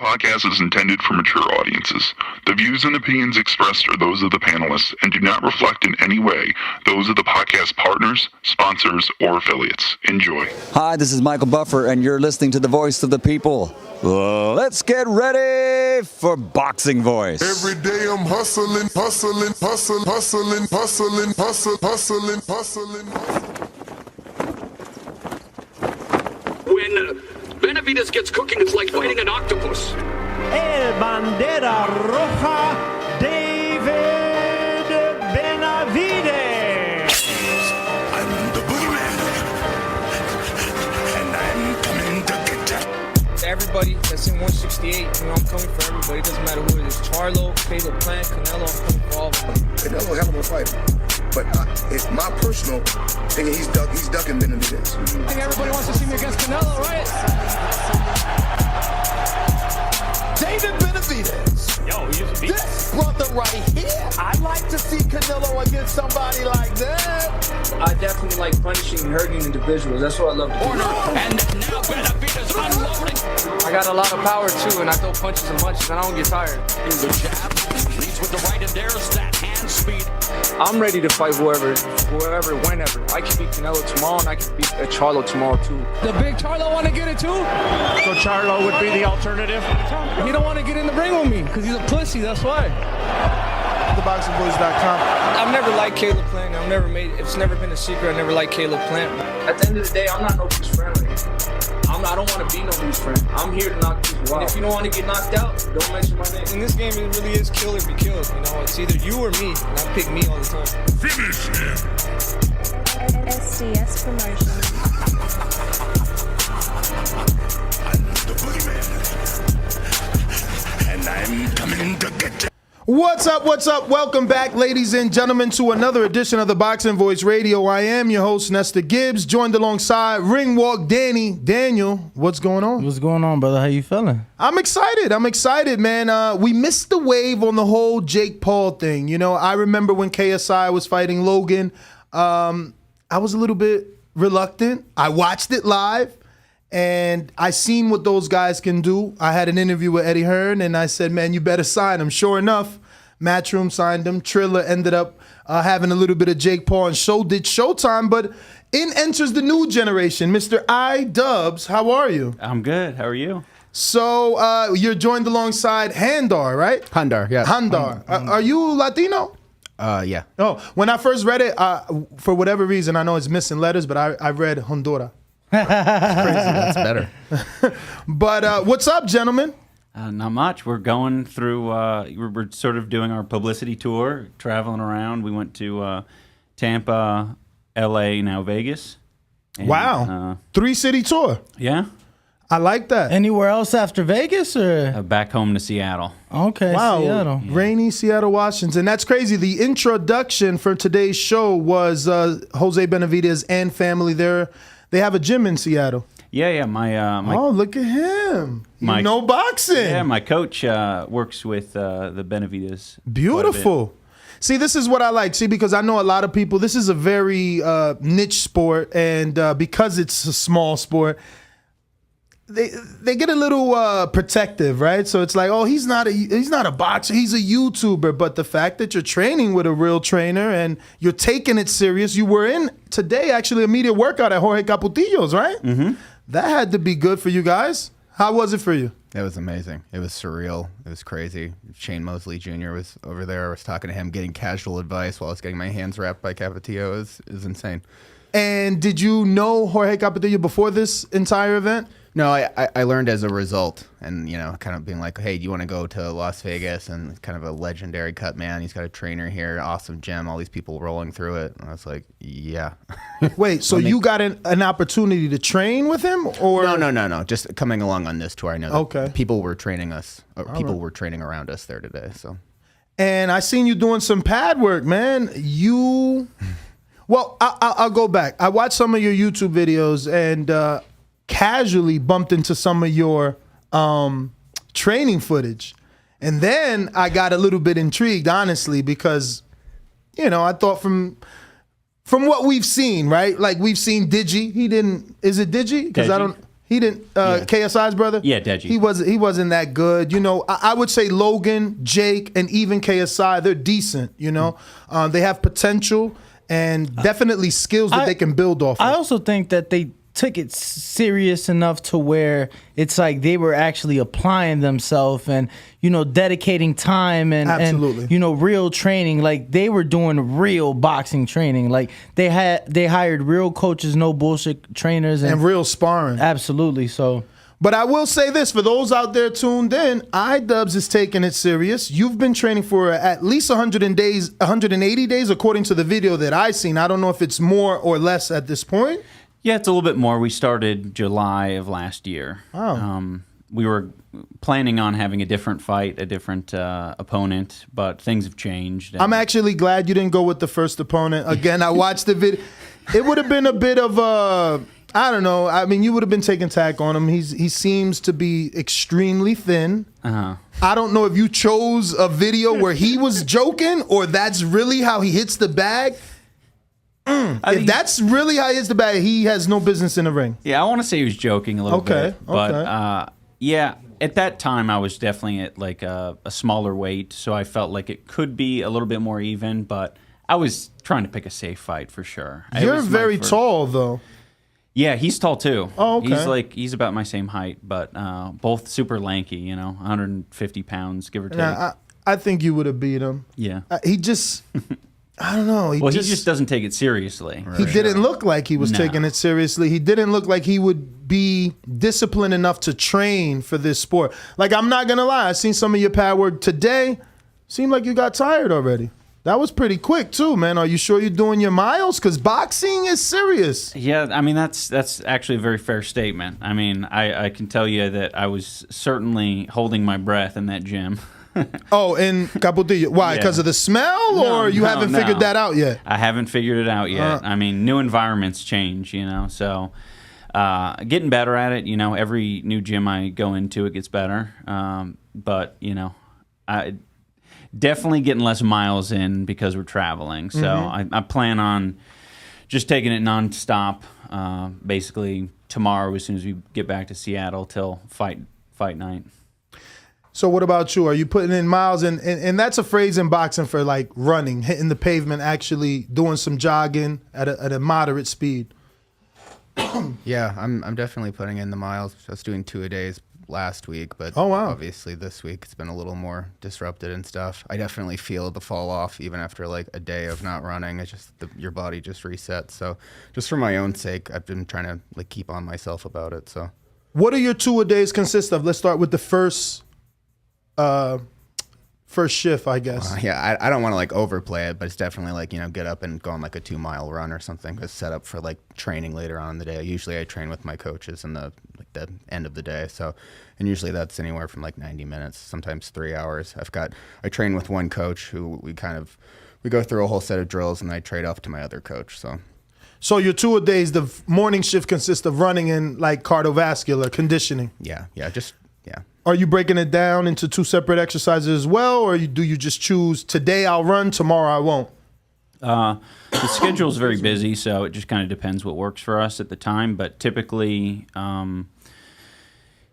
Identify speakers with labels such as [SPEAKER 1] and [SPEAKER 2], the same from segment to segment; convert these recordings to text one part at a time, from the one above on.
[SPEAKER 1] Podcast is intended for mature audiences. The views and opinions expressed are those of the panelists and do not reflect in any way those of the podcast partners, sponsors, or affiliates. Enjoy.
[SPEAKER 2] Hi, this is Michael Buffer, and you're listening to the Voice of the People. Let's get ready for Boxing Voice.
[SPEAKER 3] Every day I'm hustling.
[SPEAKER 4] When Benavidez gets cooking, it's like fighting an octopus.
[SPEAKER 5] El Bandera Roja, David Benavidez.
[SPEAKER 3] I'm the boogeyman, and I'm coming to get you.
[SPEAKER 6] Everybody that's in 168, I'm coming for everybody. It doesn't matter who it is. Charlo, Caleb Plant, Canelo, I'm coming for all of them.
[SPEAKER 7] Canelo, hell of a fighter. But it's my personal thing. He's ducking Benavidez.
[SPEAKER 6] I think everybody wants to see me against Canelo, right?
[SPEAKER 8] David Benavidez.
[SPEAKER 5] Yo, he used to be.
[SPEAKER 8] This brother right here. I'd like to see Canelo against somebody like that.
[SPEAKER 6] I definitely like punishing and hurting individuals. That's what I love to do.
[SPEAKER 4] And now Benavidez unloading.
[SPEAKER 6] I got a lot of power too, and I throw punches and punches, and I don't get tired.
[SPEAKER 4] The jab leads with the right, and there's that hand speed.
[SPEAKER 6] I'm ready to fight whoever, whenever. I can beat Canelo tomorrow, and I can beat Charlo tomorrow too. The big Charlo want to get it too?
[SPEAKER 5] So Charlo would be the alternative.
[SPEAKER 6] He don't want to get in the ring with me because he's a pussy. That's why.
[SPEAKER 9] TheBoxingVoice.com.
[SPEAKER 6] I've never liked Caleb Plant. It's never been a secret. I never liked Caleb Plant. At the end of the day, I'm not nobody's friend. I don't want to be nobody's friend. I'm here to knock people out. And if you don't want to get knocked out, don't mention my name. In this game, it really is kill or be killed. It's either you or me, and I pick me all the time.
[SPEAKER 3] Finish him.
[SPEAKER 10] SDS Promotion.
[SPEAKER 3] I'm the boogeyman, and I'm coming to get you.
[SPEAKER 9] What's up? Welcome back, ladies and gentlemen, to another edition of the Boxing Voice Radio. I am your host, Nestor Gibbs, joined alongside Ring Walk Danny. Daniel, what's going on?
[SPEAKER 11] What's going on, brother? How you feeling?
[SPEAKER 9] I'm excited, man. We missed the wave on the whole Jake Paul thing. I remember when KSI was fighting Logan. I was a little bit reluctant. I watched it live. And I seen what those guys can do. I had an interview with Eddie Hearn, and I said, man, you better sign him. Sure enough, Matchroom signed him. Triller ended up having a little bit of Jake Paul, and so did Showtime. But in enters the new generation, Mr. iDubbbz. How are you?
[SPEAKER 12] I'm good. How are you?
[SPEAKER 9] So you're joined alongside Hundar, right?
[SPEAKER 11] Hundar, yeah.
[SPEAKER 9] Hundar. Are you Latino?
[SPEAKER 11] Yeah.
[SPEAKER 9] Oh, when I first read it, for whatever reason, I know it's missing letters, but I read Honduras.
[SPEAKER 11] Crazy. That's better.
[SPEAKER 9] But what's up, gentlemen?
[SPEAKER 12] Not much. We're going through, we're sort of doing our publicity tour, traveling around. We went to Tampa, LA, now Vegas. And,
[SPEAKER 9] wow. 3-city tour.
[SPEAKER 12] Yeah.
[SPEAKER 9] I like that.
[SPEAKER 11] Anywhere else after Vegas or?
[SPEAKER 12] Back home to Seattle.
[SPEAKER 11] Okay,
[SPEAKER 9] wow.
[SPEAKER 11] Seattle.
[SPEAKER 9] Yeah. Rainy Seattle, Washington. That's crazy. The introduction for today's show was Jose Benavidez and family there. They have a gym in Seattle.
[SPEAKER 12] Yeah. My
[SPEAKER 9] oh, look at him. You know boxing.
[SPEAKER 12] Yeah, my coach works with the Benavidez.
[SPEAKER 9] Beautiful. See, this is what I like. See, because I know a lot of people, this is a very niche sport, and because it's a small sport, they get a little protective, right? So it's like, oh, he's not a boxer, he's a YouTuber. But the fact that you're training with a real trainer and you're taking it serious, you were in today actually a media workout at Jorge Capotillo's, right?
[SPEAKER 11] Mm-hmm.
[SPEAKER 9] That had to be good for you guys. How was it for you?
[SPEAKER 11] It was amazing. It was surreal. It was crazy. Shane Mosley Jr. was over there. I was talking to him, getting casual advice while I was getting my hands wrapped by Capotillo. It was insane.
[SPEAKER 9] And did you know Jorge Capotillo before this entire event?
[SPEAKER 11] No, I learned as a result, and kind of being like, hey, do you want to go to Las Vegas? And kind of a legendary cut man. He's got a trainer here, awesome gym, all these people rolling through it. And I was like, yeah.
[SPEAKER 9] Wait, so you got an opportunity to train with him, or
[SPEAKER 11] no? Just coming along on this tour, I know that people were training us, were training around us there today. So,
[SPEAKER 9] and I seen you doing some pad work, man. Well, I'll go back. I watched some of your YouTube videos and casually bumped into some of your training footage. And then I got a little bit intrigued, honestly, because, I thought from what we've seen, right? Like we've seen Digi. Is it Digi? Because He didn't. KSI's brother.
[SPEAKER 12] Yeah, Deji.
[SPEAKER 9] He wasn't that good. You know, I would say Logan, Jake, and even KSI. They're decent. You know, they have potential and definitely skills that they can build off.
[SPEAKER 10] I
[SPEAKER 9] of.
[SPEAKER 10] also think that they took it serious enough to where it's like they were actually applying themselves and, you know, dedicating time and you know, real training. Like they were doing real boxing training. Like they hired real coaches, no bullshit trainers
[SPEAKER 9] and real sparring.
[SPEAKER 10] Absolutely. So,
[SPEAKER 9] but I will say this for those out there tuned in, iDubbbz is taking it serious. You've been training for at least 180 days according to the video that I seen. I don't know if it's more or less at this point.
[SPEAKER 12] Yeah, it's a little bit more. We started July of last year.
[SPEAKER 9] Oh.
[SPEAKER 12] We were planning on having a different fight, a different opponent, but things have changed.
[SPEAKER 9] I'm actually glad you didn't go with the first opponent. Again, I watched the video. It would have been a bit of a, I don't know. I mean, you would have been taking tack on him. He seems to be extremely thin.
[SPEAKER 12] Uh-huh.
[SPEAKER 9] I don't know if you chose a video where he was joking or that's really how he hits the bag. If that's really how he hits the bag, he has no business in the ring.
[SPEAKER 12] Yeah, I want to say he was joking a little bit. But yeah, at that time I was definitely at like a smaller weight, so I felt like it could be a little bit more even, but I was trying to pick a safe fight for sure.
[SPEAKER 9] You're very tall though.
[SPEAKER 12] Yeah, he's tall too.
[SPEAKER 9] Oh, okay.
[SPEAKER 12] He's about my same height, but both super lanky, you know, 150 pounds, give or take.
[SPEAKER 9] I think you would have beat him.
[SPEAKER 12] Yeah.
[SPEAKER 9] He just... I don't know.
[SPEAKER 12] He just doesn't take it seriously.
[SPEAKER 9] He didn't look like he was taking it seriously. He didn't look like he would be disciplined enough to train for this sport. Like, I'm not going to lie. I seen some of your pad work today. Seemed like you got tired already. That was pretty quick, too, man. Are you sure you're doing your miles? Because boxing is serious.
[SPEAKER 12] Yeah, I mean, that's actually a very fair statement. I mean, I can tell you that I was certainly holding my breath in that gym.
[SPEAKER 9] Oh, in Capotillo. Why? Because of the smell, or you haven't figured that out yet?
[SPEAKER 12] I haven't figured it out yet. I mean, new environments change, you know, so getting better at it. You know, every new gym I go into, it gets better. But, you know, I definitely getting less miles in because we're traveling. So I plan on just taking it nonstop, basically tomorrow as soon as we get back to Seattle till fight night.
[SPEAKER 9] So what about you? Are you putting in miles? And that's a phrase in boxing for like running, hitting the pavement, actually doing some jogging at a moderate speed.
[SPEAKER 11] Yeah, I'm definitely putting in the miles. I was doing 2 a days last week, but obviously this week it's been a little more disrupted and stuff. I definitely feel the fall off even after like a day of not running. It's just your body just resets. So just for my own sake, I've been trying to like keep on myself about it. So
[SPEAKER 9] what do your 2 a days consist of? Let's start with the first shift, I guess.
[SPEAKER 11] Yeah, I don't want to like overplay it, but it's definitely like, you know, get up and go on like a 2-mile run or something to set up for like training later on in the day. Usually I train with my coaches in the end of the day. So, and usually that's anywhere from like 90 minutes, sometimes 3 hours. I train with one coach who we go through a whole set of drills and I trade off to my other coach.
[SPEAKER 9] So your 2 a days, the morning shift consists of running and like cardiovascular conditioning.
[SPEAKER 11] Yeah.
[SPEAKER 9] Are you breaking it down into 2 separate exercises as well, or do you just choose today I'll run, tomorrow I won't?
[SPEAKER 12] The schedule is very busy, so it just kind of depends what works for us at the time. But typically,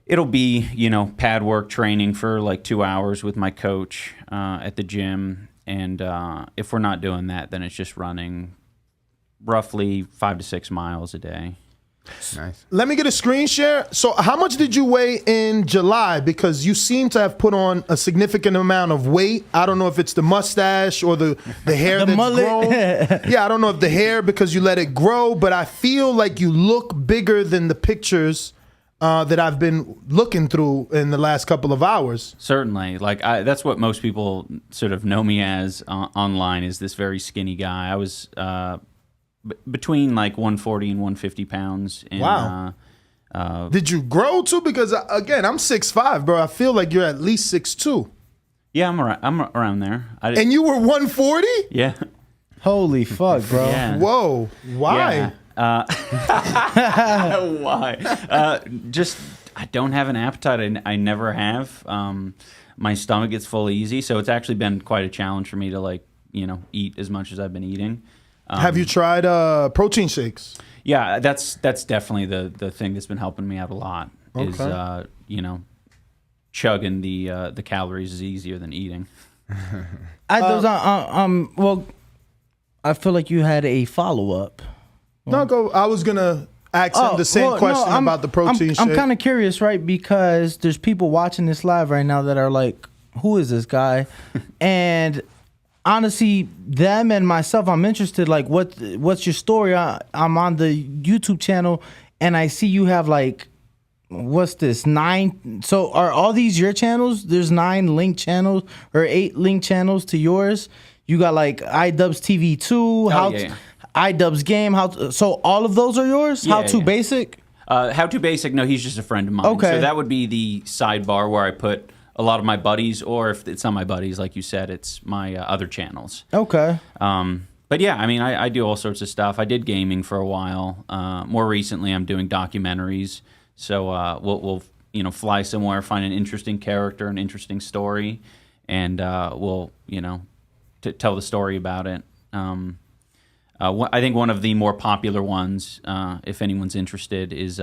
[SPEAKER 12] it'll be, you know, pad work training for like 2 hours with my coach at the gym, and if we're not doing that, then it's just running roughly 5 to 6 miles a day.
[SPEAKER 11] Nice.
[SPEAKER 9] Let me get a screen share. So how much did you weigh in July? Because you seem to have put on a significant amount of weight. I don't know if it's the mustache or the hair
[SPEAKER 10] the
[SPEAKER 9] that's
[SPEAKER 10] mullet.
[SPEAKER 9] grown. Yeah, I don't know if the hair because you let it grow, but I feel like you look bigger than the pictures that I've been looking through in the last couple of hours.
[SPEAKER 12] Certainly. Like that's what most people sort of know me as online, is this very skinny guy. I was between like 140 and 150 pounds. And,
[SPEAKER 9] wow. Did you grow too? Because again, I'm 6'5", bro. I feel like you're at least 6'2".
[SPEAKER 12] Yeah, I'm around there.
[SPEAKER 9] And you were 140?
[SPEAKER 12] Yeah.
[SPEAKER 10] Holy fuck, bro.
[SPEAKER 9] Yeah. Whoa. Why?
[SPEAKER 12] Yeah. Why? Just I don't have an appetite. I never have. My stomach gets full easy, so it's actually been quite a challenge for me to like, you know, eat as much as I've been eating.
[SPEAKER 9] Have you tried protein shakes?
[SPEAKER 12] Yeah, that's definitely the thing that's been helping me out a lot. Is chugging the calories is easier than eating.
[SPEAKER 10] Well, I feel like you had a follow up.
[SPEAKER 9] No, go. I was gonna ask him the same question about the protein shake.
[SPEAKER 10] I'm kind of curious, right? Because there's people watching this live right now that are like, "Who is this guy?" And honestly, them and myself, I'm interested. Like, what's your story? I'm on the YouTube channel, and I see you have like, what's this, 9? So are all these your channels? There's 9 linked channels or 8 linked channels to yours. You got like iDubbbz TV 2, iDubbbz Game. So all of those are yours? How to Basic?
[SPEAKER 12] How to Basic? No, he's just a friend of mine.
[SPEAKER 10] Okay.
[SPEAKER 12] So that would be the sidebar where I put a lot of my buddies, or if it's not my buddies, like you said, it's my other channels.
[SPEAKER 10] Okay.
[SPEAKER 12] But yeah, I mean, I do all sorts of stuff. I did gaming for a while. More recently, I'm doing documentaries. So we'll fly somewhere, find an interesting character, an interesting story, and we'll tell the story about it. I think one of the more popular ones, if anyone's interested, is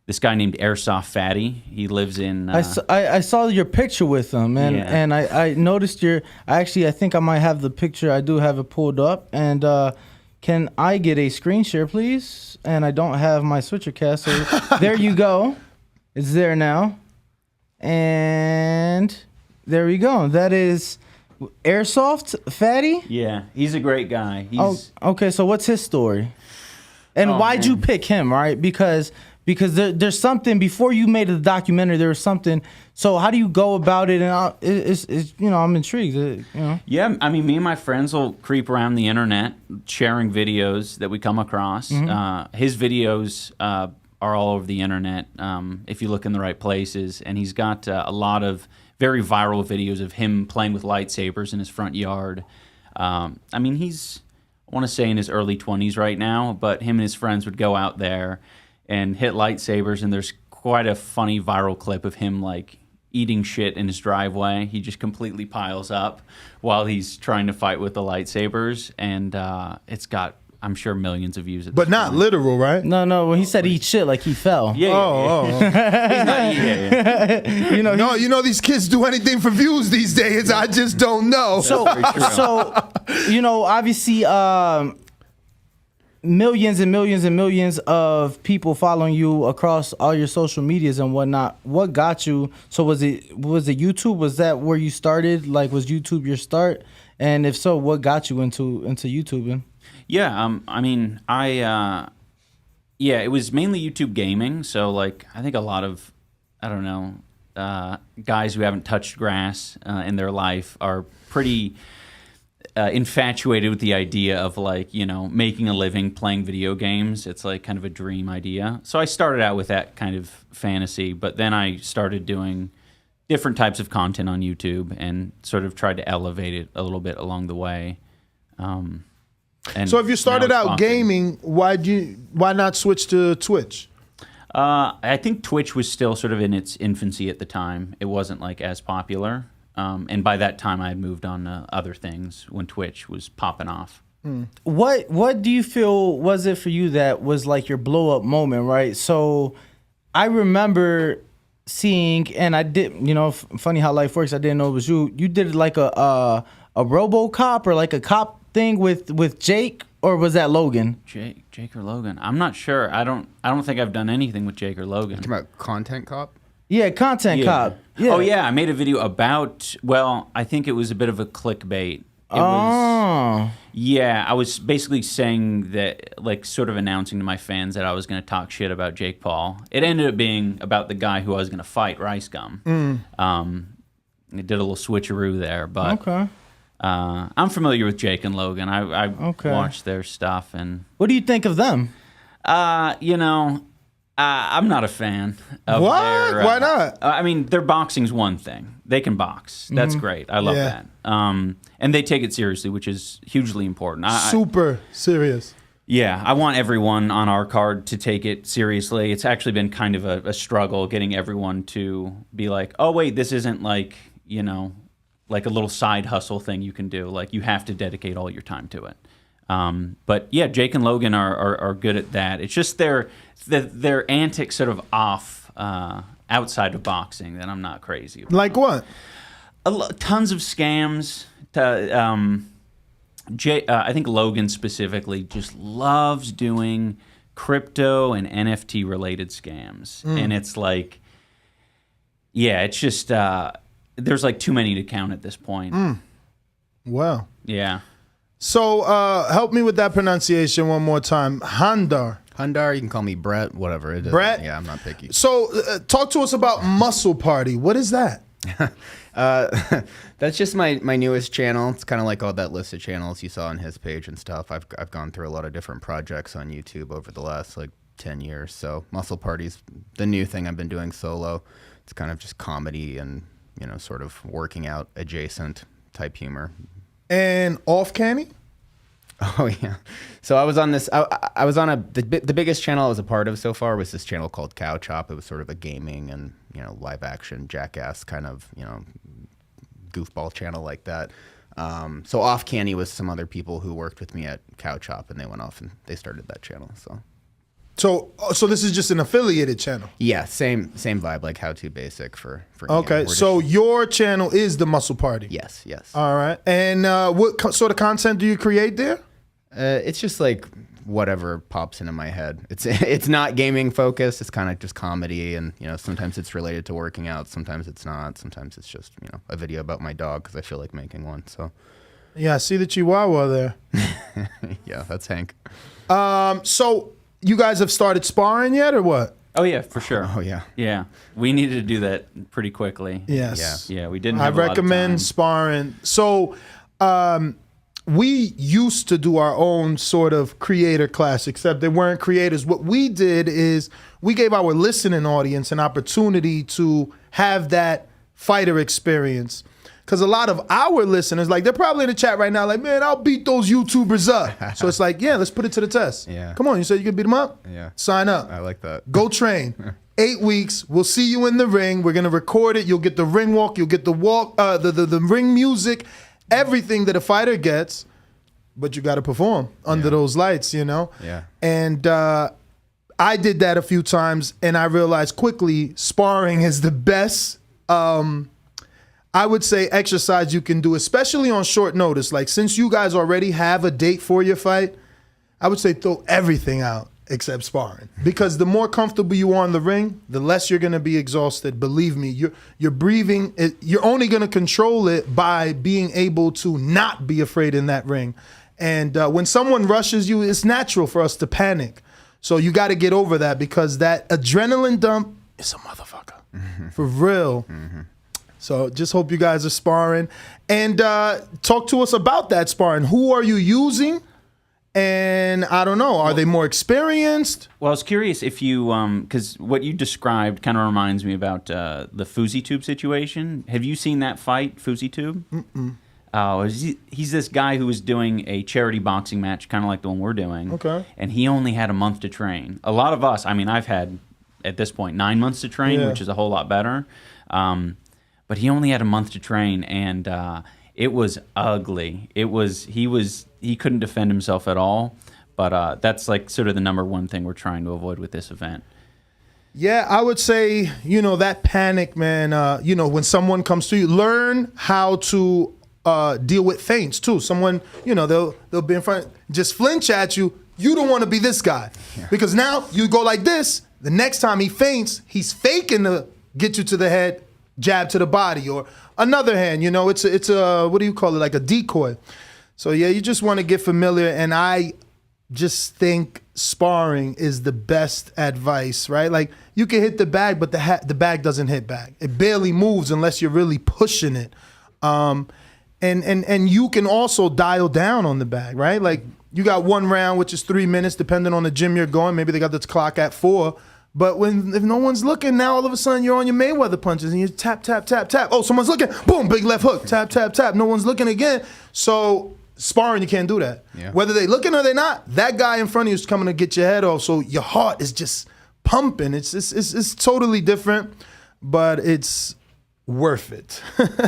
[SPEAKER 12] this guy named Airsoft Fatty. He lives in.
[SPEAKER 10] I saw your picture with him, and I noticed I think I might have the picture. I do have it pulled up, and can I get a screen share, please? And I don't have my switcher cast, so there you go. It's there now, and there we go. That is Airsoft Fatty.
[SPEAKER 12] Yeah, he's a great guy.
[SPEAKER 10] Okay. So what's his story, and why'd you pick him? Right, because there's something before you made the documentary. There was something. So how do you go about it? And I'm intrigued.
[SPEAKER 12] Yeah, I mean, me and my friends will creep around the internet sharing videos that we come across. His videos are all over the internet if you look in the right places, and he's got a lot of very viral videos of him playing with lightsabers in his front yard. I mean, he's, I want to say in his early 20s right now, but him and his friends would go out there and hit lightsabers, and there's quite a funny viral clip of him like eating shit in his driveway. He just completely piles up while he's trying to fight with the lightsabers, and it's got, I'm sure, millions of views.
[SPEAKER 9] But not literal, right?
[SPEAKER 10] No. When he said eat shit, like he fell.
[SPEAKER 9] Yeah. He's not eating. These kids do anything for views these days. I just don't know.
[SPEAKER 10] So obviously, millions and millions and millions of people following you across all your social medias and whatnot. What got you? So was it YouTube? Was that where you started? Like, was YouTube your start? And if so, what got you into YouTubing?
[SPEAKER 12] Yeah, I mean, it was mainly YouTube gaming. So, like, I think a lot of, guys who haven't touched grass in their life are pretty infatuated with the idea of, like, making a living playing video games. It's like kind of a dream idea. So I started out with that kind of fantasy, but then I started doing different types of content on YouTube and sort of tried to elevate it a little bit along the way.
[SPEAKER 9] So if you started out gaming, why not switch to Twitch?
[SPEAKER 12] I think Twitch was still sort of in its infancy at the time. It wasn't like as popular. And by that time I had moved on to other things when Twitch was popping off.
[SPEAKER 10] What do you feel was it for you that was like your blow up moment, right? So I remember seeing, and I did, funny how life works. I didn't know it was you. You did like a RoboCop or like a cop thing with Jake, or was that Logan?
[SPEAKER 12] Jake or Logan? I'm not sure. I don't think I've done anything with Jake or Logan.
[SPEAKER 11] You're talking about Content Cop?
[SPEAKER 10] Yeah, Content Cop. Yeah.
[SPEAKER 12] Oh yeah, I made a video about. Well, I think it was a bit of a clickbait. I was basically saying that, like, sort of announcing to my fans that I was going to talk shit about Jake Paul. It ended up being about the guy who I was going to fight, Rice Gum. It did a little switcheroo there, but
[SPEAKER 10] okay.
[SPEAKER 12] I'm familiar with Jake and Logan. I watched their stuff, and
[SPEAKER 10] what do you think of them?
[SPEAKER 12] I'm not a fan of
[SPEAKER 9] what?
[SPEAKER 12] Their,
[SPEAKER 9] why not?
[SPEAKER 12] I mean, their boxing's one thing. They can box. That's great. I love that. And they take it seriously, which is hugely important.
[SPEAKER 9] Super serious.
[SPEAKER 12] Yeah, I want everyone on our card to take it seriously. It's actually been kind of a struggle getting everyone to be like, oh, wait, this isn't like, like a little side hustle thing you can do. Like, you have to dedicate all your time to it. But yeah, Jake and Logan are good at that. It's just their antics sort of off outside of boxing that I'm not crazy about.
[SPEAKER 9] Like what?
[SPEAKER 12] Tons of scams. I think Logan specifically just loves doing crypto and NFT related scams. And it's like, yeah, it's just, there's like too many to count at this point.
[SPEAKER 9] Wow.
[SPEAKER 12] Yeah.
[SPEAKER 9] So help me with that pronunciation one more time. Hundar.
[SPEAKER 11] Hundar, you can call me Brett, whatever it is.
[SPEAKER 9] Brett?
[SPEAKER 11] Yeah, I'm not picky.
[SPEAKER 9] So talk to us about Muscle Party. What is that?
[SPEAKER 11] That's just my newest channel. It's kind of like all that list of channels you saw on his page and stuff. I've gone through a lot of different projects on YouTube over the last like 10 years. So Muscle Party's the new thing I've been doing solo. It's kind of just comedy and, you know, sort of working out adjacent type humor.
[SPEAKER 9] And Off Canny?
[SPEAKER 11] Oh yeah. So I was on this. I was on the biggest channel I was a part of so far was this channel called Cow Chop. It was sort of a gaming and, you know, live action jackass kind of, you know, goofball channel like that. So Off Canny was some other people who worked with me at Cow Chop, and they went off and they started that channel.
[SPEAKER 9] So this is just an affiliated channel.
[SPEAKER 11] Yeah, same vibe, like How To Basic for
[SPEAKER 9] Okay, so your channel is the Muscle Party.
[SPEAKER 11] Yes.
[SPEAKER 9] All right, and what sort of content do you create there?
[SPEAKER 11] It's just like whatever pops into my head. It's not gaming focused. It's kind of just comedy, and you know, sometimes it's related to working out, sometimes it's not. Sometimes it's just, you know, a video about my dog because I feel like making one. So
[SPEAKER 9] yeah, I see the Chihuahua there.
[SPEAKER 11] Yeah, that's Hank.
[SPEAKER 9] So you guys have started sparring yet, or what?
[SPEAKER 12] Oh yeah, for sure.
[SPEAKER 11] Oh yeah.
[SPEAKER 12] Yeah, we needed to do that pretty quickly.
[SPEAKER 9] Yes.
[SPEAKER 12] Yeah, we didn't.
[SPEAKER 9] I
[SPEAKER 12] Have a lot of
[SPEAKER 9] recommend
[SPEAKER 12] time.
[SPEAKER 9] sparring. So we used to do our own sort of creator class, except they weren't creators. What we did is we gave our listening audience an opportunity to have that fighter experience. Because a lot of our listeners, like, they're probably in the chat right now, like, man, I'll beat those YouTubers up. So it's like, yeah, let's put it to the test.
[SPEAKER 11] Yeah.
[SPEAKER 9] Come on, you said you could beat them up?
[SPEAKER 11] Yeah.
[SPEAKER 9] Sign up.
[SPEAKER 11] I like that.
[SPEAKER 9] Go train. 8 weeks. We'll see you in the ring. We're gonna record it. You'll get the ring walk. You'll get the walk, the ring music, everything that a fighter gets. But you got to perform under those lights, you know.
[SPEAKER 11] Yeah.
[SPEAKER 9] And I did that a few times, and I realized quickly sparring is the best. I would say exercise you can do, especially on short notice. Like, since you guys already have a date for your fight, I would say throw everything out except sparring. Because the more comfortable you are in the ring, the less you're going to be exhausted. Believe me, you're breathing. You're only going to control it by being able to not be afraid in that ring. And when someone rushes you, it's natural for us to panic. So you got to get over that, because that adrenaline dump is a motherfucker. For real. So just hope you guys are sparring. And talk to us about that sparring. Who are you using? And I don't know, are they more experienced?
[SPEAKER 12] Well, I was curious if you, because what you described kind of reminds me about the Fousey Tube situation. Have you seen that fight, Fousey Tube?
[SPEAKER 9] Mm-mm.
[SPEAKER 12] Oh, he's this guy who was doing a charity boxing match, kind of like the one we're doing.
[SPEAKER 9] Okay.
[SPEAKER 12] And he only had a month to train. A lot of us, I mean, I've had, at this point, 9 months to train, which is a whole lot better. But he only had a month to train, and it was ugly. He couldn't defend himself at all. But that's like sort of the number one thing we're trying to avoid with this event.
[SPEAKER 9] Yeah, I would say, you know, that panic, man, you know, when someone comes to you, learn how to deal with feints too. Someone, you know, they'll be in front, just flinch at you. You don't want to be this guy, because now you go like this. The next time he feints, he's faking to get you to the head, jab to the body, or another hand. You know, it's a what do you call it? Like a decoy. So yeah, you just want to get familiar. And I just think sparring is the best advice, right? Like, you can hit the bag, but the bag doesn't hit back. It barely moves unless you're really pushing it. And you can also dial down on the bag, right? Like, you got 1 round, which is 3 minutes, depending on the gym you're going. Maybe they got this clock at 4. But if no one's looking, now all of a sudden you're on your Mayweather punches and you tap, tap, tap, tap. Oh, someone's looking. Boom, big left hook. Tap, tap, tap. No one's looking again. So sparring, you can't do that.
[SPEAKER 11] Yeah.
[SPEAKER 9] Whether they looking or they not, that guy in front of you is coming to get your head off. So your heart is just pumping. It's totally different, but it's worth it.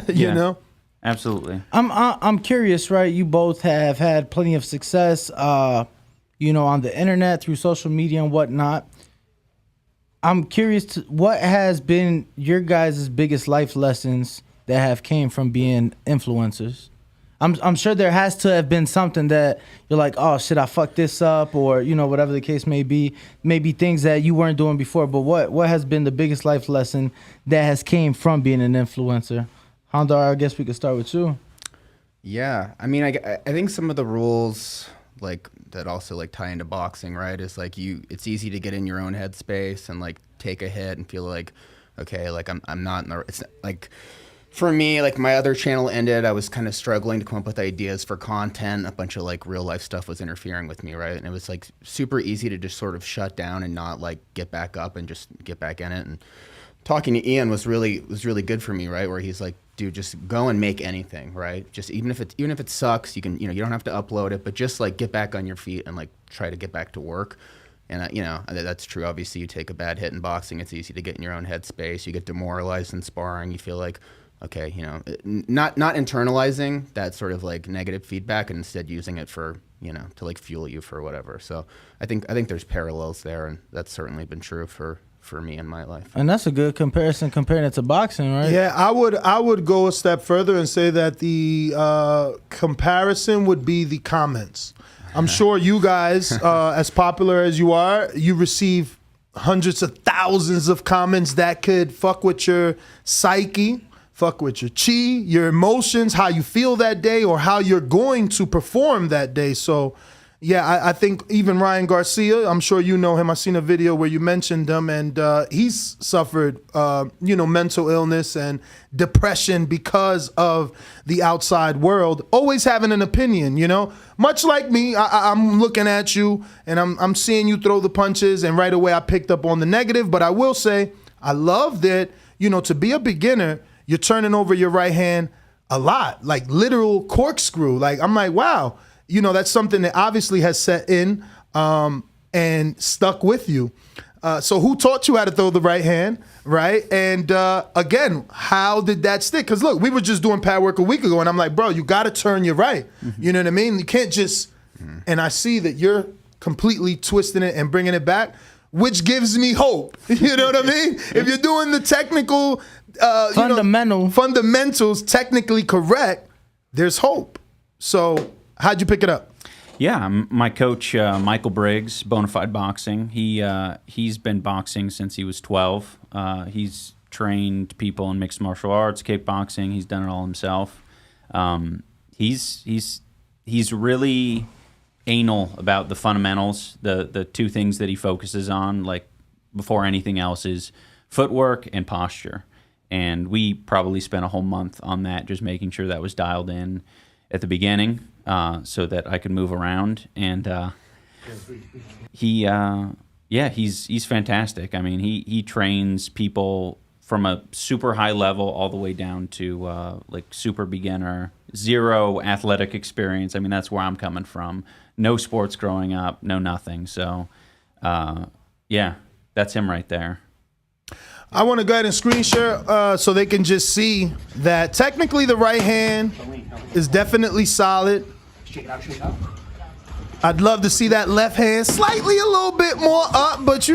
[SPEAKER 9] You know?
[SPEAKER 12] Absolutely.
[SPEAKER 10] I'm curious, right? You both have had plenty of success, on the internet, through social media and whatnot. I'm curious, what has been your guys' biggest life lessons that have came from being influencers? I'm sure there has to have been something that you're like, oh shit, I fucked this up, or whatever the case may be. Maybe things that you weren't doing before. But what has been the biggest life lesson that has came from being an influencer? Hundar, I guess we could start with you.
[SPEAKER 11] Yeah, I mean, I think some of the rules like that also like tie into boxing, right? Is like it's easy to get in your own headspace and like take a hit and feel like, okay, like I'm not in the. It's like. For me, like my other channel ended, I was kind of struggling to come up with ideas for content. A bunch of like real life stuff was interfering with me, right? And it was like super easy to just sort of shut down and not like get back up and just get back in it. And talking to Ian was really good for me, right? Where he's like, dude, just go and make anything, right? Just even if it sucks, you can, you don't have to upload it, but just like get back on your feet and like try to get back to work. And that's true. Obviously, you take a bad hit in boxing, it's easy to get in your own headspace. You get demoralized in sparring. You feel like, okay, not internalizing that sort of like negative feedback and instead using it for, to like fuel you for whatever. So I think there's parallels there, and that's certainly been true for me in my life.
[SPEAKER 10] And that's a good comparison, comparing it to boxing, right?
[SPEAKER 9] Yeah, I would go a step further and say that the comparison would be the comments. I'm sure you guys, as popular as you are, you receive hundreds of thousands of comments that could fuck with your psyche, fuck with your chi, your emotions, how you feel that day, or how you're going to perform that day. So, yeah, I think even Ryan Garcia, I'm sure you know him. I've seen a video where you mentioned him, and he's suffered, mental illness and depression because of the outside world. Always having an opinion, much like me. I'm looking at you, and I'm seeing you throw the punches, and right away I picked up on the negative. But I will say, I love that, to be a beginner, you're turning over your right hand a lot, like literal corkscrew. Like, I'm like, wow, that's something that obviously has set in and stuck with you. So who taught you how to throw the right hand, right? And again, how did that stick? Because look, we were just doing pad work a week ago, and I'm like, bro, you got to turn your right. Mm-hmm. You know what I mean? You can't just, and I see that you're completely twisting it and bringing it back, which gives me hope. You know what I mean? If you're doing the technical fundamentals technically correct, there's hope. So how'd you pick it up?
[SPEAKER 12] Yeah, my coach, Michael Briggs, Bonafide Boxing, he's been boxing since he was 12. He's trained people in mixed martial arts, kickboxing. He's done it all himself. He's really anal about the fundamentals. The two things that he focuses on, like before anything else, is footwork and posture. And we probably spent a whole month on that, just making sure that was dialed in at the beginning, so that I could move around. And he's fantastic. I mean, he trains people from a super high level all the way down to like super beginner, zero athletic experience. I mean, that's where I'm coming from. No sports growing up, no nothing. So, that's him right there.
[SPEAKER 9] I want to go ahead and screen share so they can just see that technically the right hand is definitely solid. I'd love to see that left hand slightly a little bit more up, but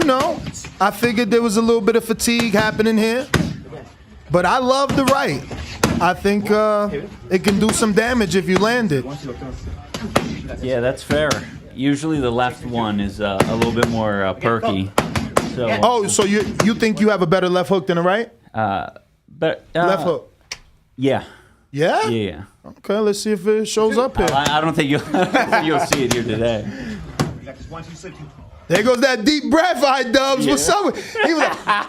[SPEAKER 9] I figured there was a little bit of fatigue happening here. But I love the right. I think it can do some damage if you land it.
[SPEAKER 12] Yeah, that's fair. Usually the left one is a little bit more perky.
[SPEAKER 9] So you think you have a better left hook than a right?
[SPEAKER 12] Left
[SPEAKER 9] hook.
[SPEAKER 12] Yeah.
[SPEAKER 9] Yeah?
[SPEAKER 12] Yeah.
[SPEAKER 9] Okay, let's see if it shows up here.
[SPEAKER 12] I don't think you'll see it here today.
[SPEAKER 9] There goes that deep breath, iDubbbz. Yeah. What's up? He was like,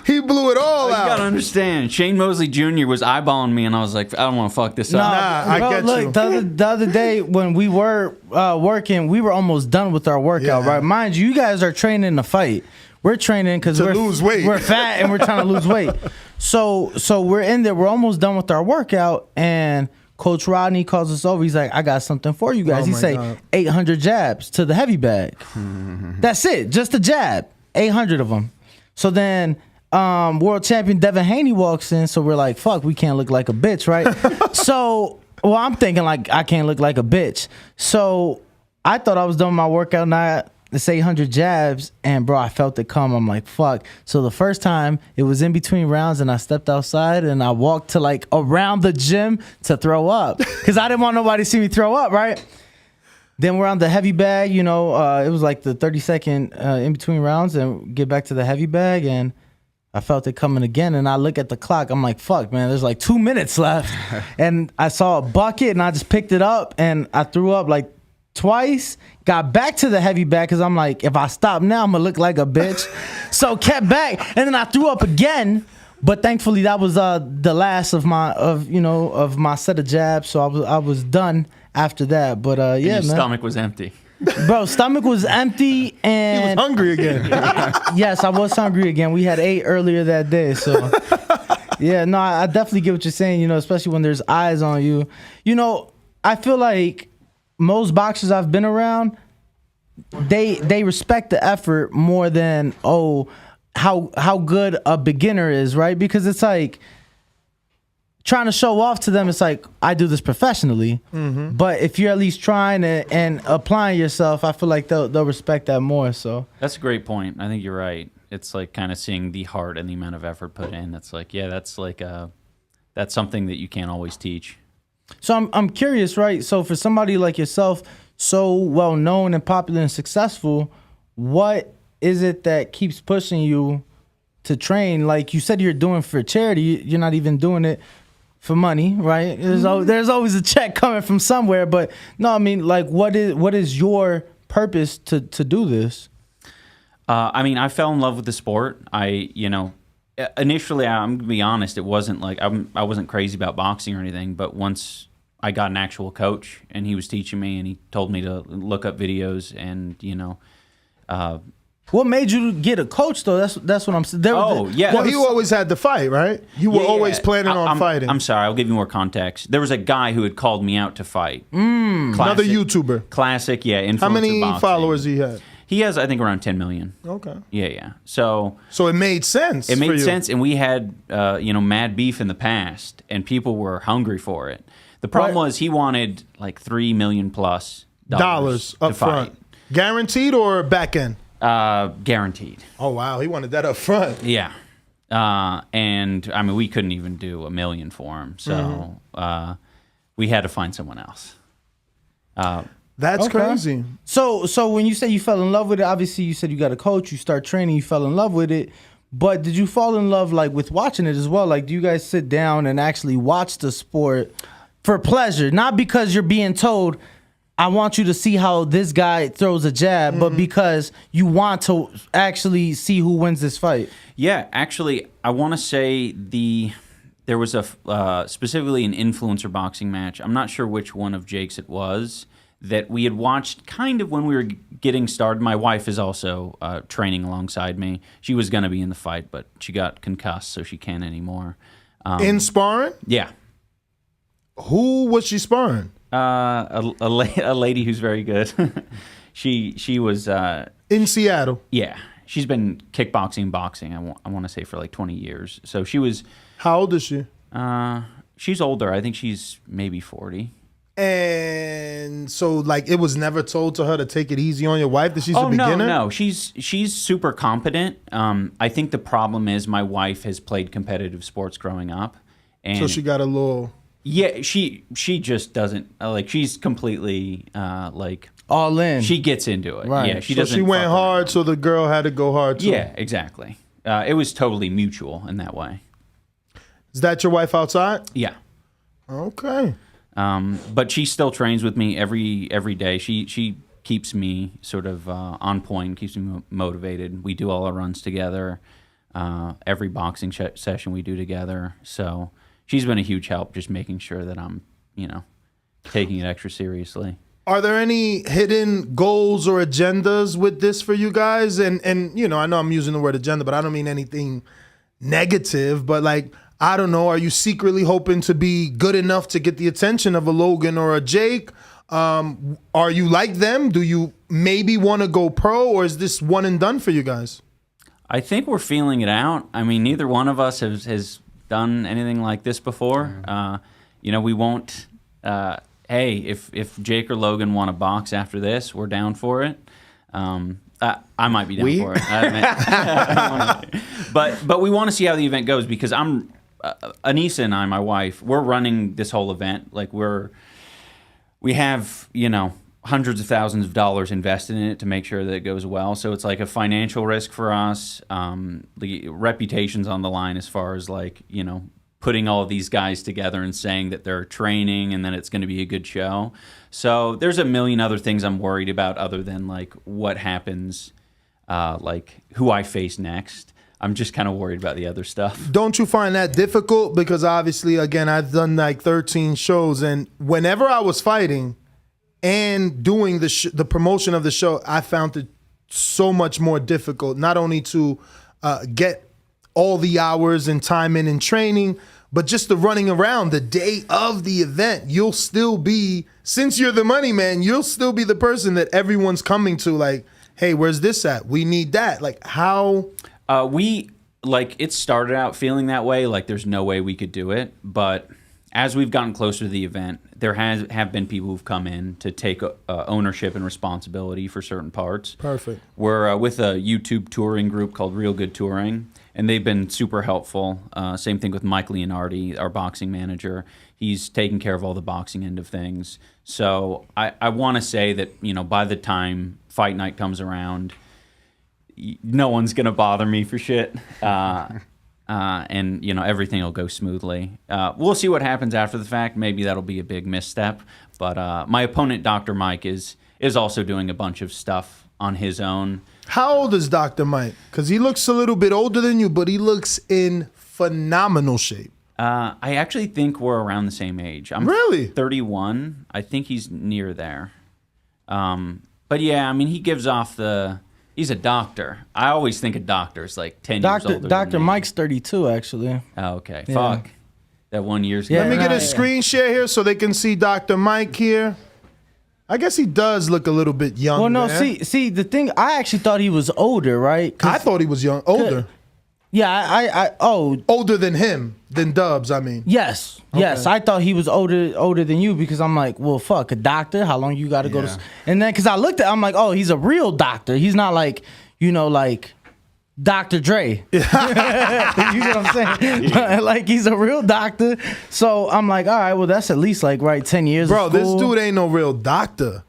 [SPEAKER 9] he blew it all out.
[SPEAKER 12] You gotta understand, Shane Mosley Jr. was eyeballing me, and I was like, I don't want to fuck this up.
[SPEAKER 9] I get you.
[SPEAKER 10] The other day when we were working, we were almost done with our workout, right? Mind you, you guys are training to fight. We're training because we're
[SPEAKER 9] lose weight.
[SPEAKER 10] We're fat and we're trying to lose weight. So we're in there. We're almost done with our workout, and Coach Rodney calls us over. He's like, I got something for you guys. He say 800 jabs to the heavy bag. That's it. Just a jab. 800 of them. So then world champion Devin Haney walks in, so we're like, fuck, we can't look like a bitch, right? So, well, I'm thinking like I can't look like a bitch. So I thought I was done with my workout, and I it's 800 jabs, and bro, I felt it come. I'm like, fuck. So the first time, it was in between rounds, and I stepped outside, and I walked to like around the gym to throw up, because I didn't want nobody to see me throw up, right? Then we're on the heavy bag, it was like the 30-second in between rounds, and get back to the heavy bag, and I felt it coming again, and I look at the clock. I'm like, fuck, man, there's like 2 minutes left. And I saw a bucket, and I just picked it up, and I threw up like twice, got back to the heavy bag, because I'm like, if I stop now, I'm going to look like a bitch. So kept back, and then I threw up again. But thankfully, that was the last of my set of jabs, so I was done after that. But yeah,
[SPEAKER 12] your
[SPEAKER 10] man.
[SPEAKER 12] Stomach was empty.
[SPEAKER 10] Bro, stomach was empty, and
[SPEAKER 9] he was hungry again.
[SPEAKER 10] Yes, I was hungry again. We had 8 earlier that day, so yeah, no, I definitely get what you're saying. Especially when there's eyes on you. I feel like most boxers I've been around, they respect the effort more than how good a beginner is, right? Because it's like trying to show off to them, it's like, I do this professionally. Mm-hmm. But if you're at least trying and applying yourself, I feel like they'll respect that more. So
[SPEAKER 12] that's a great point. I think you're right. It's like kind of seeing the heart and the amount of effort put in. That's like, yeah, that's like that's something that you can't always teach.
[SPEAKER 10] So I'm curious, right? So for somebody like yourself, so well known and popular and successful, what is it that keeps pushing you to train? Like you said, you're doing for charity. You're not even doing it for money, right? There's always a check coming from somewhere. But no, I mean, like, what is your purpose to do this?
[SPEAKER 12] I mean, I fell in love with the sport. Initially, I'm gonna be honest, it wasn't like I wasn't crazy about boxing or anything. But once I got an actual coach, and he was teaching me, and he told me to look up videos, and
[SPEAKER 10] what made you get a coach though? That's what I'm saying.
[SPEAKER 12] Yeah.
[SPEAKER 9] Well, you always had the fight, right? You were always planning on fighting.
[SPEAKER 12] I'm sorry, I'll give you more context. There was a guy who had called me out to fight.
[SPEAKER 9] Another YouTuber.
[SPEAKER 12] Classic, yeah. Influencer
[SPEAKER 9] How many
[SPEAKER 12] boxing.
[SPEAKER 9] followers he had?
[SPEAKER 12] He has, I think, around 10 million.
[SPEAKER 9] Okay.
[SPEAKER 12] Yeah. So
[SPEAKER 9] it made sense.
[SPEAKER 12] It made sense, and we had mad beef in the past, and people were hungry for it. The problem was he wanted like $3 million plus
[SPEAKER 9] dollars
[SPEAKER 12] to
[SPEAKER 9] up
[SPEAKER 12] fight.
[SPEAKER 9] front, guaranteed or back end?
[SPEAKER 12] Guaranteed.
[SPEAKER 9] Oh wow, he wanted that up front.
[SPEAKER 12] Yeah. And I mean, we couldn't even do $1 million for him, so we had to find someone else.
[SPEAKER 9] That's crazy.
[SPEAKER 10] So when you say you fell in love with it, obviously you said you got a coach, you start training, you fell in love with it. But did you fall in love like with watching it as well? Like, do you guys sit down and actually watch the sport for pleasure, not because you're being told, I want you to see how this guy throws a jab, but because you want to actually see who wins this fight?
[SPEAKER 12] Yeah, actually, I want to say there was specifically an influencer boxing match. I'm not sure which one of Jake's it was that we had watched kind of when we were getting started. My wife is also training alongside me. She was going to be in the fight, but she got concussed, so she can't anymore.
[SPEAKER 9] In sparring?
[SPEAKER 12] Yeah.
[SPEAKER 9] Who was she sparring?
[SPEAKER 12] A lady who's very good. She was
[SPEAKER 9] in Seattle.
[SPEAKER 12] Yeah, she's been kickboxing and boxing. I want to say for like 20 years. So she was.
[SPEAKER 9] How old is she?
[SPEAKER 12] She's older. I think she's maybe 40.
[SPEAKER 9] And so, like, it was never told to her to take it easy on your wife, that she's a beginner?
[SPEAKER 12] No. She's super competent. I think the problem is my wife has played competitive sports growing up, and
[SPEAKER 9] so she got a little.
[SPEAKER 12] Yeah, she just doesn't like. She's completely like
[SPEAKER 10] all in.
[SPEAKER 12] She gets into it.
[SPEAKER 9] Right.
[SPEAKER 12] Yeah, she
[SPEAKER 9] so
[SPEAKER 12] doesn't.
[SPEAKER 9] She went hard, so the girl had to go hard too.
[SPEAKER 12] Yeah, exactly. It was totally mutual in that way.
[SPEAKER 9] Is that your wife outside?
[SPEAKER 12] Yeah.
[SPEAKER 9] Okay.
[SPEAKER 12] But she still trains with me every day. She keeps me sort of on point, keeps me motivated. We do all our runs together. Every boxing session we do together. So she's been a huge help, just making sure that I'm, taking it extra seriously.
[SPEAKER 9] Are there any hidden goals or agendas with this for you guys? And I know I'm using the word agenda, but I don't mean anything negative. But like, I don't know, are you secretly hoping to be good enough to get the attention of a Logan or a Jake? Are you like them? Do you maybe want to go pro, or is this one and done for you guys?
[SPEAKER 12] I think we're feeling it out. I mean, neither one of us has done anything like this before. We won't. Hey, if Jake or Logan want to box after this, we're down for it. I might be down for it. But we want to see how the event goes because Anissa and I, my wife, we're running this whole event. Like we have, hundreds of thousands of dollars invested in it to make sure that it goes well. So it's like a financial risk for us. The reputation's on the line as far as putting all of these guys together and saying that they're training and that it's going to be a good show. So there's a million other things I'm worried about other than what happens, who I face next. I'm just kind of worried about the other stuff.
[SPEAKER 9] Don't you find that difficult? Because obviously, again, I've done 13 shows, and whenever I was fighting and doing the promotion of the show, I found it so much more difficult, not only to get all the hours and time in and training, but just the running around the day of the event. You'll still be, since you're the money man, you'll still be the person that everyone's coming to hey, where's this at? We need that. How?
[SPEAKER 12] It started out feeling that way, there's no way we could do it. But as we've gotten closer to the event, there have been people who've come in to take ownership and responsibility for certain parts.
[SPEAKER 9] Perfect.
[SPEAKER 12] We're with a YouTube touring group called Real Good Touring, and they've been super helpful. Same thing with Mike Leonardi, our boxing manager. He's taking care of all the boxing end of things. So I want to say that, by the time fight night comes around, no one's going to bother me for shit. And everything will go smoothly. We'll see what happens after the fact. Maybe that'll be a big misstep. But my opponent, Dr. Mike, is also doing a bunch of stuff on his own.
[SPEAKER 9] How old is Dr. Mike? Because he looks a little bit older than you, but he looks in phenomenal shape.
[SPEAKER 12] I actually think we're around the same age. I'm
[SPEAKER 9] really
[SPEAKER 12] 31. I think he's near there. But yeah, I mean, he gives off he's a doctor. I always think a doctor's 10 years older.
[SPEAKER 10] Dr. Mike's 32, actually.
[SPEAKER 12] Oh, okay.
[SPEAKER 10] Yeah.
[SPEAKER 12] Fuck. That 1 year's.
[SPEAKER 9] Let me get a screen share here so they can see Dr. Mike here. I guess he does look a little bit young.
[SPEAKER 10] Well, no, see, the thing, I actually thought he was older, right?
[SPEAKER 9] I thought he was older.
[SPEAKER 10] Yeah,
[SPEAKER 9] older than him, than Dubbbz, I mean.
[SPEAKER 10] Yes,
[SPEAKER 9] Okay.
[SPEAKER 10] yes. I thought he was older than you because I'm like, well, fuck, a doctor? How long you got to go to? And then, because I looked at, I'm like, oh, he's a real doctor. He's not Dr. Dre. You know what I'm saying? He's a real doctor. So I'm like, all right, well, that's at least 10 years.
[SPEAKER 9] Bro, this dude ain't no real doctor.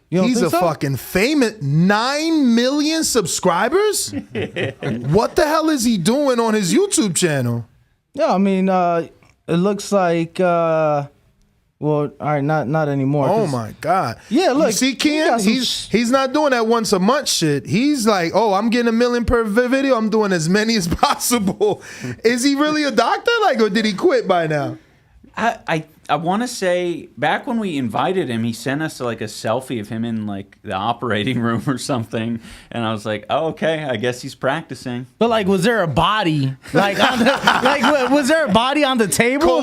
[SPEAKER 9] He's a fucking famous 9 million subscribers. What the hell is he doing on his YouTube channel?
[SPEAKER 10] Yeah, I mean, it looks like. Well, all right, not anymore.
[SPEAKER 9] Oh my God!
[SPEAKER 10] Yeah, look,
[SPEAKER 9] you see, Ken, he's not doing that once a month shit. He's like, oh, I'm getting 1 million per video. I'm doing as many as possible. Is he really a doctor? Or did he quit by now?
[SPEAKER 12] I want to say back when we invited him, he sent us a selfie of him in the operating room or something, and I was like, oh, okay, I guess he's practicing.
[SPEAKER 10] But was there a body was there a body on the table?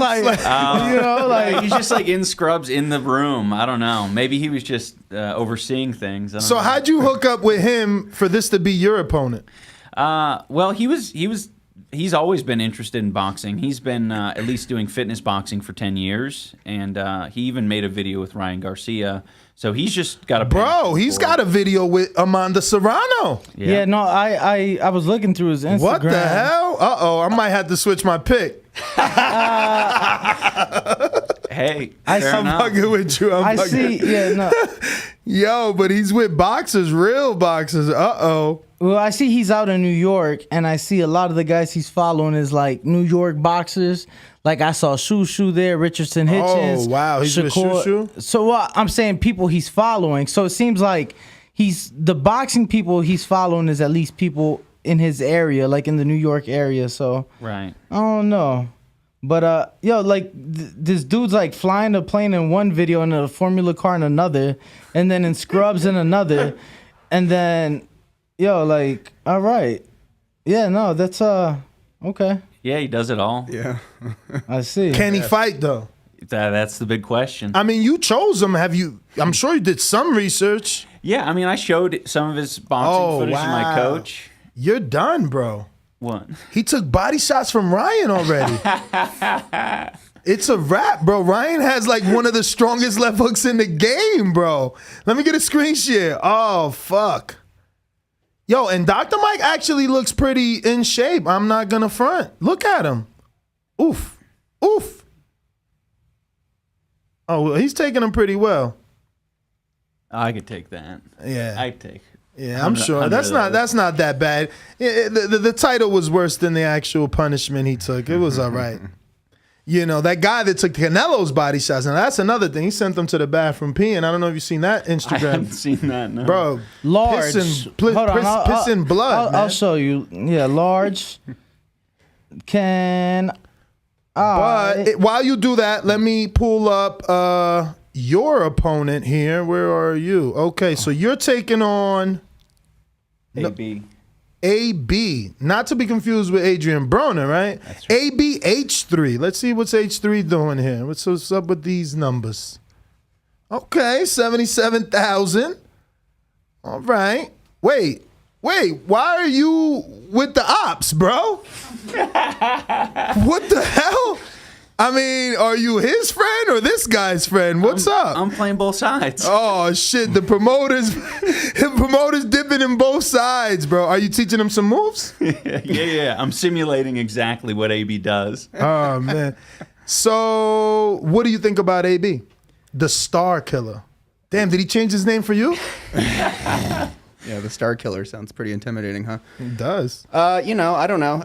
[SPEAKER 12] He's just in scrubs in the room. I don't know. Maybe he was just overseeing things.
[SPEAKER 9] So how'd you hook up with him for this to be your opponent?
[SPEAKER 12] Well, he's always been interested in boxing. He's been at least doing fitness boxing for 10 years, and he even made a video with Ryan Garcia. So he's just got a
[SPEAKER 9] he's got a video with Amanda Serrano.
[SPEAKER 10] Yeah, no, I was looking through his Instagram.
[SPEAKER 9] What the hell? I might have to switch my pick.
[SPEAKER 12] Hey,
[SPEAKER 9] I'm fucking with you.
[SPEAKER 10] I see. Yeah, no.
[SPEAKER 9] Yo, but he's with boxers, real boxers.
[SPEAKER 10] Well, I see he's out in New York, and I see a lot of the guys he's following is New York boxers. I saw Shoo there, Richardson Hitchens.
[SPEAKER 9] Oh, wow. He's with Shoo.
[SPEAKER 10] So I'm saying people he's following. So it seems like the boxing people he's following is at least people in his area, in the New York area. So
[SPEAKER 12] right.
[SPEAKER 10] I don't know. But, this dude's, flying a plane in one video and a Formula car in another, and then in scrubs in another, and then, all right. Yeah, no, that's, okay.
[SPEAKER 12] Yeah, he does it all.
[SPEAKER 11] Yeah.
[SPEAKER 10] I see.
[SPEAKER 9] Can he fight, though?
[SPEAKER 12] That's the big question.
[SPEAKER 9] I mean, you chose him. I'm sure you did some research.
[SPEAKER 12] Yeah, I mean, I showed some of his boxing footage to my coach.
[SPEAKER 9] You're done, bro.
[SPEAKER 12] What?
[SPEAKER 9] He took body shots from Ryan already. It's a wrap, bro. Ryan has like one of the strongest left hooks in the game, bro. Let me get a screen share. Oh, fuck. Yo, and Dr. Mike actually looks pretty in shape. I'm not going to front. Look at him. Oof. Oof. Oh, well, he's taking him pretty well.
[SPEAKER 12] I could take that.
[SPEAKER 9] Yeah.
[SPEAKER 12] I'd take.
[SPEAKER 9] Yeah, I'm sure. That's not that bad. The title was worse than the actual punishment he took. It was all right. You know, that guy that took Canelo's body shots, and that's another thing. He sent them to the bathroom peeing. I don't know if you've seen that Instagram.
[SPEAKER 12] I haven't seen that, no.
[SPEAKER 9] Bro,
[SPEAKER 10] large.
[SPEAKER 9] Pissing blood,
[SPEAKER 10] I'll show you. Yeah, large. Can
[SPEAKER 9] But while you do that, let me pull up your opponent here. Where are you? Okay, so you're taking on
[SPEAKER 12] AB.
[SPEAKER 9] AB, not to be confused with Adrian Broner, right?
[SPEAKER 12] That's right.
[SPEAKER 9] AB H3. Let's see what's H3 doing here. What's up with these numbers? Okay, 77,000. All right. Wait. Why are you with the ops, bro? What the hell? I mean, are you his friend or this guy's friend? What's up?
[SPEAKER 12] I'm playing both sides.
[SPEAKER 9] Oh shit! The promoters dipping in both sides, bro. Are you teaching him some moves?
[SPEAKER 12] Yeah. I'm simulating exactly what AB does.
[SPEAKER 9] Oh man. So, what do you think about AB, the Star Killer? Damn, did he change his name for you?
[SPEAKER 11] Yeah, the Star Killer sounds pretty intimidating, huh?
[SPEAKER 9] It does.
[SPEAKER 11] I don't know.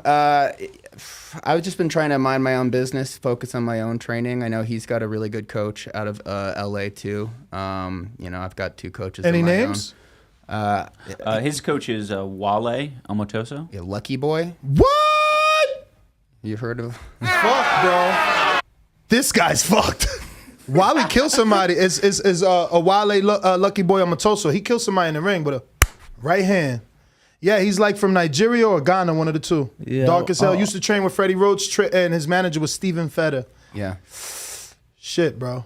[SPEAKER 11] I've just been trying to mind my own business, focus on my own training. I know he's got a really good coach out of LA too. I've got 2 coaches.
[SPEAKER 9] Any
[SPEAKER 11] of my
[SPEAKER 9] names?
[SPEAKER 11] Own.
[SPEAKER 12] His coach is Wale Omotoso.
[SPEAKER 11] Yeah, Lucky Boy.
[SPEAKER 9] What?
[SPEAKER 11] You've heard of?
[SPEAKER 9] Fuck, bro. This guy's fucked. Wale killed somebody. Is a Wale Lucky Boy Amatoso. He killed somebody in the ring with a right hand. Yeah, he's like from Nigeria or Ghana, one of the two. Yeah, dark as hell. Used to train with Freddie Roach, and his manager was Stephen Feder.
[SPEAKER 11] Yeah.
[SPEAKER 9] Shit, bro.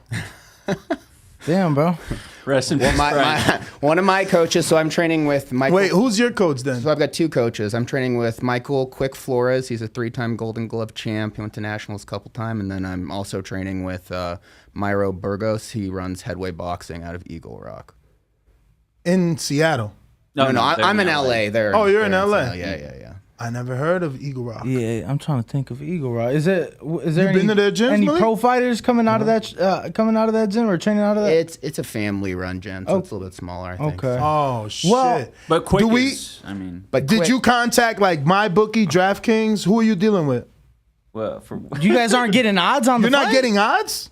[SPEAKER 10] Damn, bro.
[SPEAKER 12] Rest in peace.
[SPEAKER 11] One of my coaches, so I'm training with Michael.
[SPEAKER 9] Wait, who's your coach then?
[SPEAKER 11] So I've got 2 coaches. I'm training with Michael Quick Flores. He's a 3-time Golden Glove champ. He went to nationals a couple times. And then I'm also training with Myro Burgos. He runs Headway Boxing out of Eagle Rock.
[SPEAKER 9] In Seattle?
[SPEAKER 11] No, I'm in LA.
[SPEAKER 9] You're in LA?
[SPEAKER 11] Yeah.
[SPEAKER 9] I never heard of Eagle Rock.
[SPEAKER 10] Yeah, I'm trying to think of Eagle Rock. Is there
[SPEAKER 9] been to their gyms,
[SPEAKER 10] any
[SPEAKER 9] Malik?
[SPEAKER 10] pro fighters coming out of that gym or training out of that?
[SPEAKER 11] It's a family run gym, so it's a little bit smaller, I think.
[SPEAKER 10] Okay.
[SPEAKER 9] Oh shit.
[SPEAKER 10] Well,
[SPEAKER 12] but quick
[SPEAKER 9] did you contact like MyBookie, DraftKings? Who are you dealing with?
[SPEAKER 12] Well,
[SPEAKER 10] you guys aren't getting odds on the
[SPEAKER 9] You're not
[SPEAKER 10] fight?
[SPEAKER 9] getting odds?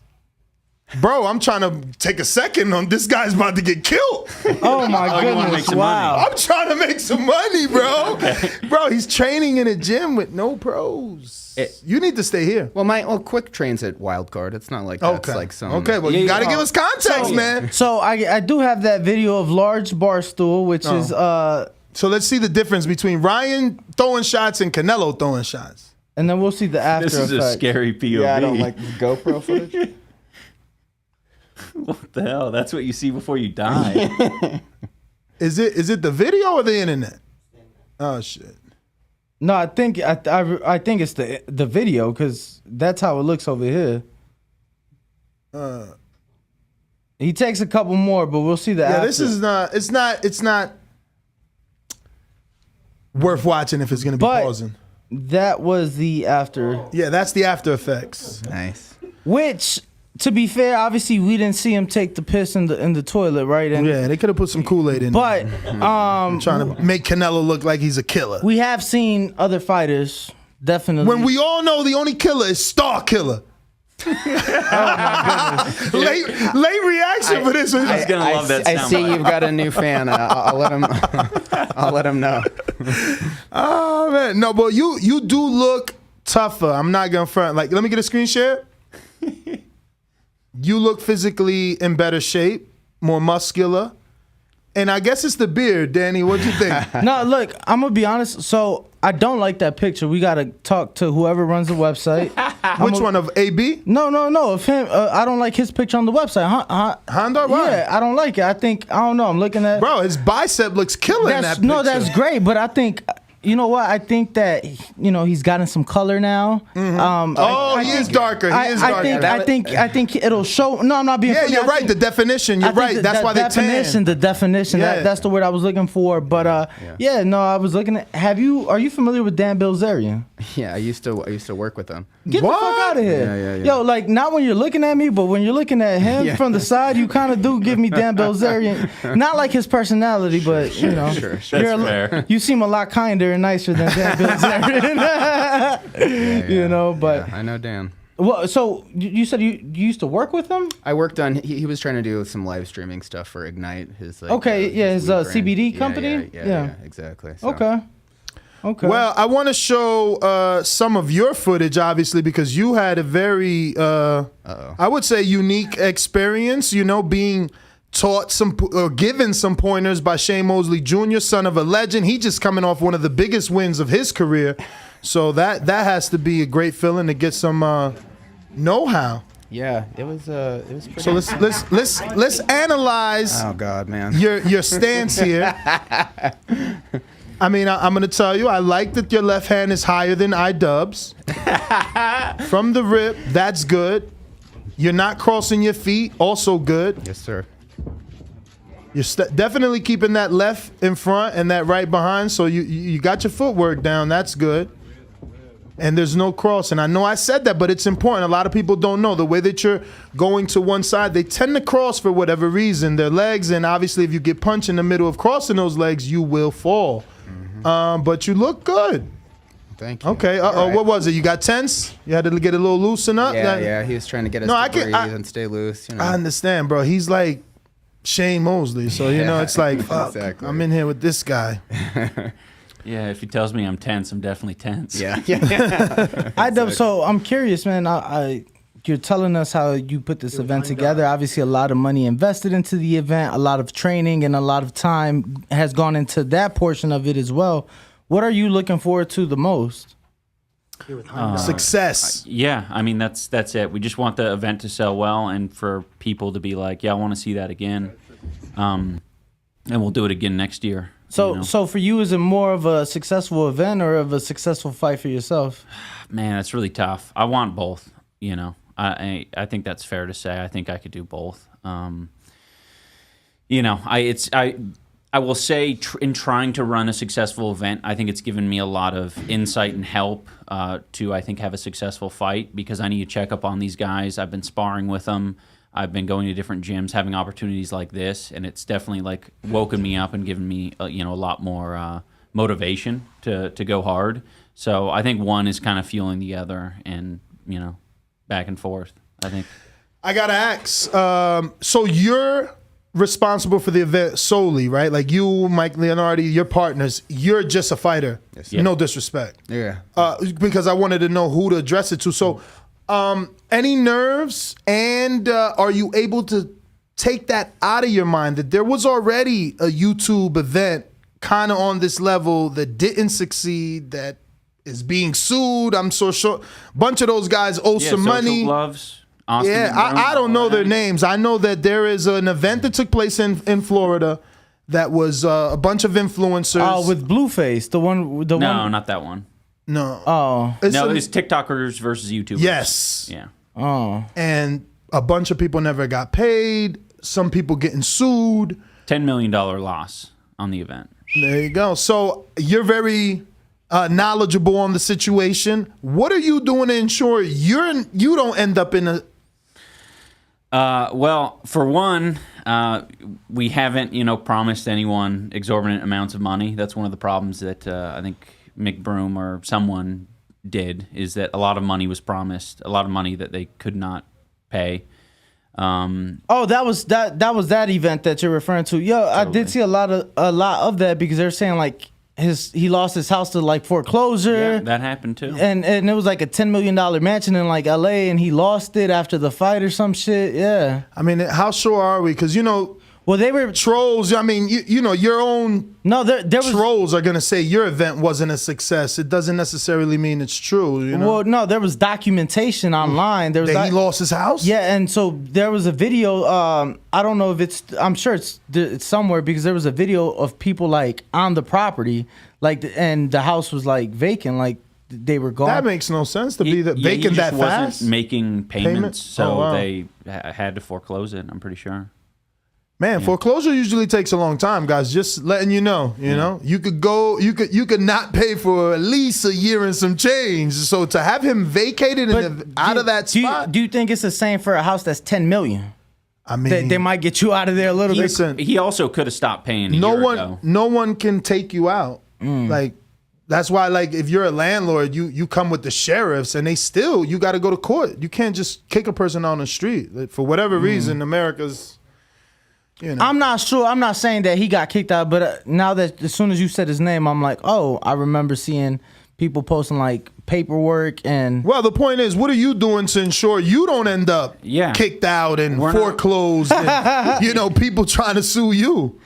[SPEAKER 9] Bro, I'm trying to take a second on this guy's about to get killed.
[SPEAKER 10] Oh my goodness! Wow.
[SPEAKER 9] I'm trying to make some money, bro. Bro, he's training in a gym with no pros. You need to stay here.
[SPEAKER 11] Well, Quick trains at Wildcard. It's not like that's like some.
[SPEAKER 9] Okay, well, you got to give us context, man.
[SPEAKER 10] So I do have that video of large barstool, which is
[SPEAKER 9] So let's see the difference between Ryan throwing shots and Canelo throwing shots.
[SPEAKER 10] And then we'll see the after
[SPEAKER 12] This is
[SPEAKER 10] effect.
[SPEAKER 12] a scary POV.
[SPEAKER 11] Yeah, I don't like GoPro footage.
[SPEAKER 12] What the hell? That's what you see before you die.
[SPEAKER 9] Is it the video or the internet? Oh shit.
[SPEAKER 10] No, I think it's the video because that's how it looks over here. He takes a couple more, but we'll see the after.
[SPEAKER 9] This is not. It's not worth watching if it's gonna be pausing.
[SPEAKER 10] That was the after.
[SPEAKER 9] Yeah, that's the after effects.
[SPEAKER 11] Nice.
[SPEAKER 10] Which, to be fair, obviously we didn't see him take the piss in the toilet, right? And
[SPEAKER 9] yeah, they could have put some Kool-Aid in.
[SPEAKER 10] But
[SPEAKER 9] trying to make Canelo look like he's a killer.
[SPEAKER 10] We have seen other fighters definitely.
[SPEAKER 9] When we all know the only killer is Star Killer.
[SPEAKER 10] Oh my goodness!
[SPEAKER 9] Late reaction for this one.
[SPEAKER 12] He's gonna love that.
[SPEAKER 11] I see you've got a new fan. I'll let him. I'll let him know.
[SPEAKER 9] Oh man, no, but you do look tougher. I'm not gonna front. Like, let me get a screen share. You look physically in better shape, more muscular, and I guess it's the beard, Danny. What you think?
[SPEAKER 10] No, look, I'm gonna be honest. So I don't like that picture. We gotta talk to whoever runs the website.
[SPEAKER 9] Which one, of AB?
[SPEAKER 10] No, of him. I don't like his picture on the website.
[SPEAKER 9] Hundar? Why?
[SPEAKER 10] Yeah, I don't like it. I don't know. I'm looking at.
[SPEAKER 9] Bro, his bicep looks killer in that picture.
[SPEAKER 10] No, that's great, but I think You know what? I think that he's gotten some color now.
[SPEAKER 9] Mm-hmm. He is darker. He is darker.
[SPEAKER 10] I think it'll show. No, I'm not being.
[SPEAKER 9] Yeah, you're right. The definition. You're right. That's why they tan.
[SPEAKER 10] The definition.
[SPEAKER 9] Yeah.
[SPEAKER 10] That's the word I was looking for. But I was looking at. Are you familiar with Dan Bilzerian?
[SPEAKER 11] Yeah, I used to work with him.
[SPEAKER 10] Get the fuck out of here.
[SPEAKER 11] Yeah.
[SPEAKER 10] Yo, like not when you're looking at me, but when you're looking at him from the side, you kind of do give me Dan Bilzerian. Not like his personality, but
[SPEAKER 11] Sure. That's fair.
[SPEAKER 10] You seem a lot kinder and nicer than Dan Bilzerian. But
[SPEAKER 11] I know Dan.
[SPEAKER 10] Well, so you said you used to work with him?
[SPEAKER 11] I worked on. He was trying to do some live streaming stuff for Ignite. His
[SPEAKER 10] his CBD company.
[SPEAKER 11] Yeah, exactly. So.
[SPEAKER 10] Okay.
[SPEAKER 9] Well, I want to show some of your footage, obviously, because you had a very, I would say, unique experience. Being taught given some pointers by Shane Mosley Jr., son of a legend. He just coming off one of the biggest wins of his career, so that has to be a great feeling to get some know-how.
[SPEAKER 11] Yeah, it was pretty.
[SPEAKER 9] So let's analyze.
[SPEAKER 11] Oh God, man.
[SPEAKER 9] Your stance here. I mean, I'm going to tell you, I like that your left hand is higher than iDubbbz. From the rip, that's good. You're not crossing your feet, also good.
[SPEAKER 11] Yes, sir.
[SPEAKER 9] You're definitely keeping that left in front and that right behind, so you got your footwork down. That's good. And there's no cross. And I know I said that, but it's important. A lot of people don't know. The way that you're going to one side, they tend to cross for whatever reason, their legs. And obviously, if you get punched in the middle of crossing those legs, you will fall. Mm-hmm. But you look good.
[SPEAKER 11] Thank you.
[SPEAKER 9] Okay. Right. What was it? You got tense? You had to get a little loosen up?
[SPEAKER 11] Yeah. He was trying to get us to breathe and stay loose.
[SPEAKER 9] I understand, bro. He's like Shane Mosley. So, it's like, fuck,
[SPEAKER 11] exactly.
[SPEAKER 9] I'm in here with this guy.
[SPEAKER 12] Yeah, if he tells me I'm tense, I'm definitely tense.
[SPEAKER 11] Yeah.
[SPEAKER 10] iDubbbz, so I'm curious, man. You're telling us how you put this event together. Obviously, a lot of money invested into the event, a lot of training, and a lot of time has gone into that portion of it as well. What are you looking forward to the most?
[SPEAKER 9] Success.
[SPEAKER 12] Yeah, I mean that's it. We just want the event to sell well and for people to be like, yeah, I want to see that again, and we'll do it again next year.
[SPEAKER 10] So for you, is it more of a successful event or of a successful fight for yourself?
[SPEAKER 12] Man, that's really tough. I want both. I think that's fair to say. I think I could do both. I will say in trying to run a successful event, I think it's given me a lot of insight and help to, I think, have a successful fight because I need to check up on these guys. I've been sparring with them. I've been going to different gyms, having opportunities like this, and it's definitely woken me up and given me a lot more motivation to go hard. So I think one is kind of fueling the other, and back and forth. I think.
[SPEAKER 9] I gotta ask. So you're responsible for the event solely, right? Like you, Mike Leonardi, your partners. You're just a fighter. Yes. No disrespect.
[SPEAKER 11] Yeah.
[SPEAKER 9] Because I wanted to know who to address it to. So. Any nerves, and are you able to take that out of your mind that there was already a YouTube event kind of on this level that didn't succeed, that is being sued? I'm so sure a bunch of those guys owe some money.
[SPEAKER 12] Gloves,
[SPEAKER 9] I don't know their names. I know that there is an event that took place in Florida that was a bunch of influencers.
[SPEAKER 10] Oh, with Blueface, the one.
[SPEAKER 12] No, not that one.
[SPEAKER 9] No.
[SPEAKER 10] Oh.
[SPEAKER 12] It's TikTokers versus YouTubers.
[SPEAKER 9] Yes.
[SPEAKER 12] Yeah.
[SPEAKER 10] Oh.
[SPEAKER 9] And a bunch of people never got paid. Some people getting sued.
[SPEAKER 12] $10 million loss on the event.
[SPEAKER 9] There you go. So you're very knowledgeable on the situation. What are you doing to ensure you don't end up in a...
[SPEAKER 12] Well, for one, we haven't, promised anyone exorbitant amounts of money. That's one of the problems that I think Mick Broom or someone did, is that a lot of money was promised, a lot of money that they could not pay.
[SPEAKER 10] That was that event that you're referring to. Yo, totally. I did see a lot of that because they're saying he lost his house to foreclosure.
[SPEAKER 12] Yeah, that happened too.
[SPEAKER 10] And it was like a $10 million mansion in LA, and he lost it after the fight or some shit. Yeah.
[SPEAKER 9] I mean, how sure are we? Because
[SPEAKER 10] Well, they were
[SPEAKER 9] trolls. I mean, you know, your own
[SPEAKER 10] there was
[SPEAKER 9] trolls are gonna say your event wasn't a success. It doesn't necessarily mean it's true. You know?
[SPEAKER 10] Well, no, there was documentation online. There was
[SPEAKER 9] that he lost his house.
[SPEAKER 10] Yeah, and so there was a video. I don't know if it's. I'm sure it's somewhere because there was a video of people like on the property, like, and the house was like vacant, like they were gone.
[SPEAKER 9] That makes no sense to be vacant
[SPEAKER 12] he just
[SPEAKER 9] that
[SPEAKER 12] wasn't
[SPEAKER 9] fast.
[SPEAKER 12] making payments, so
[SPEAKER 9] wow.
[SPEAKER 12] they had to foreclose it. I'm pretty sure.
[SPEAKER 9] Man, foreclosure usually takes a long time, guys. Just letting you know. You know, you could not pay for at least a year and some change. So to have him vacated out of that spot,
[SPEAKER 10] do you think it's the same for a house that's $10 million?
[SPEAKER 9] I mean,
[SPEAKER 10] they might get you out of there a little bit.
[SPEAKER 9] Listen,
[SPEAKER 12] He also could have stopped paying.
[SPEAKER 9] No one can take you out. Like that's why, like, if you're a landlord, you come with the sheriffs, and you got to go to court. You can't just kick a person out on the street. Like, for whatever reason, America's. You know.
[SPEAKER 10] I'm not sure. I'm not saying that he got kicked out, but now that as soon as you said his name, I'm like, oh, I remember seeing people posting like paperwork and.
[SPEAKER 9] Well, the point is, what are you doing to ensure you don't end up kicked out and foreclosed? And, you know, people trying to sue you.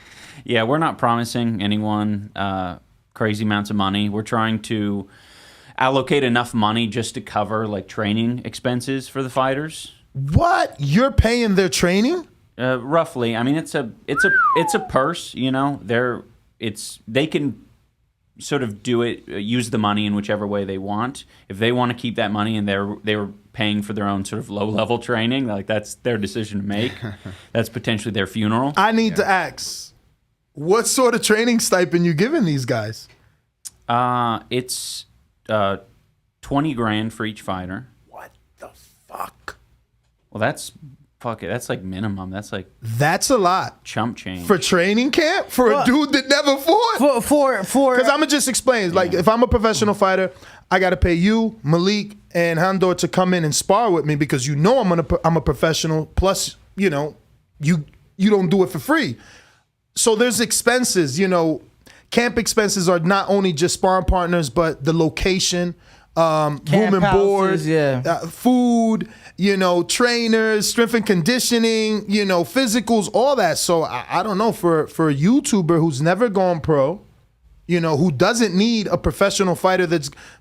[SPEAKER 12] Yeah, we're not promising anyone crazy amounts of money. We're trying to allocate enough money just to cover like training expenses for the fighters.
[SPEAKER 9] What? You're paying their training?
[SPEAKER 12] Roughly. I mean, it's a purse. You know, they can sort of do it, use the money in whichever way they want. If they want to keep that money and they were paying for their own sort of low level training, like that's their decision to make. That's potentially their funeral.
[SPEAKER 9] I need to ask, what sort of training stipend you giving these guys?
[SPEAKER 12] It's $20,000 for each fighter.
[SPEAKER 9] What the fuck?
[SPEAKER 12] Well, that's like minimum. That's
[SPEAKER 9] a lot.
[SPEAKER 12] Chump change.
[SPEAKER 9] For training camp? For a dude that never fought?
[SPEAKER 10] For
[SPEAKER 9] Because I'm going to just explain. Like, if I'm a professional fighter, I got to pay you, Malik, and Hundar to come in and spar with me because you know I'm a professional. Plus, you know, you don't do it for free. So there's expenses. You know, camp expenses are not only just sparring partners, but the location, room and board, food, you know, trainers, strength and conditioning, you know, physicals, all that. So I don't know, for a YouTuber who's never gone pro, you know, who doesn't need a professional fighter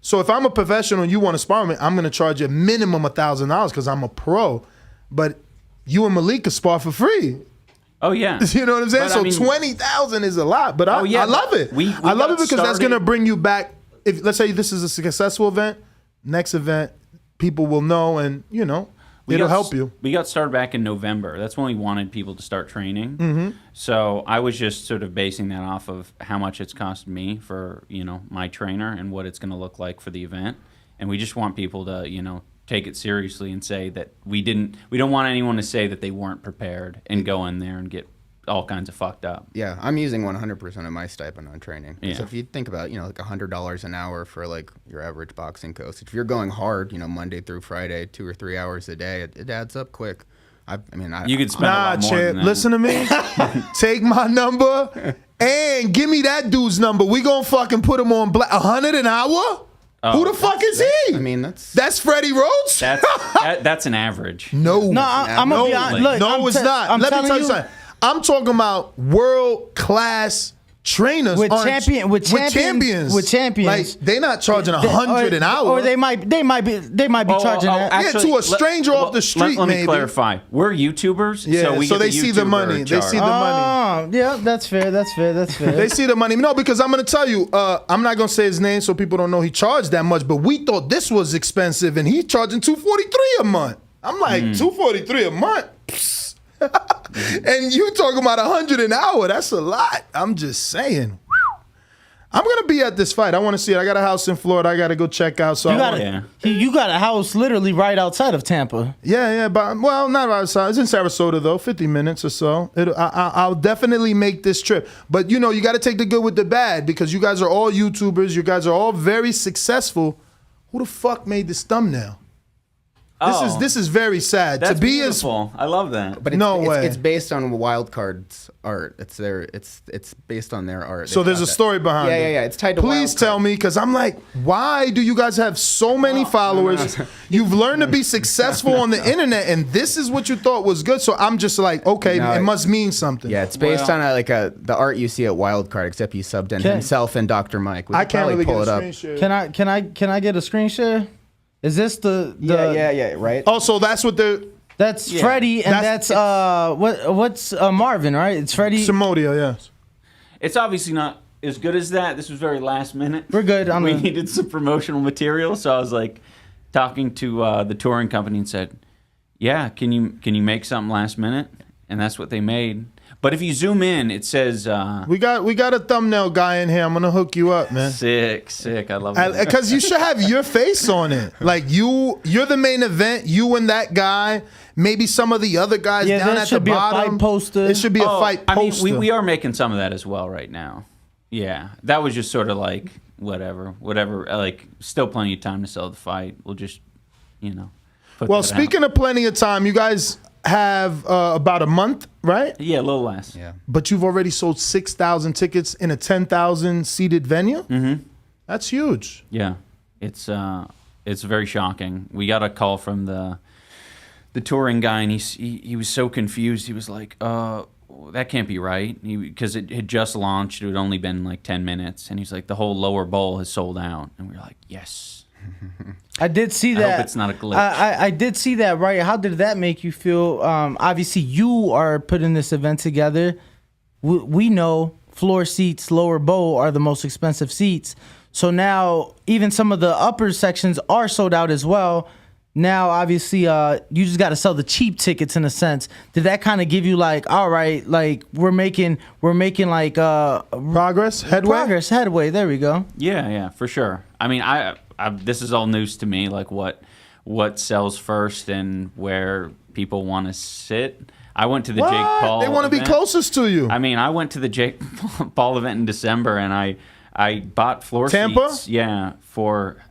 [SPEAKER 9] so if I'm a professional and you want to spar me, I'm going to charge you a minimum $1,000 because I'm a pro. But you and Malik can spar for free.
[SPEAKER 12] Oh, yeah.
[SPEAKER 9] You know what I'm saying?
[SPEAKER 12] But,
[SPEAKER 9] so
[SPEAKER 12] I mean,
[SPEAKER 9] $20,000 is a lot, but I love it. I love it because that's going to bring you back. If let's say this is a successful event, next event, people will know, and you know, it'll help you.
[SPEAKER 12] We got started back in November. That's when we wanted people to start training.
[SPEAKER 9] Mm-hmm.
[SPEAKER 12] So I was just sort of basing that off of how much it's cost me for, you know, my trainer and what it's going to look like for the event. And we just want people to, you know, take it seriously and say that we don't want anyone to say that they weren't prepared and go in there and get all kinds of fucked up.
[SPEAKER 11] Yeah, I'm using 100% of my stipend on training.
[SPEAKER 12] Yeah.
[SPEAKER 11] So if you think about, you know, like $100 an hour for like your average boxing coach, if you're going hard, you know, Monday through Friday, 2 or 3 hours a day, it adds up quick.
[SPEAKER 12] You could spend a lot more than that.
[SPEAKER 9] Listen to me. Take my number and give me that dude's number. We gonna fucking put him on black. $100 an hour? Who the fuck is he?
[SPEAKER 11] I mean,
[SPEAKER 9] that's Freddie Rhodes.
[SPEAKER 12] That's an average.
[SPEAKER 9] No,
[SPEAKER 10] I'm gonna be honest. Look,
[SPEAKER 9] no, it's not. Let me tell you something. I'm talking about world-class trainers
[SPEAKER 10] with champions.
[SPEAKER 9] Like they're not charging $100 an hour,
[SPEAKER 10] or they might be charging that.
[SPEAKER 9] Actually, to a stranger off the street.
[SPEAKER 12] Let me clarify. We're YouTubers, so
[SPEAKER 9] they see the money. They see the money.
[SPEAKER 10] Yeah, that's fair.
[SPEAKER 9] They see the money. No, because I'm going to tell you, I'm not going to say his name so people don't know he charged that much. But we thought this was expensive, and he's charging $243 a month. I'm like, $243 a month. Psst. And you talking about $100 an hour? That's a lot. I'm just saying. I'm gonna be at this fight. I want to see it. I got a house in Florida. I got to go check out. So
[SPEAKER 10] you got a house literally right outside of Tampa.
[SPEAKER 9] Yeah, but not right outside. It's in Sarasota though, 50 minutes or so. I'll definitely make this trip. But you know, you got to take the good with the bad because you guys are all YouTubers. You guys are all very successful. Who the fuck made this thumbnail? This is very sad.
[SPEAKER 12] That's
[SPEAKER 9] to be
[SPEAKER 12] beautiful. I love that.
[SPEAKER 11] But it's based on Wild Card's art. It's based on their art.
[SPEAKER 9] So there's a story behind it.
[SPEAKER 11] Yeah. It's tied to
[SPEAKER 9] Please
[SPEAKER 11] Wild
[SPEAKER 9] tell me, because I'm like, why do you guys have so many followers? You've learned to be successful on the internet, and this is what you thought was good. So I'm just like, okay, it must mean something.
[SPEAKER 11] Yeah, it's based on the art you see at Wild Card, except he subbed in himself and Dr. Mike.
[SPEAKER 9] I can't really
[SPEAKER 11] pull
[SPEAKER 9] get
[SPEAKER 11] it
[SPEAKER 9] a
[SPEAKER 11] up.
[SPEAKER 9] screen share.
[SPEAKER 10] Can I get a screen share? Is this the
[SPEAKER 11] yeah, right?
[SPEAKER 9] Oh, so that's what
[SPEAKER 10] that's Freddie, and that's what's Marvin, right? It's Freddie
[SPEAKER 9] Samodia, yes.
[SPEAKER 12] It's obviously not as good as that. This was very last minute.
[SPEAKER 10] We're good.
[SPEAKER 12] We needed some promotional material, so I was like talking to the touring company and said, "Yeah, can you make something last minute?" And that's what they made. But if you zoom in, it says
[SPEAKER 9] we got a thumbnail guy in here. I'm gonna hook you up, man.
[SPEAKER 12] Sick. I love it.
[SPEAKER 9] Because you should have your face on it. Like you're the main event. You and that guy. Maybe some of the other guys down at the bottom.
[SPEAKER 10] A fight poster.
[SPEAKER 9] It should be a fight poster.
[SPEAKER 12] I mean, we are making some of that as well right now. Yeah, that was just sort of like whatever. Like, still plenty of time to sell the fight. We'll just,
[SPEAKER 9] Well, speaking of plenty of time, you guys have about a month, right?
[SPEAKER 12] Yeah, a little less.
[SPEAKER 11] Yeah.
[SPEAKER 9] But you've already sold 6,000 tickets in a 10,000 seated venue.
[SPEAKER 12] Mm-hmm.
[SPEAKER 9] That's huge.
[SPEAKER 12] Yeah, it's very shocking. We got a call from the touring guy, and he was so confused. He was like, that can't be right, because it had just launched. It had only been like 10 minutes, and he's like, the whole lower bowl has sold out, and we were like, yes.
[SPEAKER 10] I did see that.
[SPEAKER 12] I hope it's not a glitch.
[SPEAKER 10] I did see that, right? How did that make you feel? Obviously, you are putting this event together. We know floor seats, lower bowl are the most expensive seats. So now even some of the upper sections are sold out as well. Now, obviously, you just got to sell the cheap tickets in a sense. Did that kind of give you like, all right, like we're making like headway? There we go.
[SPEAKER 12] Yeah, for sure. I mean, I this is all news to me. Like what sells first and where people want to sit. I went to the Jake Paul.
[SPEAKER 9] They want to be closest to you.
[SPEAKER 12] I mean, I went to the Jake Paul event in December, and I bought floor
[SPEAKER 9] Tampa?
[SPEAKER 12] seats. Yeah, for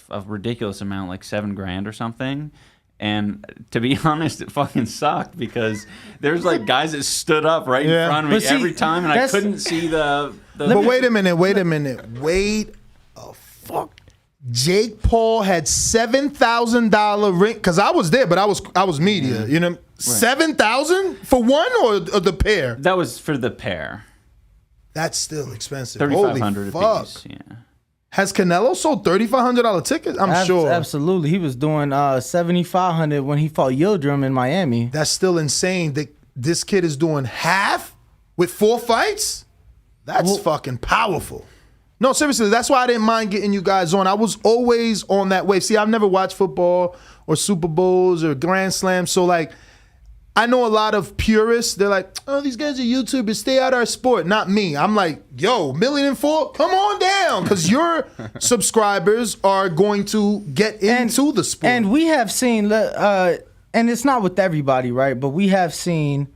[SPEAKER 12] a ridiculous amount, like $7,000 or something. And to be honest, it fucking sucked because there's like guys that stood up right in front of me every time, and I couldn't see the.
[SPEAKER 9] But wait a minute. Wait a fuck. Jake Paul had $7,000 ring because I was there, but I was media. You know, 7,000 for one or the pair?
[SPEAKER 12] That was for the pair.
[SPEAKER 9] That's still expensive.
[SPEAKER 12] $3,500
[SPEAKER 9] Holy fuck.
[SPEAKER 12] apiece. Yeah.
[SPEAKER 9] Has Canelo sold $3,500 tickets? I'm sure.
[SPEAKER 10] Absolutely. He was doing $7,500 when he fought Yildirim in Miami.
[SPEAKER 9] That's still insane that this kid is doing half with 4 fights? That's fucking powerful. No, seriously, that's why I didn't mind getting you guys on. I was always on that wave. See, I've never watched football or Super Bowls or Grand Slams. So, like, I know a lot of purists. They're like, oh, these guys are YouTubers. Stay out of our sport. Not me. I'm like, yo, 1,000,004? Come on down. Because your subscribers are going to get into the sport.
[SPEAKER 10] And we have seen, and it's not with everybody, right? But we have seen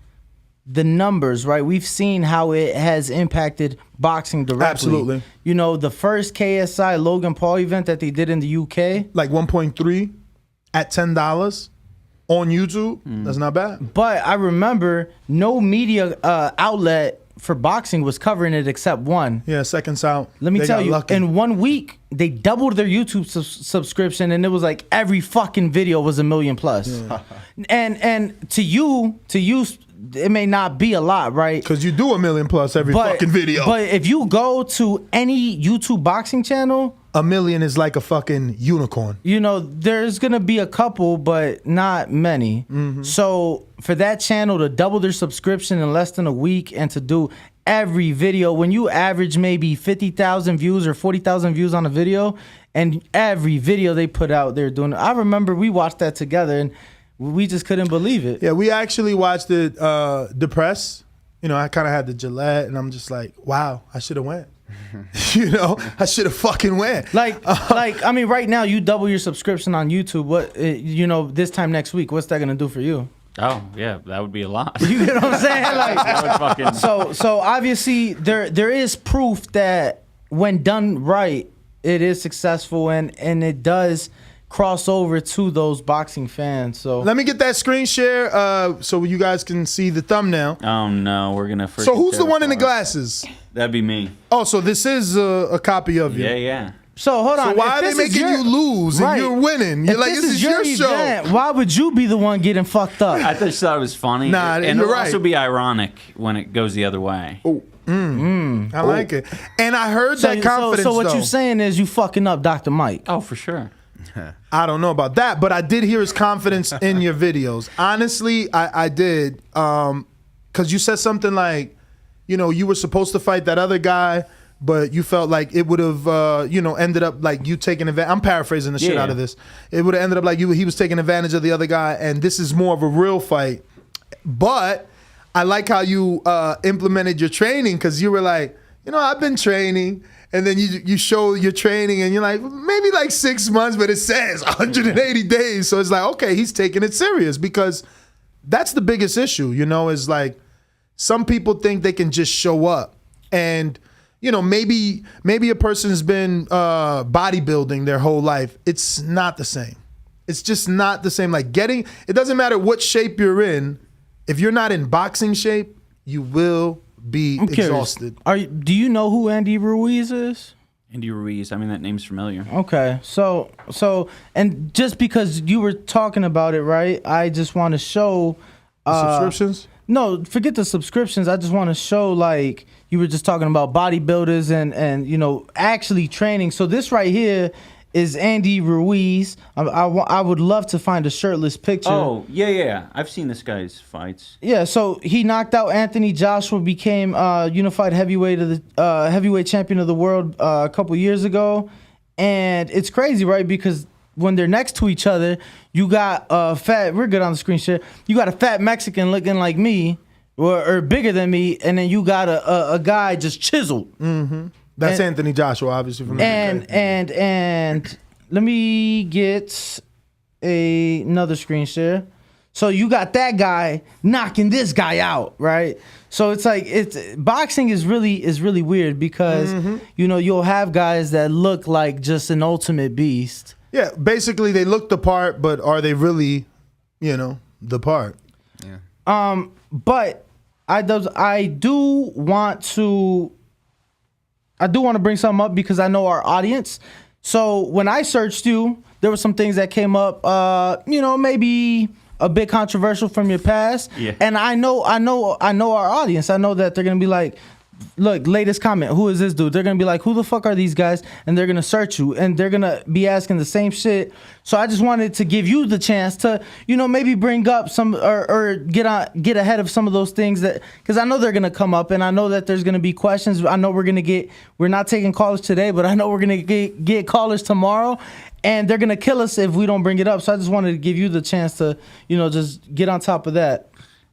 [SPEAKER 10] the numbers, right? We've seen how it has impacted boxing directly.
[SPEAKER 9] Absolutely.
[SPEAKER 10] You know, the first KSI Logan Paul event that they did in the UK.
[SPEAKER 9] Like 1.3 at $10 on YouTube. That's not bad.
[SPEAKER 10] But I remember no media outlet for boxing was covering it except one.
[SPEAKER 9] Yeah, Seconds Out.
[SPEAKER 10] Let me
[SPEAKER 9] They
[SPEAKER 10] tell
[SPEAKER 9] got
[SPEAKER 10] you,
[SPEAKER 9] lucky.
[SPEAKER 10] in 1 week, they doubled their YouTube subscription, and it was like every fucking video was 1 million plus.
[SPEAKER 9] Yeah.
[SPEAKER 10] And to you, it may not be a lot, right?
[SPEAKER 9] Because you do 1 million plus every fucking video.
[SPEAKER 10] But if you go to any YouTube boxing channel,
[SPEAKER 9] 1 million is like a fucking unicorn.
[SPEAKER 10] you know, there's going to be a couple, but not many. So for that channel to double their subscription in less than a week and to do every video, when you average maybe 50,000 views or 40,000 views on a video, and every video they put out, they're doing it. I remember we watched that together, and we just couldn't believe it.
[SPEAKER 9] Yeah, we actually watched it depressed. You know, I kind of had the Gillette, and I'm just like, wow, I should have went. You know, I should have fucking went.
[SPEAKER 10] Like, I mean, right now you double your subscription on YouTube. What, you know, this time next week, what's that gonna do for you?
[SPEAKER 12] Oh yeah, that would be a lot.
[SPEAKER 10] You know what I'm saying? Like,
[SPEAKER 12] that would fucking...
[SPEAKER 10] So obviously there is proof that when done right, it is successful and it does cross over to those boxing fans. So
[SPEAKER 9] let me get that screen share so you guys can see the thumbnail.
[SPEAKER 12] Oh no, we're gonna.
[SPEAKER 9] So who's the one in the glasses?
[SPEAKER 12] That'd be me.
[SPEAKER 9] Oh, so this is a copy of you.
[SPEAKER 12] Yeah.
[SPEAKER 10] So hold on.
[SPEAKER 9] So why are they making you lose and you're winning? You're like, this is your show.
[SPEAKER 10] Why would you be the one getting fucked up?
[SPEAKER 12] I just thought it was funny.
[SPEAKER 9] Nah,
[SPEAKER 12] and
[SPEAKER 9] you're
[SPEAKER 12] it'll
[SPEAKER 9] right.
[SPEAKER 12] also be ironic when it goes the other way.
[SPEAKER 9] Oh. I like it. And I heard that confidence.
[SPEAKER 10] So what
[SPEAKER 9] though.
[SPEAKER 10] you're saying is you fucking up Dr. Mike.
[SPEAKER 12] Oh, for sure.
[SPEAKER 9] I don't know about that, but I did hear his confidence in your videos. Honestly, I did. Because you said something like, you were supposed to fight that other guy, but you felt like it would have, ended up like you taking advantage. I'm paraphrasing the shit out of this. It would have ended up like he was taking advantage of the other guy, and this is more of a real fight. But I like how you implemented your training, because you were like, I've been training. And then you show your training and you're like, maybe like 6 months, but it says 180 days. So it's like, okay, he's taking it serious, because that's the biggest issue, is like some people think they can just show up. And, maybe a person's been bodybuilding their whole life. It's not the same. It's just not the same. Like it doesn't matter what shape you're in. If you're not in boxing shape, you will be exhausted.
[SPEAKER 10] Do you know who Andy Ruiz is?
[SPEAKER 12] Andy Ruiz. I mean, that name's familiar.
[SPEAKER 10] Okay, so, and just because you were talking about it, right? I just want to show
[SPEAKER 9] subscriptions.
[SPEAKER 10] No, forget the subscriptions. I just want to show, like, you were just talking about bodybuilders and actually training. So this right here is Andy Ruiz. I would love to find a shirtless picture.
[SPEAKER 12] Oh, yeah. I've seen this guy's fights.
[SPEAKER 10] Yeah, so he knocked out Anthony Joshua, became unified heavyweight champion of the world a couple years ago. And it's crazy, right? Because when they're next to each other, you got we're good on the screen share. You got a fat Mexican looking like me or bigger than me, and then you got a guy just chiseled.
[SPEAKER 9] Mm-hmm. That's Anthony Joshua, obviously. From
[SPEAKER 10] and let me get another screen share. So you got that guy knocking this guy out, right? So it's like boxing is really weird, because you'll have guys that look like just an ultimate beast.
[SPEAKER 9] Yeah, basically they look the part, but are they really, the part?
[SPEAKER 11] Yeah.
[SPEAKER 10] But I do want to bring something up, because I know our audience. So when I searched you, there were some things that came up, maybe a bit controversial from your past.
[SPEAKER 12] Yeah.
[SPEAKER 10] And I know our audience. I know that they're gonna be like, look, latest comment, who is this dude? They're gonna be like, who the fuck are these guys? And they're gonna search you, and they're gonna be asking the same shit. So I just wanted to give you the chance to, maybe bring up some or get ahead of some of those things, that, because I know they're gonna come up, and I know that there's gonna be questions. I know we're not taking callers today, but I know we're gonna get callers tomorrow, and they're gonna kill us if we don't bring it up. So I just wanted to give you the chance to, just get on top of that.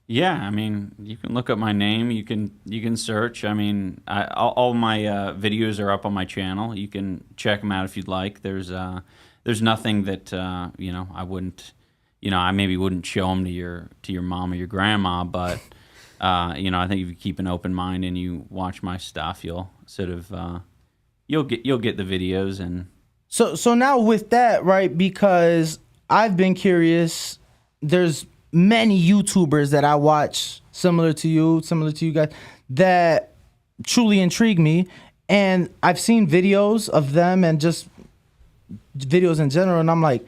[SPEAKER 12] Yeah, I mean, you can look up my name. You can search. I mean, all my videos are up on my channel. You can check them out if you'd like. There's nothing that I wouldn't, I maybe wouldn't show them to your mom or your grandma. But I think if you keep an open mind and you watch my stuff, you'll sort of you'll get the videos. And
[SPEAKER 10] so now with that, right? Because I've been curious. There's many YouTubers that I watch similar to you guys, that truly intrigue me, and I've seen videos of them and just videos in general, and I'm like,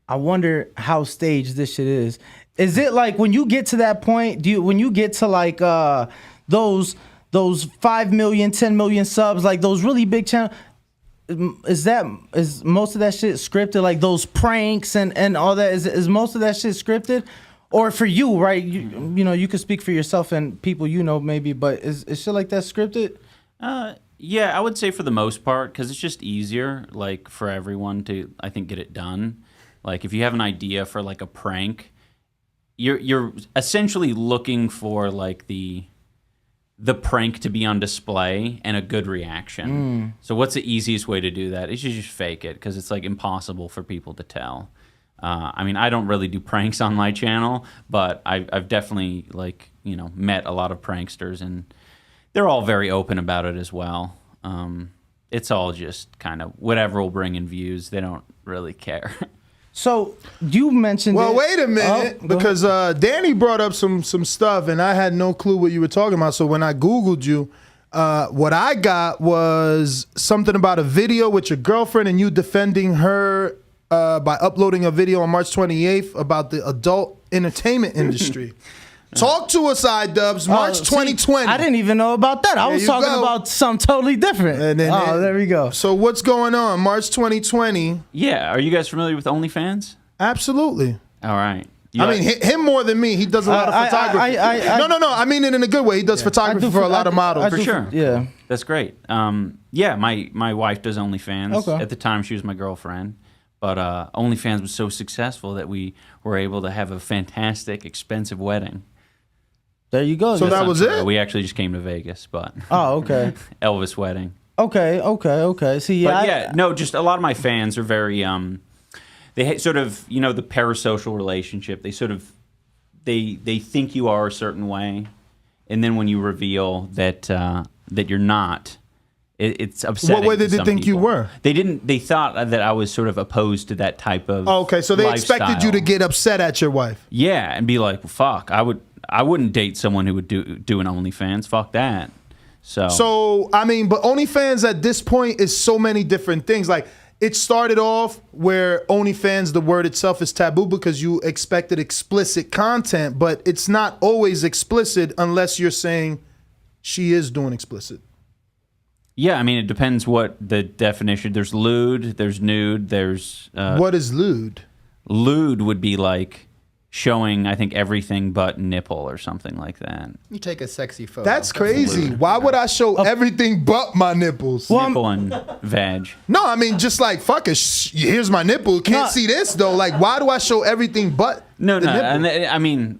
[SPEAKER 10] I wonder how staged this shit is. Is it like when you get to that point, when you get to like those 5 million, 10 million subs, like those really big channels, is most of that shit scripted? Like those pranks and all that, is most of that shit scripted? Or for you, right? You can speak for yourself and people maybe, but is shit like that scripted?
[SPEAKER 12] Yeah, I would say for the most part, because it's just easier, like, for everyone to, I think, get it done. Like, if you have an idea for like a prank, you're essentially looking for like the prank to be on display and a good reaction. So what's the easiest way to do that? Is you just fake it, because it's like impossible for people to tell. I mean, I don't really do pranks on my channel, but I've definitely met a lot of pranksters, and they're all very open about it as well. It's all just kind of whatever will bring in views. They don't really care.
[SPEAKER 10] So you mentioned.
[SPEAKER 9] Well, wait a minute, because Danny brought up some stuff, and I had no clue what you were talking about. So when I Googled you, what I got was something about a video with your girlfriend and you defending her by uploading a video on March 28th about the adult entertainment industry. Talk to us, iDubbbz. March 2020.
[SPEAKER 10] I didn't even know about that. I was talking about something totally different.
[SPEAKER 9] And then,
[SPEAKER 10] there we go.
[SPEAKER 9] So what's going on? March 2020.
[SPEAKER 12] Yeah. Are you guys familiar with OnlyFans?
[SPEAKER 9] Absolutely.
[SPEAKER 12] All right.
[SPEAKER 9] I mean, him more than me. He does a lot of photography. No. I mean it in a good way. He does photography for a lot of models.
[SPEAKER 12] For sure.
[SPEAKER 10] Yeah.
[SPEAKER 12] That's great. Yeah, my wife does OnlyFans.
[SPEAKER 10] Okay.
[SPEAKER 12] At the time, she was my girlfriend. But OnlyFans was so successful that we were able to have a fantastic, expensive wedding.
[SPEAKER 10] There you go.
[SPEAKER 9] So that was it?
[SPEAKER 12] We actually just came to Vegas, but...
[SPEAKER 10] Oh, okay.
[SPEAKER 12] Elvis wedding.
[SPEAKER 10] Okay. See, yeah.
[SPEAKER 12] No, just a lot of my fans are very... They sort of, the parasocial relationship. They sort of... They think you are a certain way, and then when you reveal that you're not... It's upsetting.
[SPEAKER 9] What way did they think you were?
[SPEAKER 12] They thought that I was sort of opposed to that type of
[SPEAKER 9] okay, so they expected you to get upset at your wife.
[SPEAKER 12] Yeah, and be like, well, fuck, I wouldn't date someone who would do an OnlyFans. Fuck that. So
[SPEAKER 9] I mean, but OnlyFans at this point is so many different things. Like, it started off where OnlyFans, the word itself is taboo because you expected explicit content, but it's not always explicit unless you're saying she is doing explicit.
[SPEAKER 12] Yeah, I mean, it depends what the definition. There's lewd, there's nude, there's...
[SPEAKER 9] what is lewd?
[SPEAKER 12] Lewd would be like showing, I think, everything but nipple or something like that.
[SPEAKER 11] You take a sexy photo.
[SPEAKER 9] That's crazy. Why would I show everything but my nipples?
[SPEAKER 12] Nipple and vag.
[SPEAKER 9] No, I mean, just like, fuck it. Here's my nipple. Can't see this, though. Like, why do I show everything but
[SPEAKER 12] the
[SPEAKER 9] nipple?
[SPEAKER 12] And I mean...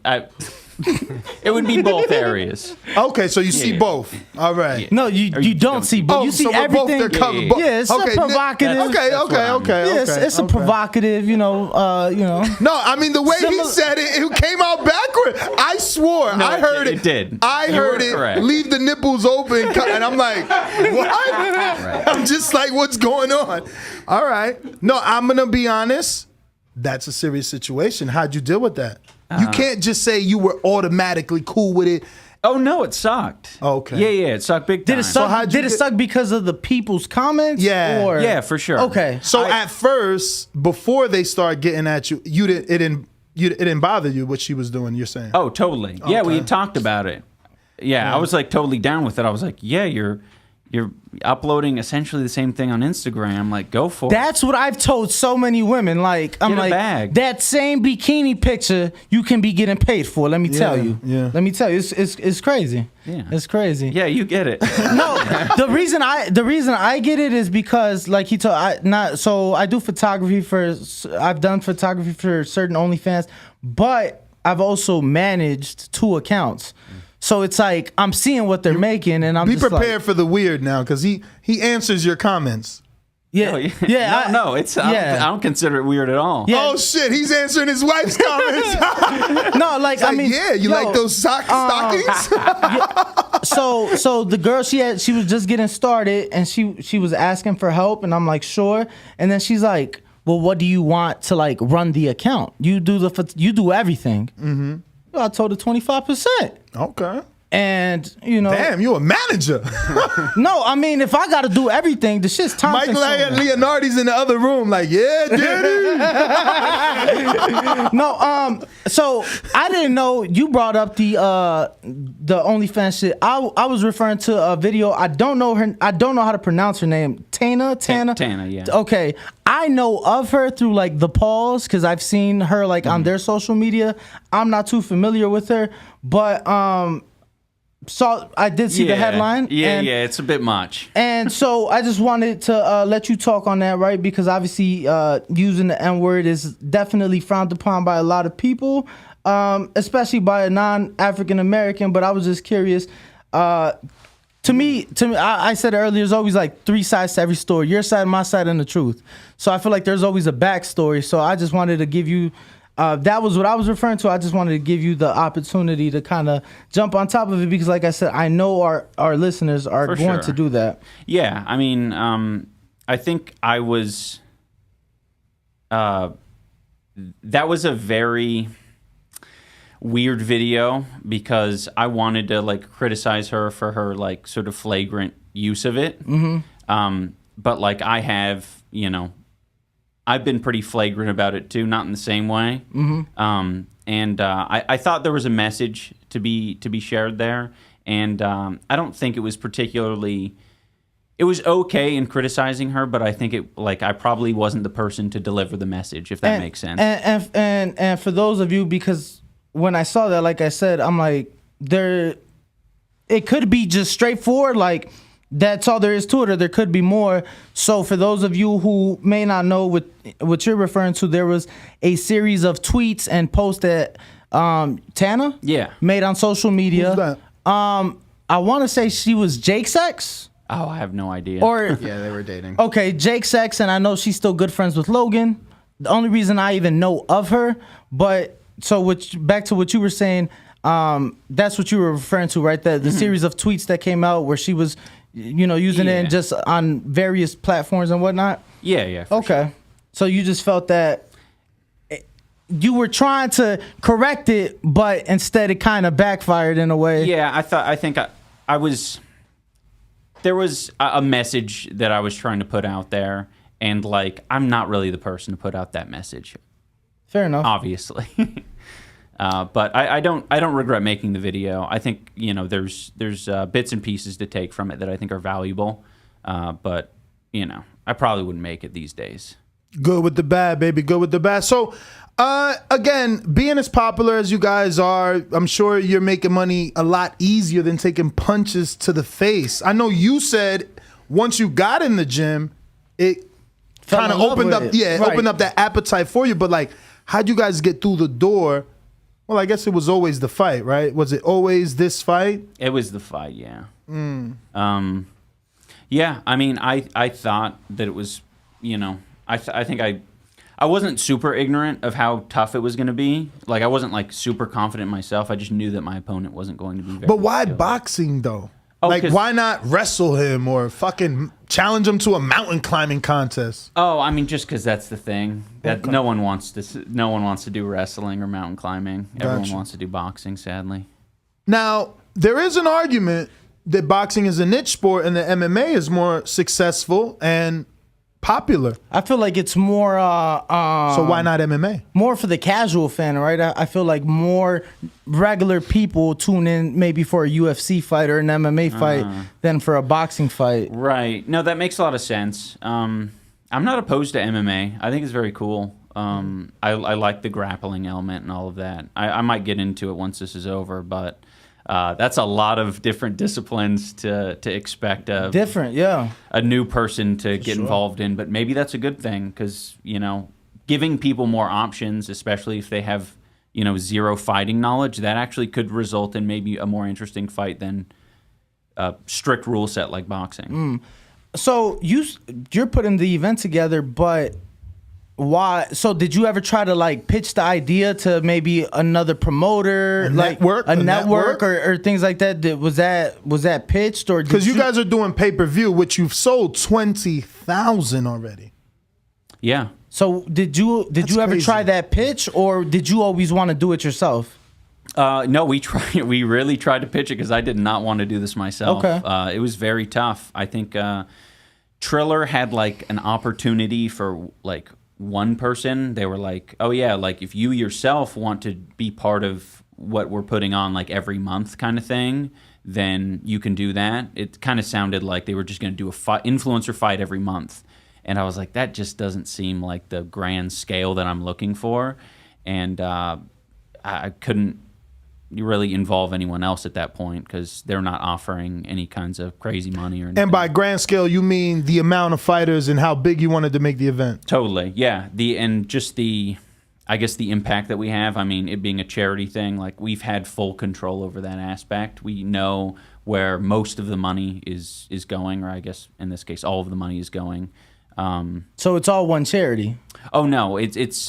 [SPEAKER 12] It would be both areas.
[SPEAKER 9] Okay, so you see both. All right.
[SPEAKER 10] Yeah. No, you don't see both. You see
[SPEAKER 9] so
[SPEAKER 10] everything.
[SPEAKER 9] Both covered.
[SPEAKER 10] Yeah, it's a provocative.
[SPEAKER 9] Okay.
[SPEAKER 10] Yeah, it's a provocative.
[SPEAKER 9] No, I mean the way he said it came out backward. I swore.
[SPEAKER 12] No,
[SPEAKER 9] I heard it.
[SPEAKER 12] It did.
[SPEAKER 9] I heard it.
[SPEAKER 12] Correct.
[SPEAKER 9] Leave the nipples open, and I'm like, what? Right. I'm just like, what's going on? All right. No, I'm gonna be honest. That's a serious situation. How'd you deal with that? You can't just say you were automatically cool with it.
[SPEAKER 12] Oh no, it sucked.
[SPEAKER 9] Okay.
[SPEAKER 12] Yeah, it sucked big time.
[SPEAKER 10] Did it suck? Did it suck because of the people's comments?
[SPEAKER 9] Yeah.
[SPEAKER 10] Or?
[SPEAKER 12] Yeah, for sure.
[SPEAKER 10] Okay.
[SPEAKER 9] So at first, before they start getting at you, it didn't bother you what she was doing. You're saying?
[SPEAKER 12] Oh, totally. Okay. Yeah, we had talked about it. Yeah, I was like totally down with it. I was like, yeah, you're uploading essentially the same thing on Instagram. Like, go for it.
[SPEAKER 10] That's what I've told so many women. Like, I'm like, that same bikini picture you can be getting paid for. Let me tell you.
[SPEAKER 9] Yeah.
[SPEAKER 10] Let me tell you. It's crazy.
[SPEAKER 12] Yeah.
[SPEAKER 10] It's crazy.
[SPEAKER 12] Yeah, you get it.
[SPEAKER 10] No, the reason I get it is because like he told I've done photography for certain OnlyFans, but I've also managed 2 accounts. So it's like I'm seeing what they're making, and I'm
[SPEAKER 9] be
[SPEAKER 10] just
[SPEAKER 9] prepared for the weird now because he answers your comments.
[SPEAKER 10] Yeah,
[SPEAKER 12] I don't consider it weird at all.
[SPEAKER 10] Yeah.
[SPEAKER 9] Oh shit, he's answering his wife's comments.
[SPEAKER 10] No, like I mean,
[SPEAKER 9] yeah, you like those stockings?
[SPEAKER 10] So the girl she was just getting started, and she was asking for help, and I'm like sure, and then she's like, well, what do you want to like run the account? You do everything. Mm-hmm. I told her 25%.
[SPEAKER 9] Okay.
[SPEAKER 10] And, damn,
[SPEAKER 9] you a manager.
[SPEAKER 10] No, I mean, if I got to do everything, the shit's time
[SPEAKER 9] Mike Leonardi's in the other room like, yeah, dude.
[SPEAKER 10] No, so I didn't know you brought up the OnlyFans shit. I was referring to a video. I don't know how to pronounce her name. Tana,
[SPEAKER 12] yeah.
[SPEAKER 10] Okay. I know of her through like the Pauls because I've seen her like on their social media. I'm not too familiar with her, but so I did see the headline.
[SPEAKER 12] Yeah, it's a bit much.
[SPEAKER 10] And so I just wanted to let you talk on that, right? Because obviously using the N-word is definitely frowned upon by a lot of people, especially by a non-African American. But I was just curious. To me, I said earlier, there's always like 3 sides to every story. Your side, my side, and the truth. So I feel like there's always a backstory. So I just wanted to give you, that was what I was referring to. I just wanted to give you the opportunity to kind of jump on top of it because like I said, I know our listeners are going to do that.
[SPEAKER 12] Yeah, I mean, I think I was that was a very weird video because I wanted to like criticize her for her like sort of flagrant use of it. But like I've been pretty flagrant about it too, not in the same way. And I thought there was a message to be shared there, and I don't think it was particularly. It was okay in criticizing her, but I think I probably wasn't the person to deliver the message, if that makes sense.
[SPEAKER 10] And for those of you, because when I saw that, like I said, I'm like, it could be just straightforward, like that's all there is to it, or there could be more. So for those of you who may not know what you're referring to, there was a series of tweets and posts that Tana made on social media.
[SPEAKER 9] Who's that?
[SPEAKER 10] I want to say she was Jake's ex.
[SPEAKER 12] Oh, I have no idea.
[SPEAKER 11] Yeah, they were dating.
[SPEAKER 10] Okay, Jake's ex, and I know she's still good friends with Logan. The only reason I even know of her, but so back to what you were saying, that's what you were referring to, right? The series of tweets that came out where she was, using it just on various platforms and whatnot.
[SPEAKER 12] Yeah.
[SPEAKER 10] Okay, so you just felt that you were trying to correct it, but instead it kind of backfired in a way.
[SPEAKER 12] Yeah, I think I was. There was a message that I was trying to put out there, and like I'm not really the person to put out that message.
[SPEAKER 10] Fair enough.
[SPEAKER 12] Obviously, but I don't regret making the video. I think there's bits and pieces to take from it that I think are valuable, but I probably wouldn't make it these days.
[SPEAKER 9] Good with the bad, baby. Good with the bad. So, again, being as popular as you guys are, I'm sure you're making money a lot easier than taking punches to the face. I know you said once you got in the gym, it kind of opened up, opened up that appetite for you. But like, how'd you guys get through the door? Well, I guess it was always the fight, right? Was it always this fight?
[SPEAKER 12] It was the fight, yeah. Yeah, I mean, I thought that it was, I think I wasn't super ignorant of how tough it was going to be. Like, I wasn't, like, super confident in myself. I just knew that my opponent wasn't going to be very
[SPEAKER 9] But why
[SPEAKER 12] skilled.
[SPEAKER 9] boxing, though?
[SPEAKER 12] Oh,
[SPEAKER 9] like, why not wrestle him or fucking challenge him to a mountain climbing contest?
[SPEAKER 12] Oh, I mean, just because that's the thing. That no one wants to do wrestling or mountain climbing. Everyone wants to do boxing, sadly.
[SPEAKER 9] Now, there is an argument that boxing is a niche sport and the MMA is more successful and popular.
[SPEAKER 10] I feel like it's more
[SPEAKER 9] so why not MMA?
[SPEAKER 10] More for the casual fan, right? I feel like more regular people tune in maybe for a UFC fight or an MMA fight than for a boxing fight.
[SPEAKER 12] Right. No, that makes a lot of sense. I'm not opposed to MMA. I think it's very cool. I like the grappling element and all of that. I might get into it once this is over, but that's a lot of different disciplines to expect a new person to get involved in. But maybe that's a good thing because, giving people more options, especially if they have, zero fighting knowledge, that actually could result in maybe a more interesting fight than a strict rule set like boxing.
[SPEAKER 10] So you're putting the event together, but why? So did you ever try to like pitch the idea to maybe another promoter, like a network or things like that? Was that pitched or?
[SPEAKER 9] Because you guys are doing pay-per-view, which you've sold 20,000 already.
[SPEAKER 12] Yeah.
[SPEAKER 10] So did you ever try that pitch, or did you always want to do it yourself?
[SPEAKER 12] No, we really tried to pitch it because I did not want to do this myself.
[SPEAKER 10] Okay.
[SPEAKER 12] It was very tough. I think Triller had like an opportunity for like one person. They were like, oh yeah, like if you yourself want to be part of what we're putting on like every month kind of thing, then you can do that. It kind of sounded like they were just going to do a influencer fight every month. And I was like, that just doesn't seem like the grand scale that I'm looking for. And I couldn't really involve anyone else at that point because they're not offering any kinds of crazy money or anything.
[SPEAKER 9] And by grand scale, you mean the amount of fighters and how big you wanted to make the event?
[SPEAKER 12] Totally, yeah. I guess the impact that we have. I mean, it being a charity thing, like we've had full control over that aspect. We know where most of the money is going, or I guess in this case, all of the money is going.
[SPEAKER 10] So it's all one charity?
[SPEAKER 12] Oh no, it's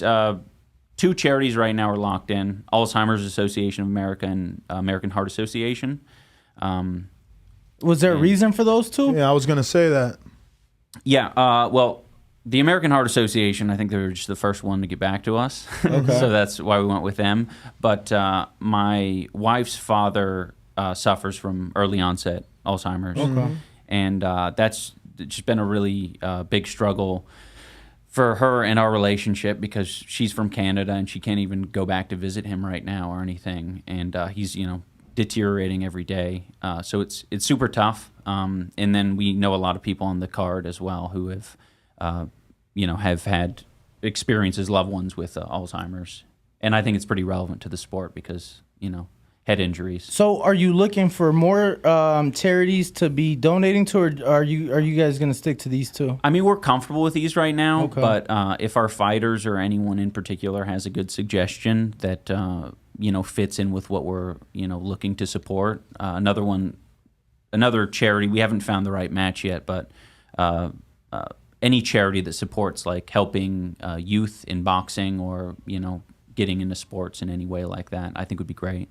[SPEAKER 12] two charities right now are locked in: Alzheimer's Association of America and American Heart Association.
[SPEAKER 10] Was there a reason for those two?
[SPEAKER 9] Yeah, I was gonna say that.
[SPEAKER 12] Yeah, well, The American Heart Association, I think they were just the first one to get back to us.
[SPEAKER 10] Okay.
[SPEAKER 12] So that's why we went with them. But my wife's father suffers from early onset Alzheimer's.
[SPEAKER 10] Okay.
[SPEAKER 12] And that's just been a really big struggle for her and our relationship because she's from Canada and she can't even go back to visit him right now or anything. And he's, deteriorating every day. So it's super tough. And then we know a lot of people on the card as well who have, have had experiences, loved ones with Alzheimer's. And I think it's pretty relevant to the sport because, head injuries.
[SPEAKER 10] So are you looking for more charities to be donating to, or are you guys going to stick to these two?
[SPEAKER 12] I mean, we're comfortable with these right now,
[SPEAKER 10] Okay.
[SPEAKER 12] but if our fighters or anyone in particular has a good suggestion that, fits in with what we're, looking to support, another charity, we haven't found the right match yet, but any charity that supports like helping youth in boxing or, getting into sports in any way like that, I think would be great.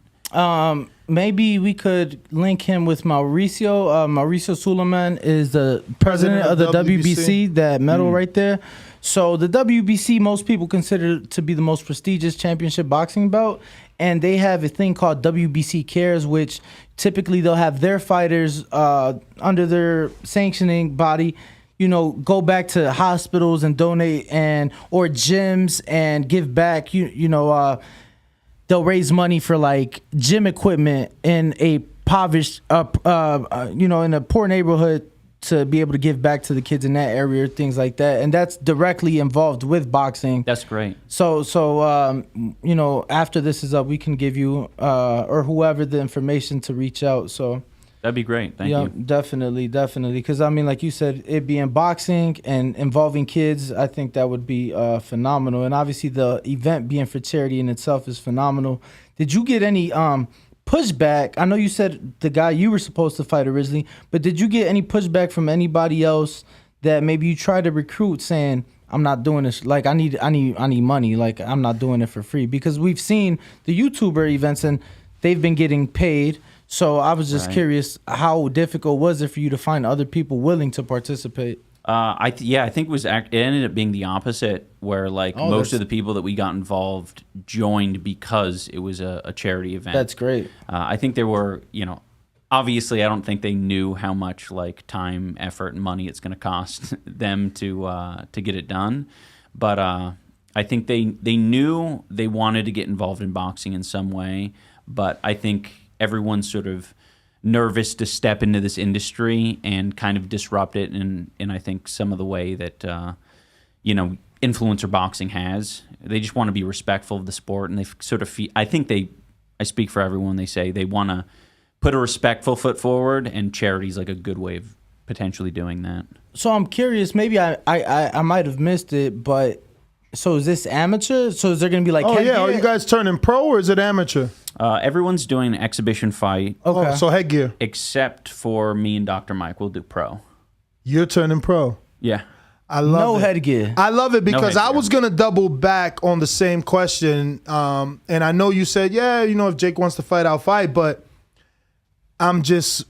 [SPEAKER 10] Maybe we could link him with Mauricio. Mauricio Suleiman is the president of the WBC, that medal right there. So the WBC, most people consider to be the most prestigious championship boxing bout. And they have a thing called WBC Cares, which typically they'll have their fighters under their sanctioning body, go back to hospitals and donate or gyms and give back, they'll raise money for like gym equipment in a impoverished, in a poor neighborhood to be able to give back to the kids in that area, things like that. And that's directly involved with boxing.
[SPEAKER 12] That's great.
[SPEAKER 10] So after this is up, we can give you or whoever the information to reach out. So
[SPEAKER 12] that'd be great. Thank you.
[SPEAKER 10] Definitely. Because I mean, like you said, it being boxing and involving kids, I think that would be phenomenal. And obviously, the event being for charity in itself is phenomenal. Did you get any pushback? I know you said the guy you were supposed to fight originally, but did you get any pushback from anybody else that maybe you tried to recruit, saying, "I'm not doing this. Like, I need money. Like, I'm not doing it for free." Because we've seen the YouTuber events and they've been getting paid. So I was just curious, how difficult was it for you to find other people willing to participate?
[SPEAKER 12] I think it ended up being the opposite, where most of the people that we got involved joined because it was a charity event.
[SPEAKER 10] That's great.
[SPEAKER 12] I think there were, obviously I don't think they knew how much time, effort, and money it's going to cost them to get it done, but I think they knew they wanted to get involved in boxing in some way, but I think everyone's sort of nervous to step into this industry and kind of disrupt it in I think some of the way that influencer boxing has. They just want to be respectful of the sport, and they sort of I speak for everyone, they say they want to put a respectful foot forward, and charity's like a good way of potentially doing that.
[SPEAKER 10] So I'm curious, maybe I might have missed it, but so is this amateur? So is there going to be headgear?
[SPEAKER 9] Are you guys turning pro or is it amateur?
[SPEAKER 12] Everyone's doing an exhibition fight.
[SPEAKER 9] Okay. Oh, so headgear.
[SPEAKER 12] Except for me and Dr. Mike, we'll do pro.
[SPEAKER 9] You're turning pro?
[SPEAKER 12] Yeah.
[SPEAKER 9] I love
[SPEAKER 10] no headgear.
[SPEAKER 9] I love it because I was going to double back on the same question. And I know you said, if Jake wants to fight, I'll fight. But I'm just,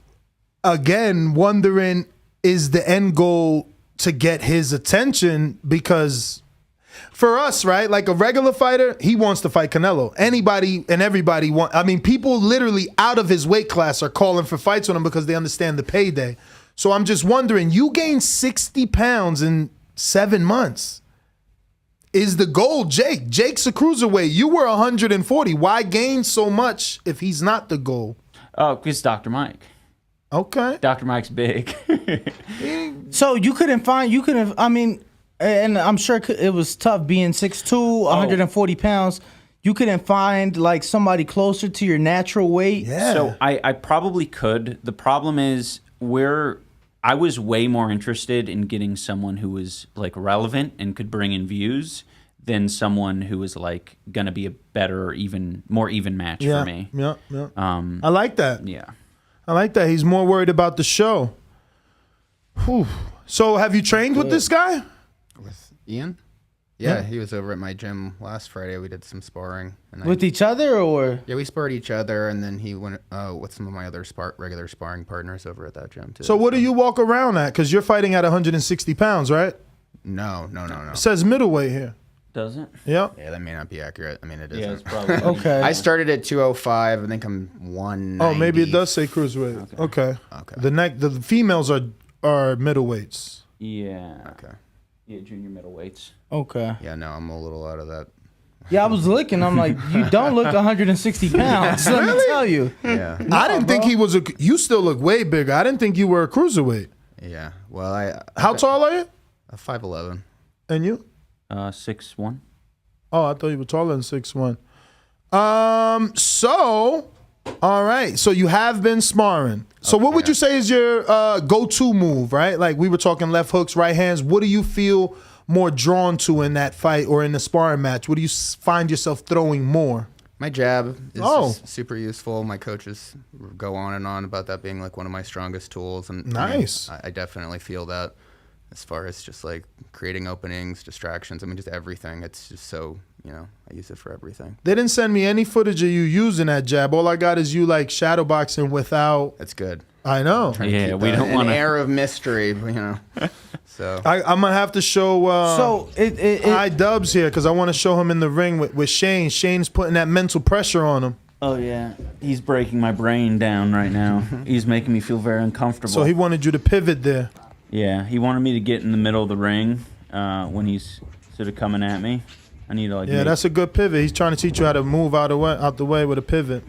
[SPEAKER 9] again, wondering, is the end goal to get his attention? Because for us, right, like a regular fighter, he wants to fight Canelo. Anybody and everybody people literally out of his weight class are calling for fights with him because they understand the payday. So I'm just wondering, you gained 60 pounds in 7 months. Is the goal Jake? Jake's a cruiserweight. You were 140. Why gain so much if he's not the goal?
[SPEAKER 12] Oh, because Dr. Mike.
[SPEAKER 9] Okay.
[SPEAKER 12] Dr. Mike's big.
[SPEAKER 10] So and I'm sure it was tough being 6'2", 140 pounds. You couldn't find somebody closer to your natural weight?
[SPEAKER 9] Yeah.
[SPEAKER 12] So I probably could. The problem is I was way more interested in getting someone who was relevant and could bring in views than someone who was going to be a better, more even match for me.
[SPEAKER 9] Yeah. I like that.
[SPEAKER 12] Yeah.
[SPEAKER 9] I like that. He's more worried about the show. Whew. So have you trained with this guy?
[SPEAKER 11] With Ian? Yeah, he was over at my gym last Friday. We did some sparring.
[SPEAKER 10] With each other, or?
[SPEAKER 11] Yeah, we sparred each other, and then he went with some of my other regular sparring partners over at that gym, too.
[SPEAKER 9] So what do you walk around at? Because you're fighting at 160 pounds, right?
[SPEAKER 11] No.
[SPEAKER 9] It says middleweight here.
[SPEAKER 12] Does it?
[SPEAKER 9] Yep.
[SPEAKER 11] Yeah, that may not be accurate. I mean, it isn't.
[SPEAKER 12] Yeah, it's probably
[SPEAKER 10] Okay.
[SPEAKER 11] I started at 205. I think I'm 190.
[SPEAKER 9] Oh, maybe it does say cruiserweight. Okay. The females are middleweights.
[SPEAKER 12] Yeah.
[SPEAKER 11] Okay.
[SPEAKER 12] Yeah, junior middleweights.
[SPEAKER 10] Okay.
[SPEAKER 11] Yeah, no, I'm a little out of that.
[SPEAKER 10] Yeah, I was looking. I'm like, you don't look 160 pounds. Let me tell you.
[SPEAKER 11] Yeah.
[SPEAKER 9] I didn't think he was you still look way bigger. I didn't think you were a cruiserweight.
[SPEAKER 11] Yeah. Well,
[SPEAKER 9] How tall are you?
[SPEAKER 11] 5'11".
[SPEAKER 9] And you?
[SPEAKER 12] 6'1".
[SPEAKER 9] Oh, I thought you were taller than 6'1". So, all right. So you have been sparring. So what would you say is your go-to move, right? Like we were talking left hooks, right hands. What do you feel more drawn to in that fight or in the sparring match? What do you find yourself throwing more?
[SPEAKER 11] My jab is just super useful. My coaches go on and on about that being like one of my strongest tools. And
[SPEAKER 9] nice.
[SPEAKER 11] I definitely feel that as far as just like creating openings, distractions. I mean, just everything. It's just so, I use it for everything.
[SPEAKER 9] They didn't send me any footage of you using that jab. All I got is you like shadowboxing without.
[SPEAKER 11] That's good.
[SPEAKER 9] I know.
[SPEAKER 12] Yeah, we don't want
[SPEAKER 11] an air of mystery, So
[SPEAKER 9] I'm gonna have to show iDubbbz here because I want to show him in the ring with Shane. Shane's putting that mental pressure on him.
[SPEAKER 12] Oh yeah, he's breaking my brain down right now. He's making me feel very uncomfortable.
[SPEAKER 9] So he wanted you to pivot there.
[SPEAKER 12] Yeah, he wanted me to get in the middle of the ring when he's sort of coming at me. I need to like.
[SPEAKER 9] Yeah, that's a good pivot. He's trying to teach you how to move out the way with a pivot.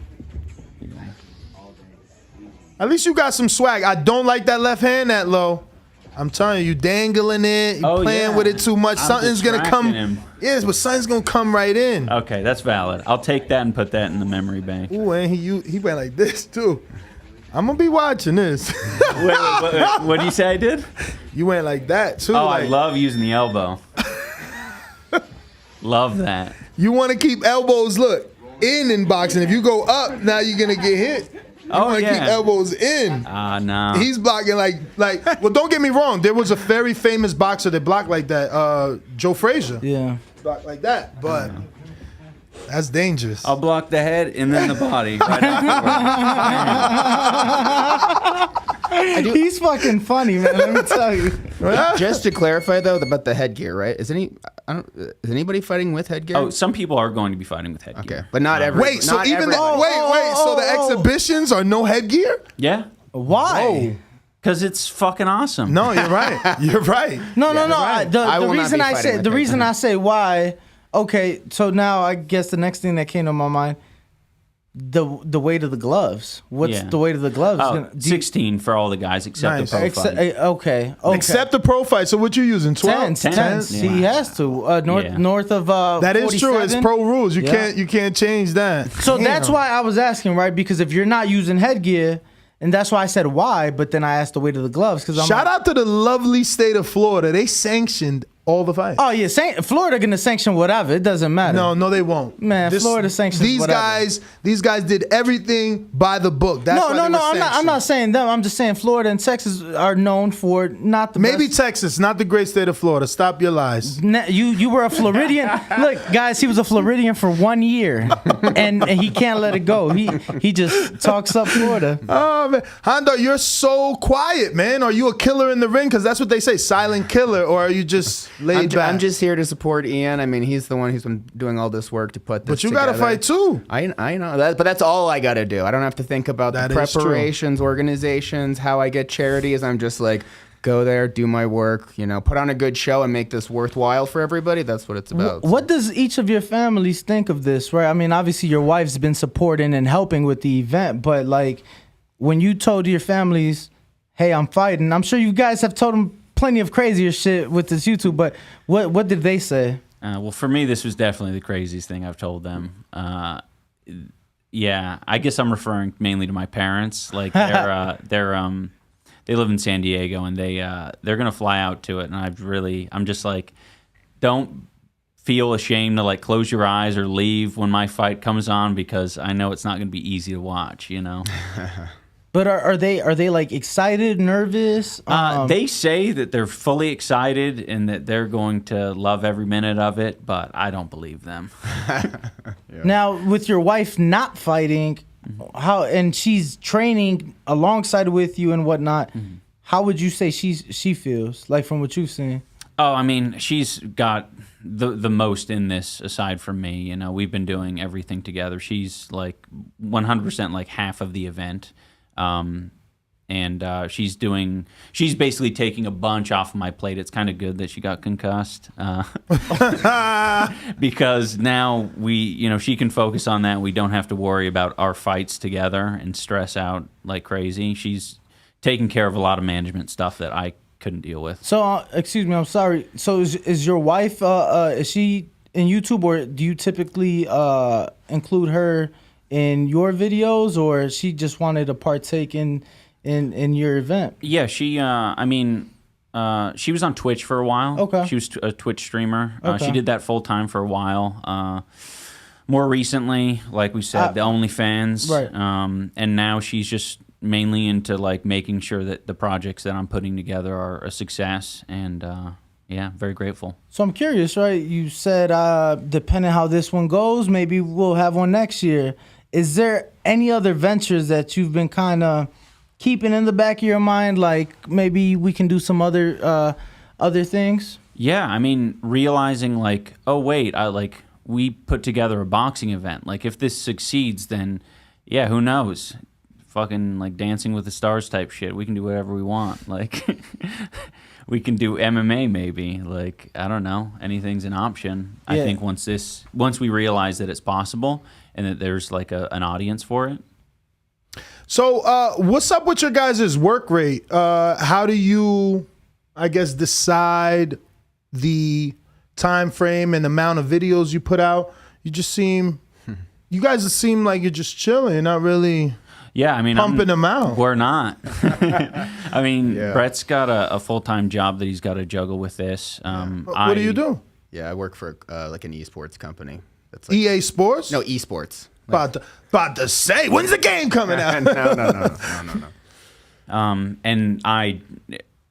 [SPEAKER 9] At least you got some swag. I don't like that left hand that low. I'm telling you, dangling it, you playing with it too much. Something's gonna come. Yes, but something's gonna come right in.
[SPEAKER 12] Okay, that's valid. I'll take that and put that in the memory bank.
[SPEAKER 9] Ooh, and he went like this too. I'm gonna be watching this.
[SPEAKER 12] wait, what do you say I did?
[SPEAKER 9] You went like that too.
[SPEAKER 12] Oh,
[SPEAKER 9] like,
[SPEAKER 12] I love using the elbow. Love that.
[SPEAKER 9] You want to keep elbows in boxing. If you go up, now you're gonna get hit. You want to keep elbows in.
[SPEAKER 12] No.
[SPEAKER 9] He's blocking like. Well, don't get me wrong. There was a very famous boxer that blocked like that. Joe Frazier.
[SPEAKER 10] Yeah.
[SPEAKER 9] Blocked like that, but that's dangerous.
[SPEAKER 12] I'll block the head and then the body. Right afterwards.
[SPEAKER 10] He's fucking funny, man. Let me tell you.
[SPEAKER 11] Just to clarify though about the headgear, right? Is anybody fighting with headgear?
[SPEAKER 12] Oh, some people are going to be fighting with headgear.
[SPEAKER 11] Okay, but not every.
[SPEAKER 9] Wait, so even so the exhibitions are no headgear?
[SPEAKER 12] Yeah.
[SPEAKER 10] Why?
[SPEAKER 12] Because it's fucking awesome.
[SPEAKER 9] No, you're right. You're right.
[SPEAKER 10] No.
[SPEAKER 11] Right.
[SPEAKER 10] The reason I say why. Okay, so now I guess the next thing that came to my mind, the weight of the gloves. What's the weight of the gloves?
[SPEAKER 12] Oh, 16 for all the guys except the pro fight.
[SPEAKER 10] Okay.
[SPEAKER 9] Except the pro fight. So what you using? 12?
[SPEAKER 10] 10. He has to. North of
[SPEAKER 9] that is
[SPEAKER 10] 47.
[SPEAKER 9] true. It's pro rules. You can't change that.
[SPEAKER 10] So that's why I was asking, right? Because if you're not using headgear, and that's why I said why, but then I asked the weight of the gloves.
[SPEAKER 9] Shout out to the lovely state of Florida. They sanctioned all the fights.
[SPEAKER 10] Oh yeah, Florida gonna sanction whatever. It doesn't matter.
[SPEAKER 9] No, they won't.
[SPEAKER 10] Man, Florida sanctions whatever.
[SPEAKER 9] These guys did everything by the book. That's
[SPEAKER 10] no. I'm not saying them. I'm just saying Florida and Texas are known for not the
[SPEAKER 9] maybe
[SPEAKER 10] best.
[SPEAKER 9] Texas, not the great state of Florida. Stop your lies.
[SPEAKER 10] You were a Floridian. Look, guys, he was a Floridian for 1 year, and he can't let it go. He just talks up Florida.
[SPEAKER 9] Oh man, Hundar, you're so quiet, man. Are you a killer in the ring? Because that's what they say, silent killer, or are you just laid back?
[SPEAKER 11] I'm just here to support Ian. I mean, he's the one who's been doing all this work to put this together.
[SPEAKER 9] But you got to fight too.
[SPEAKER 11] I know that, but that's all I got to do. I don't have to think about the preparations, organizations, how I get charities. I'm just like, go there, do my work, put on a good show and make this worthwhile for everybody. That's what it's about.
[SPEAKER 10] What does each of your families think of this, right? I mean, obviously your wife's been supporting and helping with the event, but like when you told your families, hey, I'm fighting, I'm sure you guys have told them plenty of crazier shit with this YouTube, but what did they say?
[SPEAKER 12] Well, for me, this was definitely the craziest thing I've told them. Yeah, I guess I'm referring mainly to my parents. Like they live in San Diego, and they're gonna fly out to it, and I'm just like, don't feel ashamed to like close your eyes or leave when my fight comes on, because I know it's not gonna be easy to watch,
[SPEAKER 10] But are they like excited, nervous?
[SPEAKER 12] They say that they're fully excited and that they're going to love every minute of it, but I don't believe them.
[SPEAKER 10] Now, with your wife not fighting, and she's training alongside with you and whatnot, how would you say she feels, like from what you've seen?
[SPEAKER 12] Oh, I mean, she's got the most in this aside from me. You know, we've been doing everything together. She's like 100% like half of the event. And she's basically taking a bunch off my plate. It's kind of good that she got concussed because now she can focus on that. We don't have to worry about our fights together and stress out like crazy. She's taking care of a lot of management stuff that I couldn't deal with.
[SPEAKER 10] So, excuse me, I'm sorry. So is your wife, is she in YouTube, or do you typically include her in your videos, or she just wanted to partake in your event?
[SPEAKER 12] Yeah, she she was on Twitch for a while.
[SPEAKER 10] Okay.
[SPEAKER 12] She was a Twitch streamer.
[SPEAKER 10] Okay.
[SPEAKER 12] She did that full time for a while. More recently, like we said, the OnlyFans.
[SPEAKER 10] Right.
[SPEAKER 12] And now she's just mainly into like making sure that the projects that I'm putting together are a success. And yeah, very grateful.
[SPEAKER 10] So I'm curious, right? You said depending how this one goes, maybe we'll have one next year. Is there any other ventures that you've been kind of keeping in the back of your mind, like maybe we can do some other things?
[SPEAKER 12] Yeah, I mean, realizing like, oh wait, we put together a boxing event. Like if this succeeds, then yeah, who knows? Fucking like Dancing with the Stars type shit. We can do whatever we want. Like we can do MMA maybe. Like I don't know, anything's an option. Yeah. I think once we realize that it's possible and that there's like an audience for it.
[SPEAKER 9] So, what's up with your guys' work rate? How do you, I guess, decide the time frame and amount of videos you put out? You guys seem like you're just chilling, not really.
[SPEAKER 12] Yeah, I mean,
[SPEAKER 9] pumping them out.
[SPEAKER 12] We're not. I mean, Brett's got a full-time job that he's got to juggle with this.
[SPEAKER 9] What do you do?
[SPEAKER 11] Yeah, I work for like an esports company. That's
[SPEAKER 9] like, EA Sports?
[SPEAKER 11] No, esports.
[SPEAKER 9] About to say, when's the game coming out?
[SPEAKER 11] No.
[SPEAKER 12] And I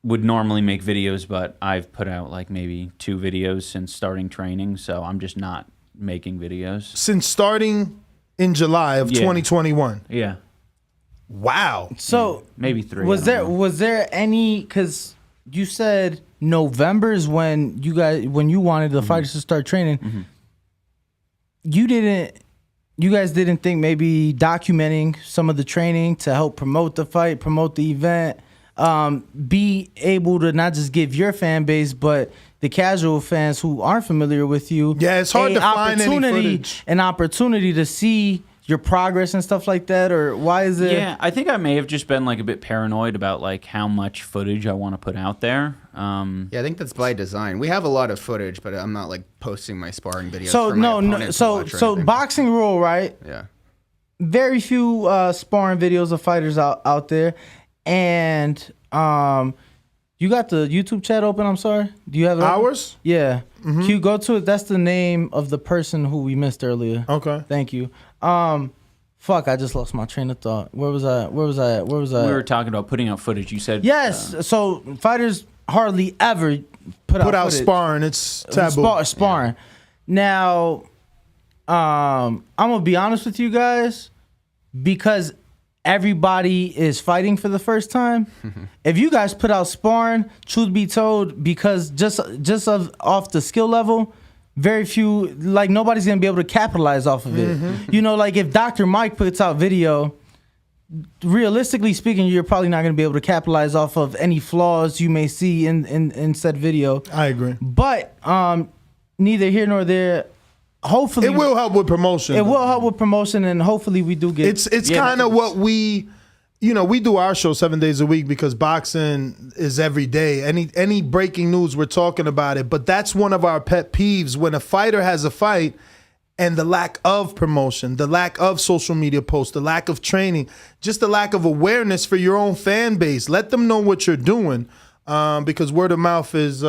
[SPEAKER 12] would normally make videos, but I've put out like maybe 2 videos since starting training, so I'm just not making videos.
[SPEAKER 9] Since starting in July of 2021?
[SPEAKER 12] Yeah.
[SPEAKER 9] Wow.
[SPEAKER 10] So
[SPEAKER 12] maybe 3.
[SPEAKER 10] Was there any, because you said November is when you wanted the fighters to start training.
[SPEAKER 12] Mm-hmm.
[SPEAKER 10] You guys didn't think maybe documenting some of the training to help promote the fight, promote the event, be able to not just give your fan base, but the casual fans who aren't familiar with you,
[SPEAKER 9] it's hard to find any footage.
[SPEAKER 10] An opportunity to see your progress and stuff like that? Or why is it?
[SPEAKER 12] Yeah, I think I may have just been like a bit paranoid about like how much footage I want to put out there.
[SPEAKER 11] Yeah, I think that's by design. We have a lot of footage, but I'm not like posting my sparring videos.
[SPEAKER 10] So
[SPEAKER 11] for my opponents to watch or
[SPEAKER 10] so
[SPEAKER 11] anything.
[SPEAKER 10] boxing rule, right?
[SPEAKER 11] Yeah.
[SPEAKER 10] Very few sparring videos of fighters out there, and you got the YouTube chat open. I'm sorry. Do you have it
[SPEAKER 9] ours?
[SPEAKER 10] Yeah. Mm-hmm. Can you go to it? That's the name of the person who we missed earlier.
[SPEAKER 9] Okay.
[SPEAKER 10] Thank you. Fuck, I just lost my train of thought. Where was I? We
[SPEAKER 12] were talking about putting out footage. You said
[SPEAKER 10] yes. So fighters hardly ever put out footage.
[SPEAKER 9] Sparring. It's taboo.
[SPEAKER 10] Sparring. Yeah. Now, I'm gonna be honest with you guys, because everybody is fighting for the first time. If you guys put out sparring, truth be told, because just off the skill level, very few, like nobody's gonna be able to capitalize off of it. Mm-hmm. You know, like if Dr. Mike puts out video, realistically speaking, you're probably not gonna be able to capitalize off of any flaws you may see in said video.
[SPEAKER 9] I agree.
[SPEAKER 10] But neither here nor there. Hopefully,
[SPEAKER 9] it will help with promotion.
[SPEAKER 10] It will help with promotion, and hopefully we do get.
[SPEAKER 9] It's kind of what we, we do our show 7 days a week because boxing is every day. Any breaking news, we're talking about it. But that's one of our pet peeves when a fighter has a fight, and the lack of promotion, the lack of social media posts, the lack of training, just the lack of awareness for your own fan base. Let them know what you're doing, because word of mouth is.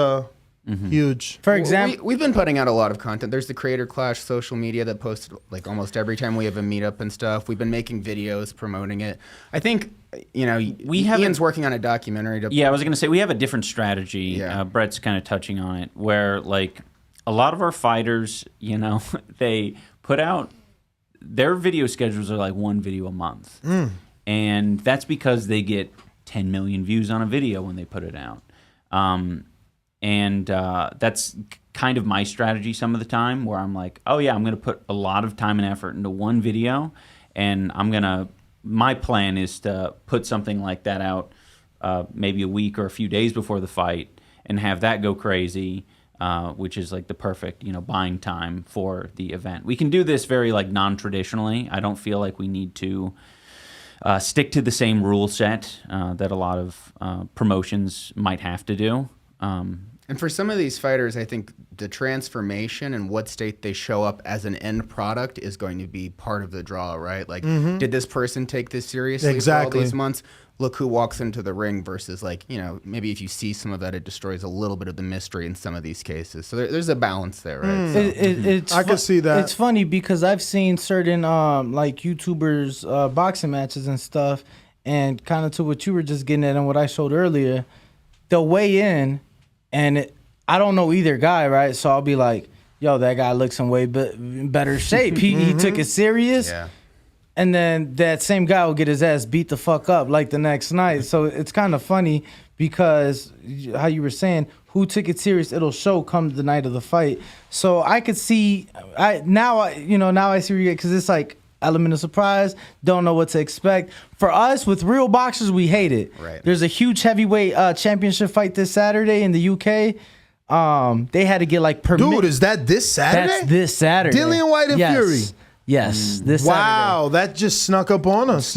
[SPEAKER 9] Huge.
[SPEAKER 10] For example,
[SPEAKER 11] we've been putting out a lot of content. There's the Creator Clash social media that posts like almost every time we have a meetup and stuff. We've been making videos promoting it. I think Ian's working on a documentary.
[SPEAKER 12] I was gonna say we have a different strategy. Yeah. Brett's kind of touching on it, where like a lot of our fighters, they put out their video schedules are like 1 video a month, and that's because they get 10 million views on a video when they put it out. And that's kind of my strategy some of the time, where I'm like, oh yeah, I'm going to put a lot of time and effort into one video, and my plan is to put something like that out maybe a week or a few days before the fight and have that go crazy, which is like the perfect, buying time for the event. We can do this very like non-traditionally. I don't feel like we need to stick to the same rule set that a lot of promotions might have to do.
[SPEAKER 11] And for some of these fighters, I think the transformation and what state they show up as an end product is going to be part of the draw, right? Like, did this person take this seriously for all these months? Look who walks into the ring versus, like, maybe if you see some of that, it destroys a little bit of the mystery in some of these cases. So there's a balance there, right? So.
[SPEAKER 9] I can see that.
[SPEAKER 10] It's funny because I've seen certain like YouTubers boxing matches and stuff, and kind of to what you were just getting at and what I showed earlier, they'll weigh in. And I don't know either guy, right? So I'll be like, yo, that guy looks in way better shape. He took it serious.
[SPEAKER 11] Yeah.
[SPEAKER 10] And then that same guy will get his ass beat the fuck up like the next night. So it's kind of funny because how you were saying, who took it serious, it'll show come the night of the fight. So I could see, now I see because it's like element of surprise, don't know what to expect. For us, with real boxers, we hate it.
[SPEAKER 11] Right.
[SPEAKER 10] There's a huge heavyweight championship fight this Saturday in the UK. They had to get like permit.
[SPEAKER 9] Dude, is that this Saturday?
[SPEAKER 10] That's this Saturday.
[SPEAKER 9] Dillian White and Fury.
[SPEAKER 10] Yes, this Saturday.
[SPEAKER 9] Wow, that just snuck up on us.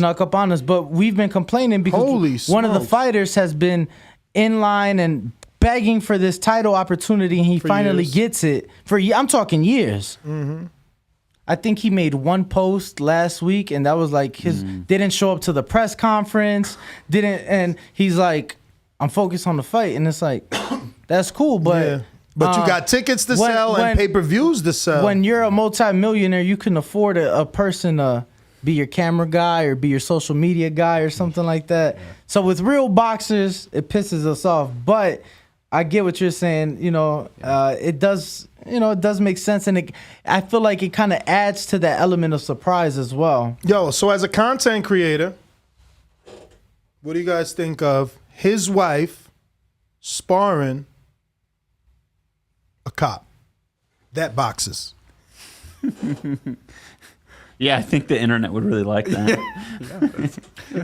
[SPEAKER 10] But we've been complaining because one of the fighters has been in line and begging for this title opportunity, and he finally gets it. I'm talking years. I think he made one post last week, and that was like didn't show up to the press conference, and he's like, I'm focused on the fight, and it's like, that's cool, but
[SPEAKER 9] you got tickets to sell and pay-per-views to sell.
[SPEAKER 10] When you're a multi-millionaire, you can afford a person to be your camera guy or be your social media guy or something like that. Yeah. So with real boxers, it pisses us off, but I get what you're saying. It does. It does make sense, and I feel like it kind of adds to that element of surprise as well.
[SPEAKER 9] Yo, so as a content creator, what do you guys think of his wife sparring a cop that boxes?
[SPEAKER 12] Yeah, I think the internet would really like that.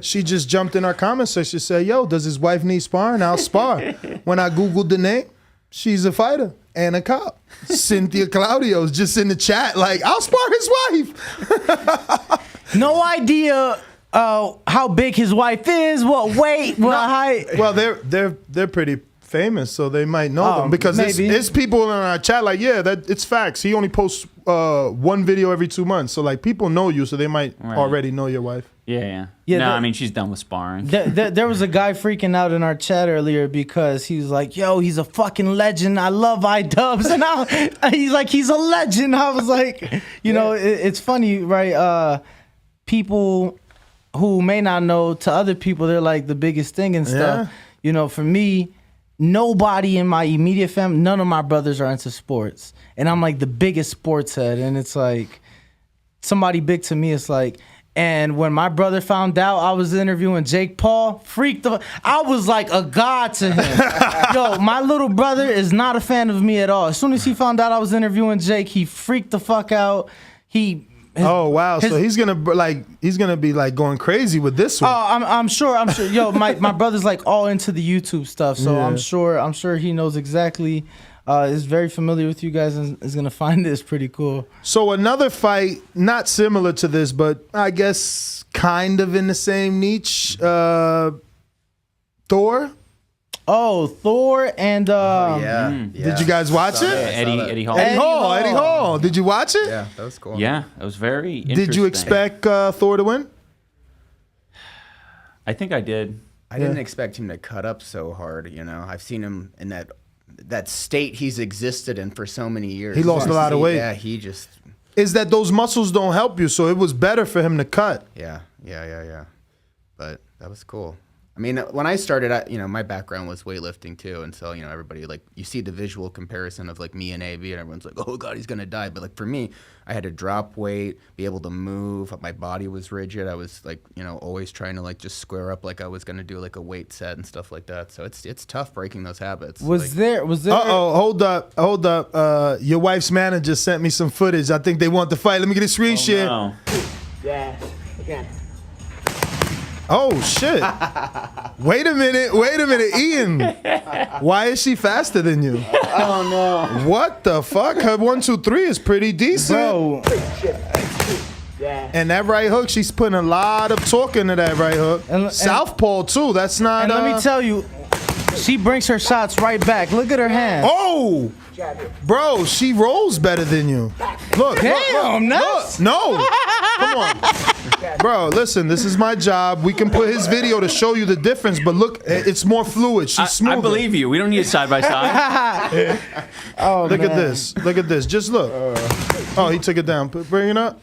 [SPEAKER 9] She just jumped in our comment section and said, yo, does his wife need sparring? I'll spar. When I Googled the name, she's a fighter and a cop. Cynthia Claudio's just in the chat like, I'll spar his wife.
[SPEAKER 10] No idea how big his wife is, what weight, what height.
[SPEAKER 9] Well, they're pretty famous, so they might know them because it's people in our chat like, yeah, it's facts. He only posts one video every 2 months, so like people know you, so they might already know your wife.
[SPEAKER 12] Yeah. No, I mean, she's done with sparring.
[SPEAKER 10] There was a guy freaking out in our chat earlier because he was like, yo, he's a fucking legend. I love iDubbbz. And he's like, he's a legend. I was like, it's funny, right? People who may not know, to other people, they're like the biggest thing and stuff. Yeah. For me, nobody in my immediate family, none of my brothers are into sports. And I'm like the biggest sports head. And it's like, somebody big to me, it's like, and when my brother found out I was interviewing Jake Paul, I was like a god to him. Yo, my little brother is not a fan of me at all. As soon as he found out I was interviewing Jake, he freaked the fuck out.
[SPEAKER 9] So he's gonna be like going crazy with this one.
[SPEAKER 10] Oh, I'm sure. Yo, my brother's like all into the YouTube stuff, so yeah. I'm sure he knows exactly. Is very familiar with you guys and is gonna find this pretty cool.
[SPEAKER 9] So another fight, not similar to this, but I guess kind of in the same niche. Thor.
[SPEAKER 10] Oh, Thor and
[SPEAKER 9] Did you guys watch it?
[SPEAKER 12] Eddie Hall.
[SPEAKER 9] Eddie Hall. Did you watch it?
[SPEAKER 11] Yeah, that was cool.
[SPEAKER 12] Yeah, it was very interesting.
[SPEAKER 9] Did you expect Thor to win?
[SPEAKER 12] I think I did.
[SPEAKER 11] I didn't expect him to cut up so hard. I've seen him in that state he's existed in for so many years.
[SPEAKER 9] He lost a lot of weight.
[SPEAKER 11] Yeah, he just...
[SPEAKER 9] Is that those muscles don't help you, so it was better for him to cut.
[SPEAKER 11] Yeah. But that was cool. I mean, when I started, my background was weightlifting too, and so everybody you see the visual comparison of me and AB, and everyone's like, "Oh God, he's gonna die." But for me, I had to drop weight, be able to move. My body was rigid. I was always trying to just square up like I was gonna do a weight set and stuff like that. So it's tough breaking those habits.
[SPEAKER 10] Was there?
[SPEAKER 9] Hold up. Your wife's manager sent me some footage. I think they want to fight. Let me get a screen share.
[SPEAKER 12] No.
[SPEAKER 8] Yeah, again.
[SPEAKER 9] Oh shit! Wait a minute, Ian. Why is she faster than you?
[SPEAKER 8] Oh no!
[SPEAKER 9] What the fuck? Her 1, 2, 3 is pretty decent.
[SPEAKER 10] Bro.
[SPEAKER 8] Yeah.
[SPEAKER 9] And that right hook, she's putting a lot of torque into that right hook. Southpaw too. That's not.
[SPEAKER 10] And let me tell you, she brings her shots right back. Look at her hands.
[SPEAKER 9] Oh, bro, she rolls better than you. Look,
[SPEAKER 10] damn,
[SPEAKER 9] look. No, come on. Bro, listen, this is my job. We can put his video to show you the difference, but look, it's more fluid. She's smoother.
[SPEAKER 12] I believe you. We don't need it side by side.
[SPEAKER 10] Oh,
[SPEAKER 9] look
[SPEAKER 10] man.
[SPEAKER 9] at this. Look at this. Just look. Oh, he took it down. Bring it up.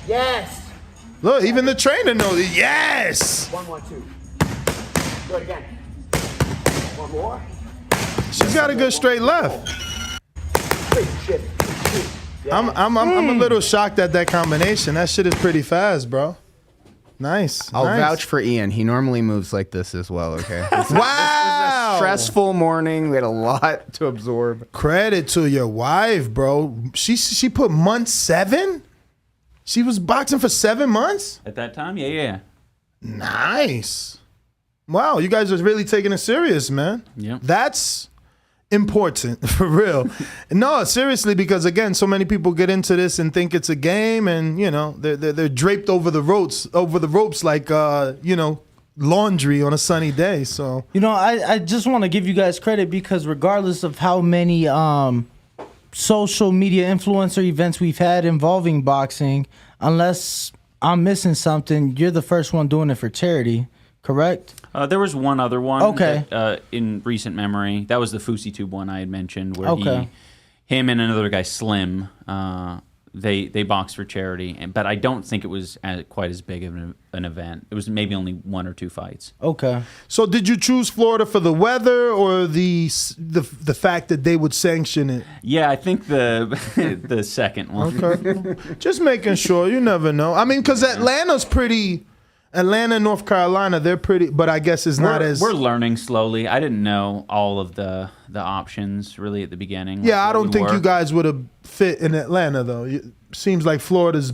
[SPEAKER 8] Yes.
[SPEAKER 9] Look, even the trainer knows it. Yes.
[SPEAKER 8] 1, 1, 2. Do it again. One more.
[SPEAKER 9] She's got a good straight left.
[SPEAKER 8] Shit.
[SPEAKER 9] I'm a little shocked at that combination. That shit is pretty fast, bro. Nice.
[SPEAKER 11] I'll
[SPEAKER 9] nice.
[SPEAKER 11] vouch for Ian. He normally moves like this as well. Okay.
[SPEAKER 9] Wow.
[SPEAKER 11] This is a stressful morning. We had a lot to absorb.
[SPEAKER 9] Credit to your wife, bro. She put month 7. She was boxing for 7 months.
[SPEAKER 12] At that time, yeah.
[SPEAKER 9] Nice. Wow, you guys are really taking it serious, man.
[SPEAKER 12] Yep.
[SPEAKER 9] That's important for real. No, seriously, because again, so many people get into this and think it's a game, and they're draped over the ropes like laundry on a sunny day. So
[SPEAKER 10] I just want to give you guys credit because regardless of how many social media influencer events we've had involving boxing, unless I'm missing something, you're the first one doing it for charity, correct?
[SPEAKER 12] There was one other one
[SPEAKER 10] Okay.
[SPEAKER 12] that, in recent memory. That was the Fousey Tube one I had mentioned, where
[SPEAKER 10] Okay.
[SPEAKER 12] him and another guy, Slim, they boxed for charity. But I don't think it was quite as big of an event. It was maybe only 1 or 2 fights.
[SPEAKER 10] Okay.
[SPEAKER 9] So did you choose Florida for the weather or the fact that they would sanction it?
[SPEAKER 12] Yeah, I think the second one.
[SPEAKER 9] Okay. Just making sure. You never know. I mean, because Atlanta, North Carolina, they're pretty, but I guess it's not as...
[SPEAKER 12] We're learning slowly. I didn't know all of the options really at the beginning.
[SPEAKER 9] Yeah, I don't think you guys would have fit in Atlanta, though. It seems like Florida's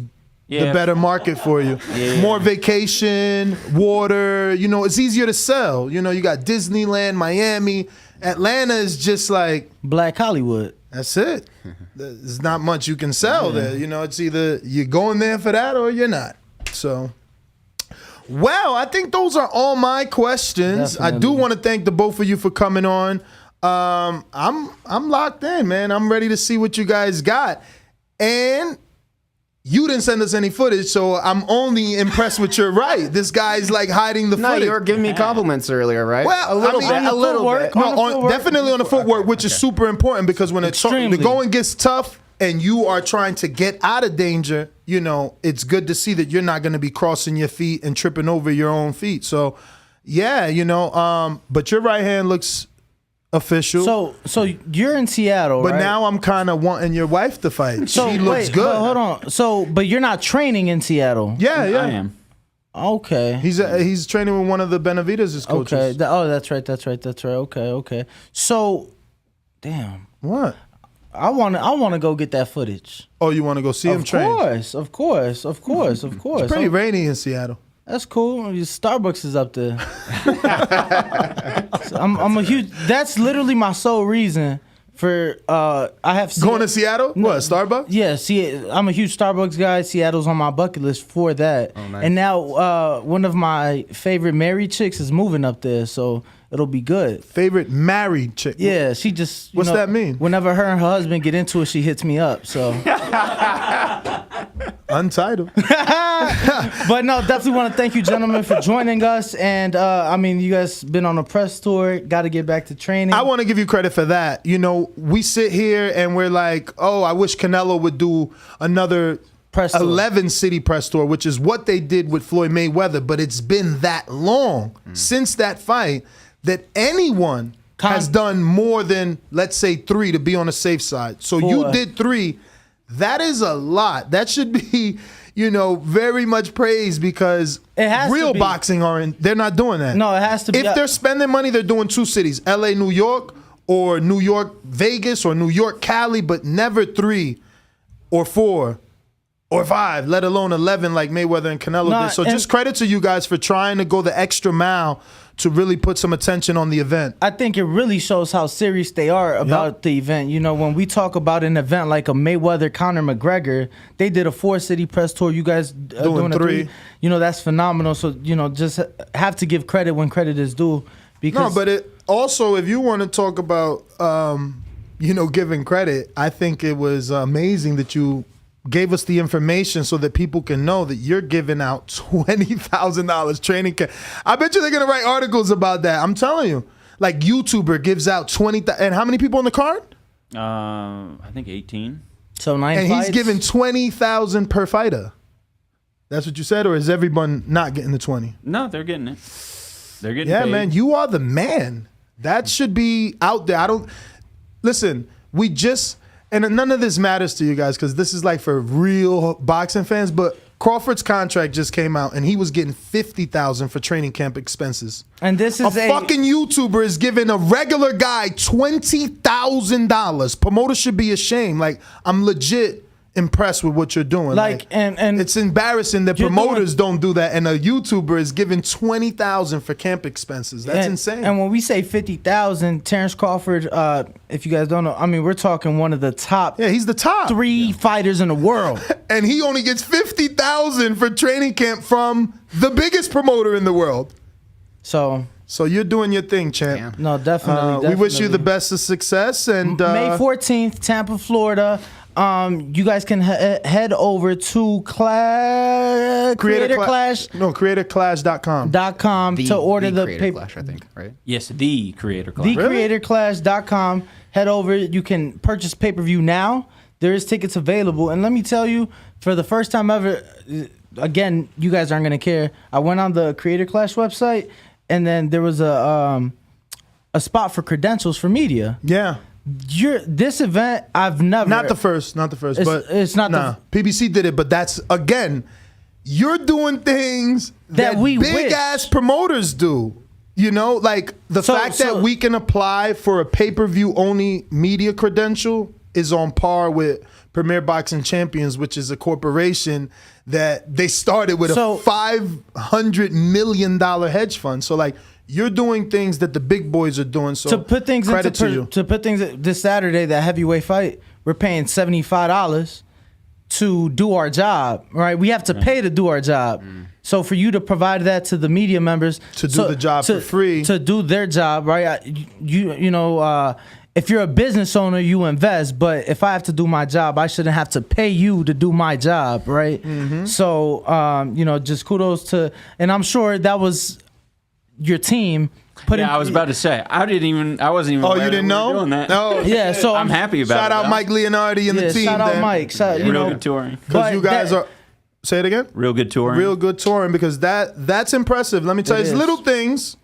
[SPEAKER 9] the better market for you.
[SPEAKER 12] Yeah.
[SPEAKER 9] More vacation, water, it's easier to sell. You got Disneyland, Miami. Atlanta is just like...
[SPEAKER 10] Black Hollywood.
[SPEAKER 9] That's it. There's not much you can sell there. It's either you're going there for that or you're not. So... Well, I think those are all my questions.
[SPEAKER 10] Definitely.
[SPEAKER 9] I do want to thank the both of you for coming on. I'm locked in, man. I'm ready to see what you guys got. And you didn't send us any footage, so I'm only impressed with your right. This guy's like hiding the footage.
[SPEAKER 11] No, you were giving me compliments earlier, right?
[SPEAKER 9] Well,
[SPEAKER 11] a little
[SPEAKER 9] I
[SPEAKER 11] bit.
[SPEAKER 9] mean,
[SPEAKER 11] A little bit.
[SPEAKER 9] No, definitely on the footwork, which is super important because when the going gets tough and you are trying to get out of danger, it's good to see that you're not going to be crossing your feet and tripping over your own feet. So, yeah, but your right hand looks official.
[SPEAKER 10] So you're in Seattle,
[SPEAKER 9] but
[SPEAKER 10] right?
[SPEAKER 9] now I'm kind of wanting your wife to fight. She looks good.
[SPEAKER 10] But hold on. But you're not training in Seattle.
[SPEAKER 9] Yeah.
[SPEAKER 12] I am.
[SPEAKER 10] Okay.
[SPEAKER 9] He's training with one of the Benavidez' coaches.
[SPEAKER 10] Okay. That's right. Okay. So, damn.
[SPEAKER 9] What?
[SPEAKER 10] I want to go get that footage.
[SPEAKER 9] Oh, you want to go see him train?
[SPEAKER 10] Of course.
[SPEAKER 9] It's pretty rainy in Seattle.
[SPEAKER 10] That's cool. Starbucks is up there. So I'm a huge. That's literally my sole reason for I have
[SPEAKER 9] going to Seattle. What, Starbucks?
[SPEAKER 10] Yeah, see, I'm a huge Starbucks guy. Seattle's on my bucket list for that.
[SPEAKER 11] Oh, nice.
[SPEAKER 10] And now one of my favorite married chicks is moving up there, so it'll be good.
[SPEAKER 9] Favorite married chick?
[SPEAKER 10] Yeah, she just.
[SPEAKER 9] What's that mean?
[SPEAKER 10] Whenever her and her husband get into it, she hits me up. So.
[SPEAKER 9] Untitled.
[SPEAKER 10] But no, definitely want to thank you, gentlemen, for joining us. And you guys been on a press tour. Got to get back to training.
[SPEAKER 9] I want to give you credit for that. We sit here and we're like, oh, I wish Canelo would do another
[SPEAKER 10] Press tour.
[SPEAKER 9] 11 city press tour, which is what they did with Floyd Mayweather. But it's been that long since that fight that anyone has done more than, let's say, 3 to be on the safe side. So
[SPEAKER 10] 4.
[SPEAKER 9] you did 3. That is a lot. That should be, very much praised because real boxing they're not doing that.
[SPEAKER 10] No, it has to be.
[SPEAKER 9] If they're spending money, they're doing 2 cities, LA, New York, or New York, Vegas, or New York, Cali, but never 3 or 4 or 5, let alone 11 like Mayweather and Canelo did. So just credit to you guys for trying to go the extra mile to really put some attention on the event.
[SPEAKER 10] I think it really shows how serious they are about the event. When we talk about an event like a Mayweather, Conor McGregor, they did a 4-city press tour. You guys doing a 3. That's phenomenal. So, just have to give credit when credit is due. Because
[SPEAKER 9] no, but it also, if you want to talk about, giving credit, I think it was amazing that you gave us the information so that people can know that you're giving out $20,000 training camp. I bet you they're going to write articles about that. I'm telling you. Like YouTuber gives out 20,000. And how many people on the card?
[SPEAKER 12] I think 18.
[SPEAKER 10] So 9
[SPEAKER 9] and
[SPEAKER 10] fights?
[SPEAKER 9] He's giving 20,000 per fighter. That's what you said, or is everyone not getting the 20?
[SPEAKER 12] No, they're getting it. They're getting
[SPEAKER 9] paid.
[SPEAKER 12] paid.
[SPEAKER 9] Man, you are the man. That should be out there. Listen, and none of this matters to you guys because this is like for real boxing fans, but Crawford's contract just came out and he was getting $50,000 for training camp expenses.
[SPEAKER 10] And this is
[SPEAKER 9] a fucking YouTuber is giving a regular guy $20,000. Promoters should be ashamed. Like, I'm legit impressed with what you're doing. And it's embarrassing that promoters don't do that, and a YouTuber is giving $20,000 for camp expenses. That's insane.
[SPEAKER 10] And when we say $50,000, Terrence Crawford, if you guys don't know, I mean, we're talking one of the top.
[SPEAKER 9] Yeah, he's the top
[SPEAKER 10] 3 fighters in the world,
[SPEAKER 9] and he only gets $50,000 for training camp from the biggest promoter in the world.
[SPEAKER 10] So
[SPEAKER 9] you're doing your thing, champ.
[SPEAKER 10] Yeah. No, definitely.
[SPEAKER 9] We wish you the best of success. And
[SPEAKER 10] May 14th, Tampa, Florida. You guys can head over to creatorclash.com to order the
[SPEAKER 11] Creator Clash, I think, right?
[SPEAKER 12] Yes, the Creator Clash.
[SPEAKER 10] Thecreatorclash.com. Head over. You can purchase pay-per-view now. There is tickets available. And let me tell you, for the first time ever, again, you guys aren't going to care. I went on the Creator Clash website, and then there was a spot for credentials for media.
[SPEAKER 9] Yeah.
[SPEAKER 10] This event, I've never.
[SPEAKER 9] Not the first, but
[SPEAKER 10] it's not.
[SPEAKER 9] PBC did it, but that's again, you're doing things that
[SPEAKER 10] we
[SPEAKER 9] big ass promoters do. Like the fact that we can apply for a pay-per-view only media credential is on par with Premier Boxing Champions, which is a corporation that they started with a $500 million hedge fund. So like, you're doing things that the big boys are doing. So
[SPEAKER 10] to put things
[SPEAKER 9] credit to you.
[SPEAKER 10] To put things this Saturday, that heavyweight fight, we're paying $75 to do our job. Right? We have to pay to do our job. So for you to provide that to the media members
[SPEAKER 9] to do the job for free,
[SPEAKER 10] to do their job, right? If you're a business owner, you invest. But if I have to do my job, I shouldn't have to pay you to do my job, right?
[SPEAKER 9] Mm-hmm.
[SPEAKER 10] So just kudos to, and I'm sure that was your team.
[SPEAKER 12] I was about to say I wasn't even.
[SPEAKER 9] Oh, you didn't know?
[SPEAKER 12] Doing that.
[SPEAKER 9] No.
[SPEAKER 10] Yeah, so
[SPEAKER 12] I'm happy about it.
[SPEAKER 9] Shout out Mike Leonardi and the team.
[SPEAKER 10] Shout out Mike.
[SPEAKER 12] Real good touring.
[SPEAKER 9] Because you guys are. Say it again.
[SPEAKER 12] Real good touring.
[SPEAKER 9] Real good touring because that's impressive. Let me tell you, it's little things,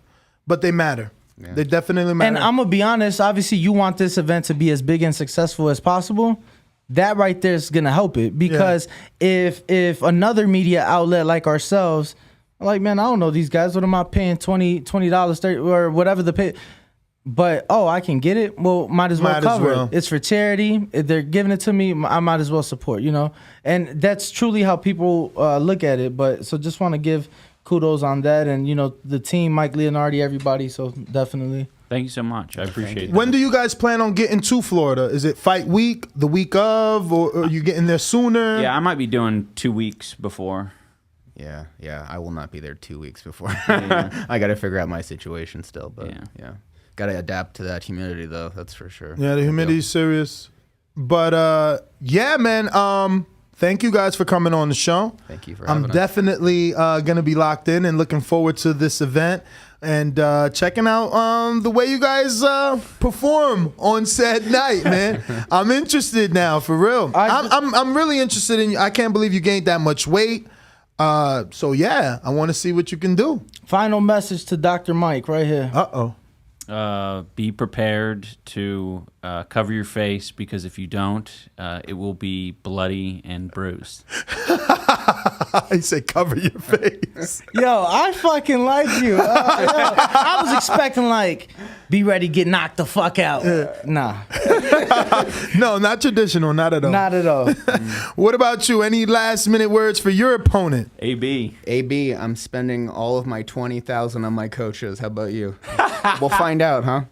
[SPEAKER 9] but they matter. Yeah. They definitely matter.
[SPEAKER 10] And I'm gonna be honest. Obviously, you want this event to be as big and successful as possible. That right there is gonna help it because if another media outlet like ourselves. Like, man, I don't know these guys. What am I paying $20, $30, or whatever the pay? But, I can get it. Well, might as well cover it. It's for charity. If they're giving it to me, I might as well support, And that's truly how people look at it. But so just want to give kudos on that. And, the team, Mike Leonardi, everybody. So definitely.
[SPEAKER 12] Thank you so much. I appreciate it.
[SPEAKER 9] When do you guys plan on getting to Florida? Is it fight week, the week of, or are you getting there sooner?
[SPEAKER 12] Yeah, I might be doing 2 weeks before.
[SPEAKER 11] Yeah. I will not be there 2 weeks before. I got to figure out my situation still, but yeah. Got to adapt to that humidity though. That's for sure.
[SPEAKER 9] Yeah, the humidity's serious. But yeah, man. thank you guys for coming on the show.
[SPEAKER 11] Thank you for having us.
[SPEAKER 9] I'm definitely going to be locked in and looking forward to this event and checking out the way you guys perform on said night, man. I'm interested now, for real. I'm really interested in you. I can't believe you gained that much weight. So, yeah, I want to see what you can do.
[SPEAKER 10] Final message to Dr. Mike right here.
[SPEAKER 9] Uh-oh.
[SPEAKER 12] Be prepared to cover your face, because if you don't, it will be bloody and bruised.
[SPEAKER 9] He said cover your face.
[SPEAKER 10] Yo, I fucking like you. I was expecting, like, be ready, get knocked the fuck out. Nah.
[SPEAKER 9] No, not traditional. Not at all.
[SPEAKER 10] Not at all.
[SPEAKER 9] What about you? Any last minute words for your opponent?
[SPEAKER 11] AB, I'm spending all of my $20,000 on my coaches. How about you? We'll find out, huh?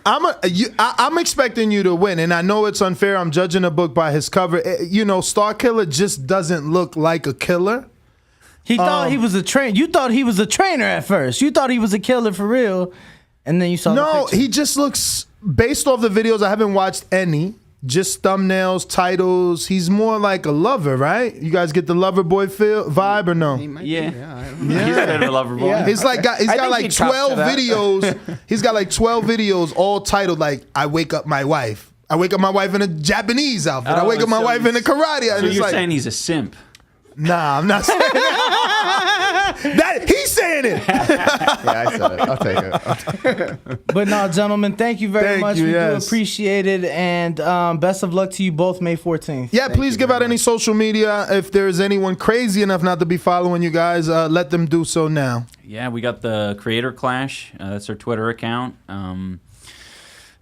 [SPEAKER 9] I'm expecting you to win, and I know it's unfair. I'm judging a book by his cover. You know, Star Killer just doesn't look like a killer.
[SPEAKER 10] He thought he was a trainer. You thought he was a trainer at first. You thought he was a killer for real, and then you saw.
[SPEAKER 9] No, he just looks, based off the videos. I haven't watched any. Just thumbnails, titles. He's more like a lover, right? You guys get the lover boy vibe or no?
[SPEAKER 12] Yeah. He's a bit of a lover boy.
[SPEAKER 9] He's got like 12 videos. He's got like 12 videos all titled like I wake up my wife. I wake up my wife in a Japanese outfit. I wake up my wife in a karate.
[SPEAKER 12] So you're saying he's a simp?
[SPEAKER 9] Nah, I'm not saying that. He's saying it.
[SPEAKER 11] Yeah, I said it. I'll take it.
[SPEAKER 10] But no, gentlemen, thank you very much. We do appreciate it, and best of luck to you both May 14th.
[SPEAKER 9] Yeah, please give out any social media. If there's anyone crazy enough not to be following you guys, let them do so now.
[SPEAKER 12] Yeah, we got the Creator Clash. That's our Twitter account.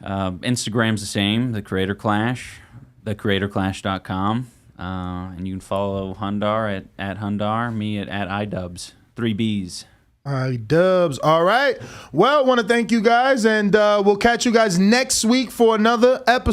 [SPEAKER 12] Instagram's the same, the Creator Clash, thecreatorclash.com. And you can follow Hundar at Hundar, me at iDubbbz, 3 B's.
[SPEAKER 9] iDubbbz. All right. Well, I want to thank you guys, and we'll catch you guys next week for another episode.